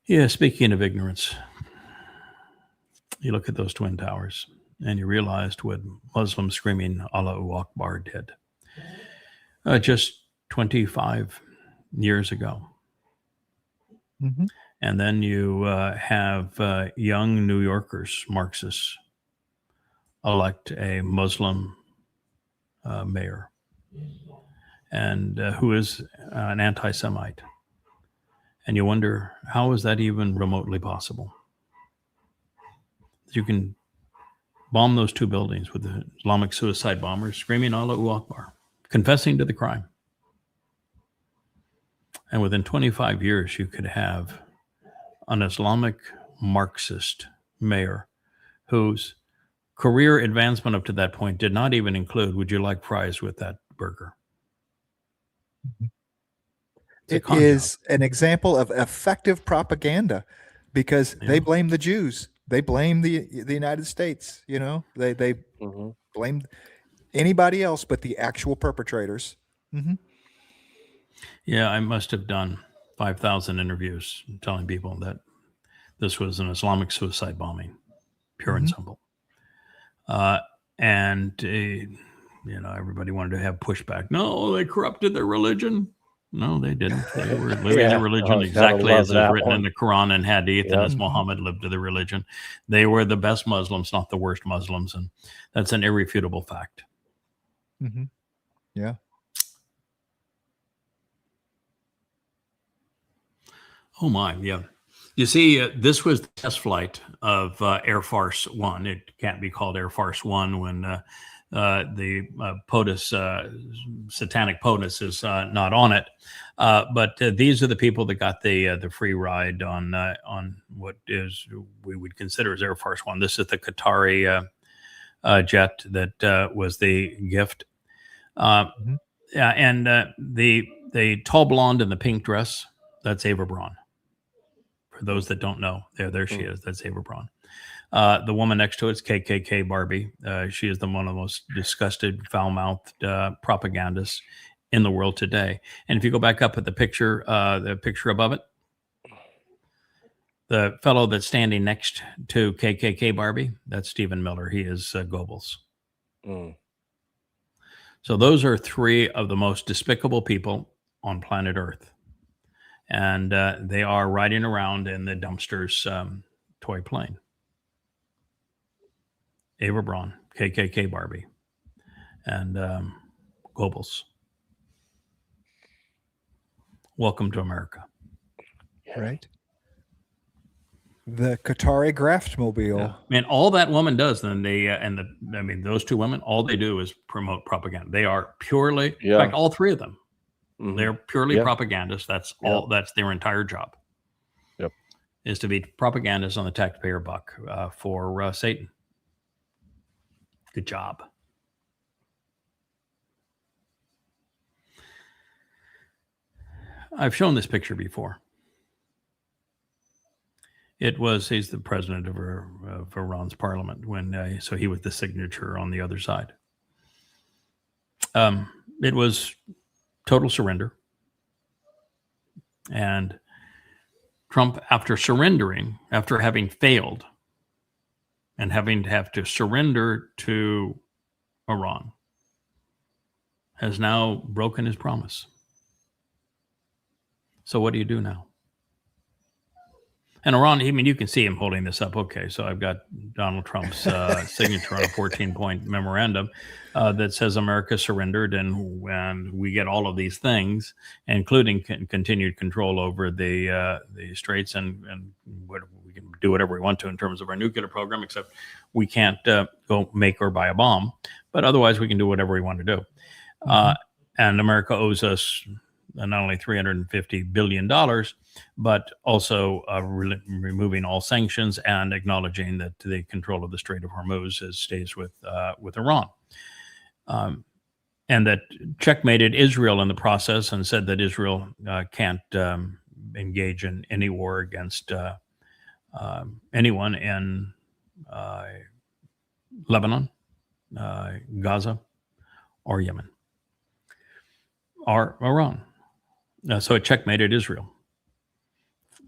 Yeah, speaking of ignorance, you look at those Twin Towers and you realized what Muslims screaming Allahu Akbar did just 25 years ago. And then you have young New Yorkers, Marxists, elect a Muslim mayor, and who is an anti-Semite. And you wonder, how is that even remotely possible? You can bomb those two buildings with the Islamic suicide bombers screaming Allahu Akbar, confessing to the crime. And within 25 years, you could have an Islamic Marxist mayor whose career advancement up to that point did not even include, would you like fries with that burger? It is an example of effective propaganda, because they blame the Jews. They blame the United States. You know, they blamed anybody else but the actual perpetrators. Mm-hmm. Yeah, I must have done 5,000 interviews telling people that this was an Islamic suicide bombing, pure and simple. Everybody wanted to have pushback. No, they corrupted their religion. No, they didn't. They were living their religion exactly as is written in the Quran and Hadith, and as Muhammad lived to the religion. They were the best Muslims, not the worst Muslims, and that's an irrefutable fact. Mm-hmm. Yeah. Oh my, yeah. You see, this was the test flight of Air Force One. It can't be called Air Force One when the POTUS, satanic POTUS, is not on it. But these are the people that got the free ride on what we would consider as Air Force One. This is the Qatari jet that was the gift. Yeah, and the tall blonde in the pink dress, that's Ava Braun. For those that don't know, there she is. That's Ava Braun. The woman next to it is KKK Barbie. She is one of the most disgusted, foul-mouthed propagandists in the world today. And if you go back up at the picture above it, the fellow that's standing next to KKK Barbie, that's Stephen Miller. He is Goebbels. So those are three of the most despicable people on planet Earth. And they are riding around in the dumpster's toy plane. Ava Braun, KKK Barbie, and Goebbels. Welcome to America. Right. The Qatari Graftmobile. Yeah. Man, all that woman does, then those two women, all they do is promote propaganda. They are purely, in fact, all three of them. Mm-hmm. They're purely propagandists. That's all. That's their entire job. Yep. Is to be propagandists on the taxpayer buck for Satan. Good job. I've shown this picture before. He's the president of Iran's parliament so he was the signature on the other side. It was total surrender. And Trump, after having failed and having to have to surrender to Iran, has now broken his promise. So what do you do now? And Iran, you can see him holding this up. Okay, so I've got Donald Trump's signature on a 14-point memorandum that says America surrendered, and we get all of these things, including continued control over the straits, and we can do whatever we want to in terms of our nuclear program, except we can't go make or buy a bomb. But otherwise, we can do whatever we want to do. And America owes us not only $350 billion, but also removing all sanctions and acknowledging that the control of the Strait of Hormuz stays with Iran. And that checkmated Israel in the process and said that Israel can't engage in any war against anyone in Lebanon, Gaza, or Yemen, or Iran. So it checkmated Israel.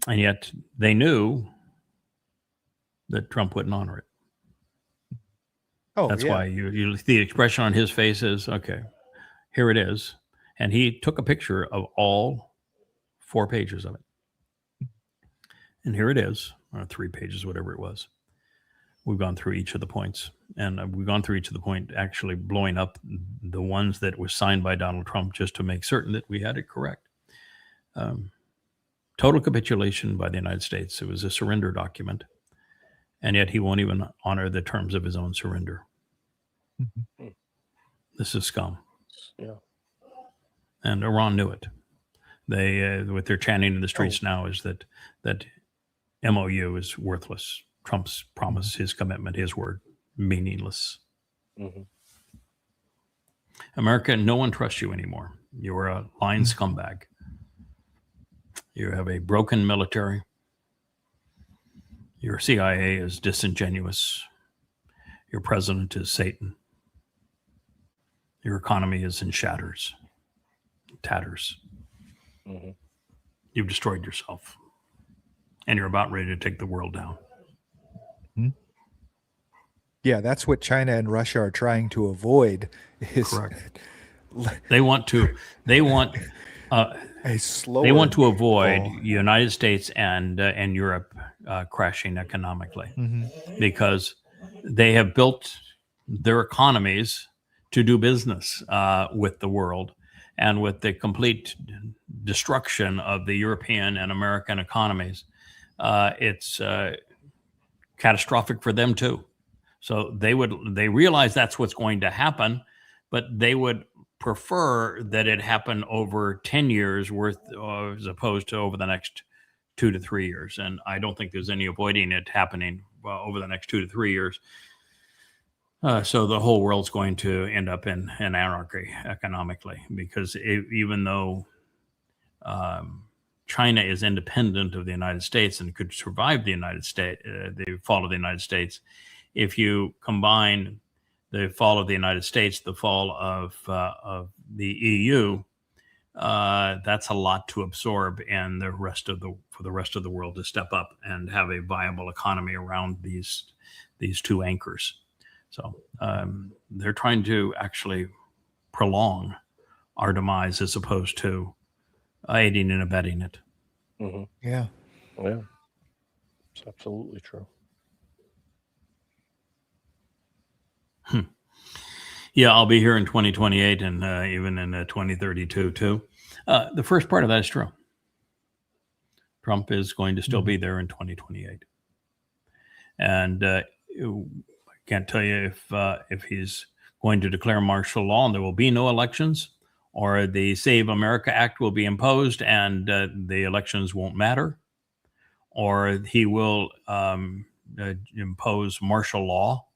And yet they knew that Trump wouldn't honor it. That's why the expression on his face is, okay, here it is. And he took a picture of all 4 pages of it. And here it is, or 3 pages, whatever it was. We've gone through each of the points. And we've gone through each of the point, actually blowing up the ones that was signed by Donald Trump just to make certain that we had it correct. Total capitulation by the United States. It was a surrender document. And yet he won't even honor the terms of his own surrender. Mm-hmm. This is scum. Yeah. And Iran knew it. They, what they're chanting in the streets now is that MOU is worthless. Trump's promise, his commitment, his word, meaningless. Mm-hmm. America, no one trusts you anymore. You're a lying scumbag. You have a broken military. Your CIA is disingenuous. Your president is Satan. Your economy is in tatters. Mm-hmm. You've destroyed yourself, and you're about ready to take the world down. Hmm. Yeah, that's what China and Russia are trying to avoid. Correct. They want to avoid the United States and Europe crashing economically, because they have built their economies to do business with the world, and with the complete destruction of the European and American economies, it's catastrophic for them too. So they realize that's what's going to happen, but they would prefer that it happen over 10 years worth as opposed to over the next 2 to 3 years. And I don't think there's any avoiding it happening over the next 2 to 3 years. So the whole world's going to end up in anarchy economically, because even though China is independent of the United States and could survive the United States, the fall of the United States, if you combine the fall of the United States, the fall of the EU, that's a lot to absorb, and for the rest of the world to step up and have a viable economy around these two anchors. So they're trying to actually prolong our demise as opposed to aiding and abetting it. Mm-hmm. Yeah. Yeah. It's absolutely true. Yeah, I'll be here in 2028 and even in 2032 too. The first part of that is true. Trump is going to still be there in 2028, and I can't tell you if he's going to declare martial law and there will be no elections, or the Save America Act will be imposed and the elections won't matter, or he will impose martial law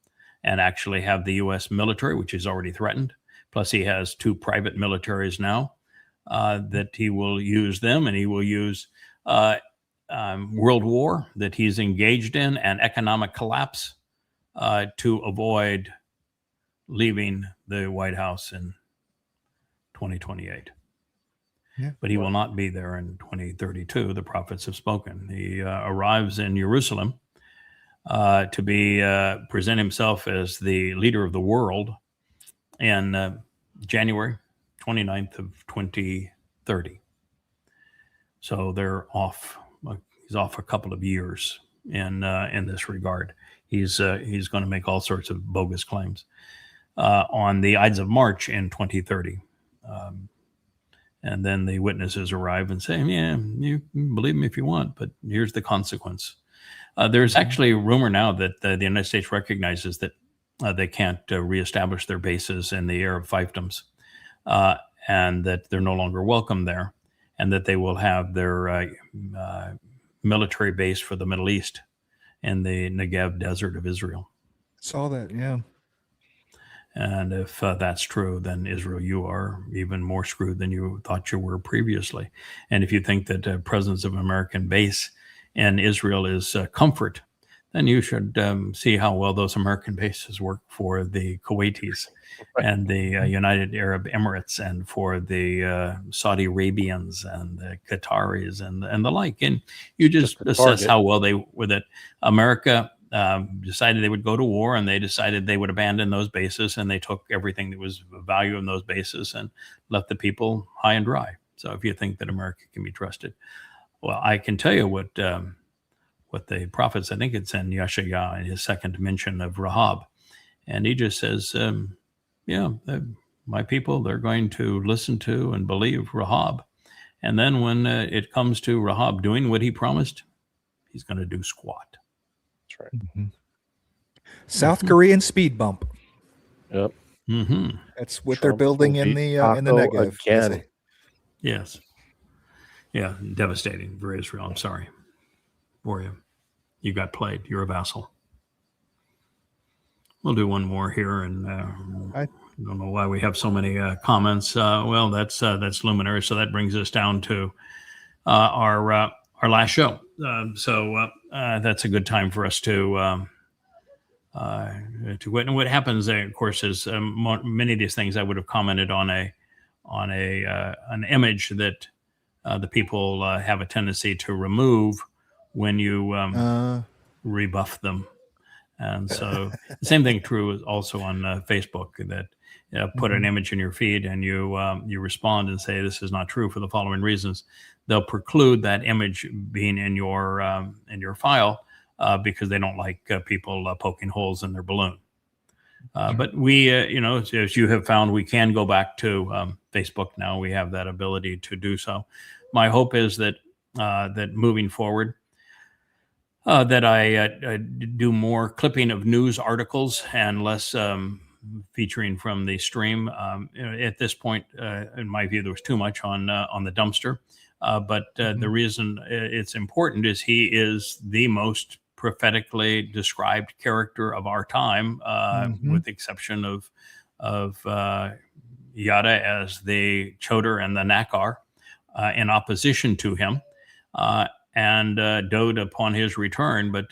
and actually have the U.S. military, which is already threatened. Plus, he has 2 private militaries now that he will use them, and he will use world war that he's engaged in and economic collapse to avoid leaving the White House in 2028. Yeah. But he will not be there in 2032. The prophets have spoken. He arrives in Jerusalem to present himself as the leader of the world in January 29th of 2030. So they're off. He's off a couple of years in this regard. He's going to make all sorts of bogus claims on the Ides of March in 2030. And then the witnesses arrive and say, yeah, you can believe me if you want, but here's the consequence. There's actually a rumor now that the United States recognizes that they can't reestablish their bases in the Arab fiefdoms, and that they're no longer welcome there, and that they will have their military base for the Middle East in the Negev desert of Israel. Saw that, yeah. And if that's true, then Israel, you are even more screwed than you thought you were previously. And if you think that the presence of an American base in Israel is comfort, then you should see how well those American bases work for the Kuwaitis and the United Arab Emirates, and for the Saudi Arabians and the Qataris and the like. And you just assess how well they were, that America decided they would go to war, and they decided they would abandon those bases, and they took everything that was of value in those bases and left the people high and dry. So if you think that America can be trusted, well, I can tell you what the prophets, I think it's in Yahowah, in his second mention of Rahab, and he just says, my people, they're going to listen to and believe Rahab. And then when it comes to Rahab doing what he promised, he's going to do squat. That's right. Mm-hmm. South Korean speed bump. Yep. Mm-hmm. That's what they're building in the Negev. Again. Yes. Yeah, devastating for Israel. I'm sorry for you. You got played. You're a vassal. We'll do one more here, and I don't know why we have so many comments. Well, that's luminary. So that brings us down to our last show. So that's a good time for us to to wit. And what happens, of course, is many of these things I would have commented on an image that the people have a tendency to remove when you rebuff them. And so the same thing true is also on Facebook, that put an image in your feed and you respond and say this is not true for the following reasons. They'll preclude that image being in your file because they don't like people poking holes in their balloon. But we, as you have found, we can go back to Facebook now. We have that ability to do so. My hope is that that moving forward, that I do more clipping of news articles and less featuring from the stream. At this point, in my view, there was too much on the dumpster. But the reason it's important is he is the most prophetically described character of our time, with the exception of Yada as the Chodar and the Nakar in opposition to him. And Dode upon his return. But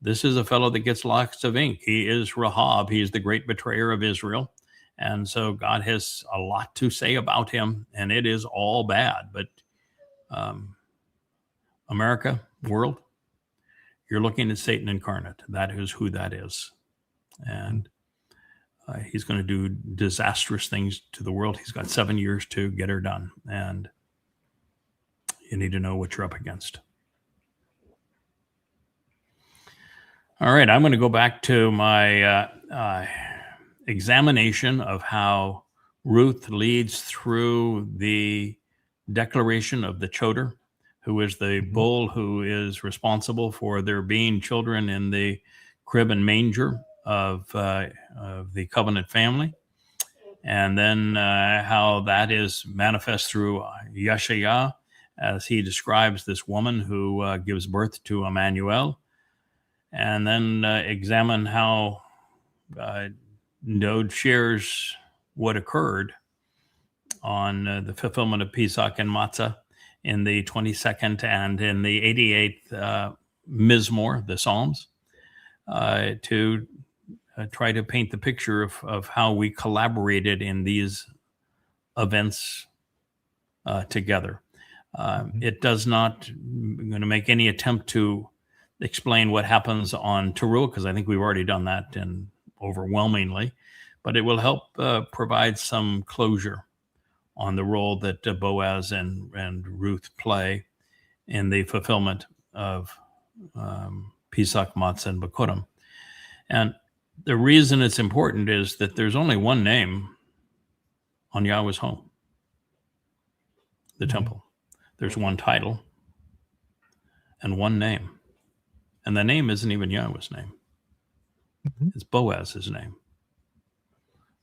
this is a fellow that gets lots of ink. He is Rahab. He's the great betrayer of Israel. And so God has a lot to say about him, and it is all bad. But America, world, you're looking at Satan incarnate. That is who that is. And he's going to do disastrous things to the world. He's got 7 years to get her done. And you need to know what you're up against. All right, I'm going to go back to my examination of how Ruth leads through the declaration of the Chodar, who is the bull who is responsible for there being children in the crib and manger of the covenant family, and then how that is manifest through Yeshayah, as he describes this woman who gives birth to Emmanuel. And then examine how Dode shares what occurred on the fulfillment of Pesach and Matzah in the 22nd and in the 88th Mizmor, the Psalms, to try to paint the picture of how we collaborated in these events together. It does not going to make any attempt to explain what happens on Teruah, because I think we've already done that and overwhelmingly, but it will help provide some closure on the role that Boaz and Ruth play in the fulfillment of Pesach, Matzah, and Bikurim. And the reason it's important is that there's only one name on Yahweh's home, the temple. There's one title and one name. And the name isn't even Yahweh's name. It's Boaz's name.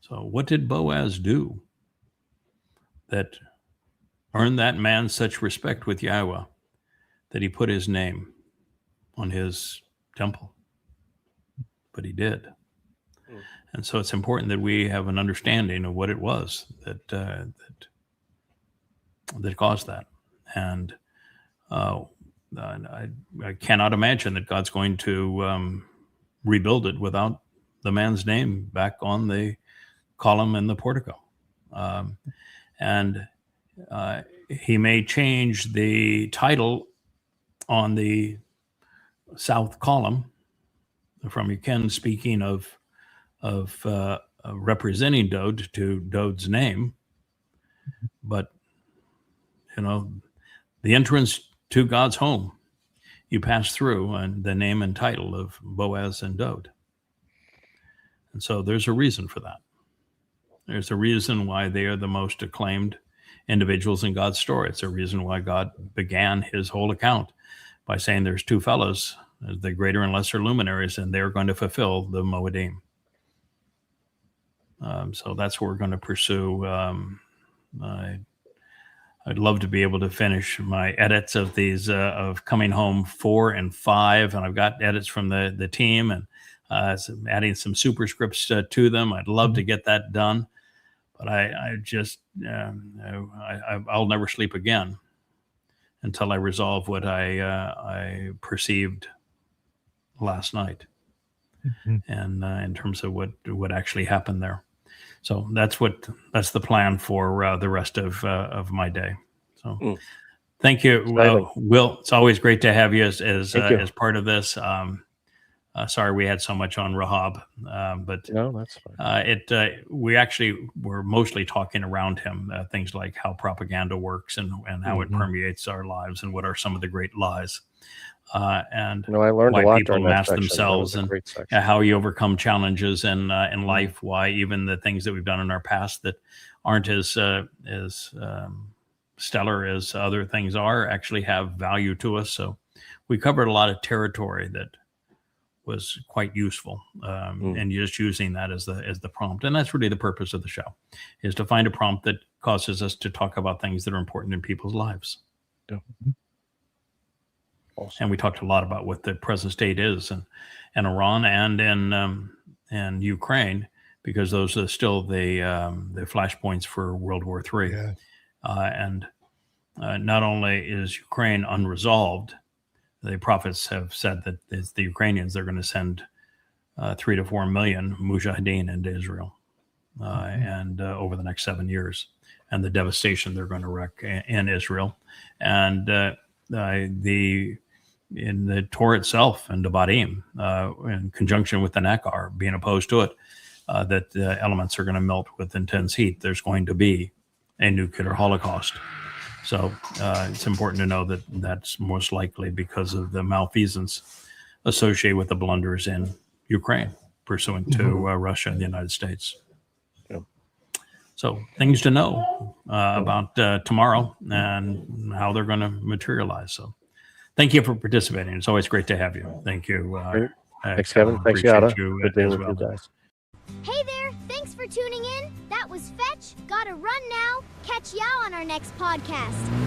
So what did Boaz do that earned that man such respect with Yahweh that he put his name on his temple? But he did. And so it's important that we have an understanding of what it was that caused that. And I cannot imagine that God's going to rebuild it without the man's name back on the column in the portico. And he may change the title on the south column from Ken speaking of representing Dode to Dode's name. But, the entrance to God's home, you pass through and the name and title of Boaz and Dode. And so there's a reason for that. There's a reason why they are the most acclaimed individuals in God's story. It's a reason why God began his whole account by saying there's two fellows, the greater and lesser luminaries, and they're going to fulfill the Mowedym. So that's what we're going to pursue. I'd love to be able to finish my edits of these, of Coming Home 4 and 5. And I've got edits from the team and adding some superscripts to them. I'd love to get that done. But I'll never sleep again until I resolve what I perceived last night. and in terms of what actually happened there. So that's the plan for the rest of my day. So thank you, Will. It's always great to have you as part of this. Sorry we had so much on Rahab, but no, that's fine. We actually were mostly talking around him, things like how propaganda works and how it permeates our lives and what are some of the great lies. And I learned why a lot people during that mask section. themselves and how you overcome challenges in life, why even the things that we've done in our past that aren't as stellar as other things are actually have value to us. So we covered a lot of territory that was quite useful, and just using that as the prompt. And that's really the purpose of the show, is to find a prompt that causes us to talk about things that are important in people's lives. Yeah. Awesome. And we talked a lot about what the present state is in Iran and in Ukraine, because those are still the flashpoints for World War III. Yeah. And not only is Ukraine unresolved, the prophets have said that it's the Ukrainians, they're going to send 3 to 4 million mujahideen into Israel and over the next 7 years, and the devastation they're going to wreak in Israel. And in the Torah itself and Devarim, in conjunction with the Nakar being opposed to it, that the elements are going to melt with intense heat. There's going to be a nuclear holocaust. So it's important to know that that's most likely because of the malfeasance associated with the blunders in Ukraine, pursuant to Russia and the United States. Yeah. So things to know about tomorrow and how they're going to materialize. So thank you for participating. It's always great to have you. Thank you. Thanks, Kevin. Thanks, Yada. Good being with you guys. Hey there. Thanks for tuning in. That was Fetch. Gotta run now. Catch y'all on our next podcast.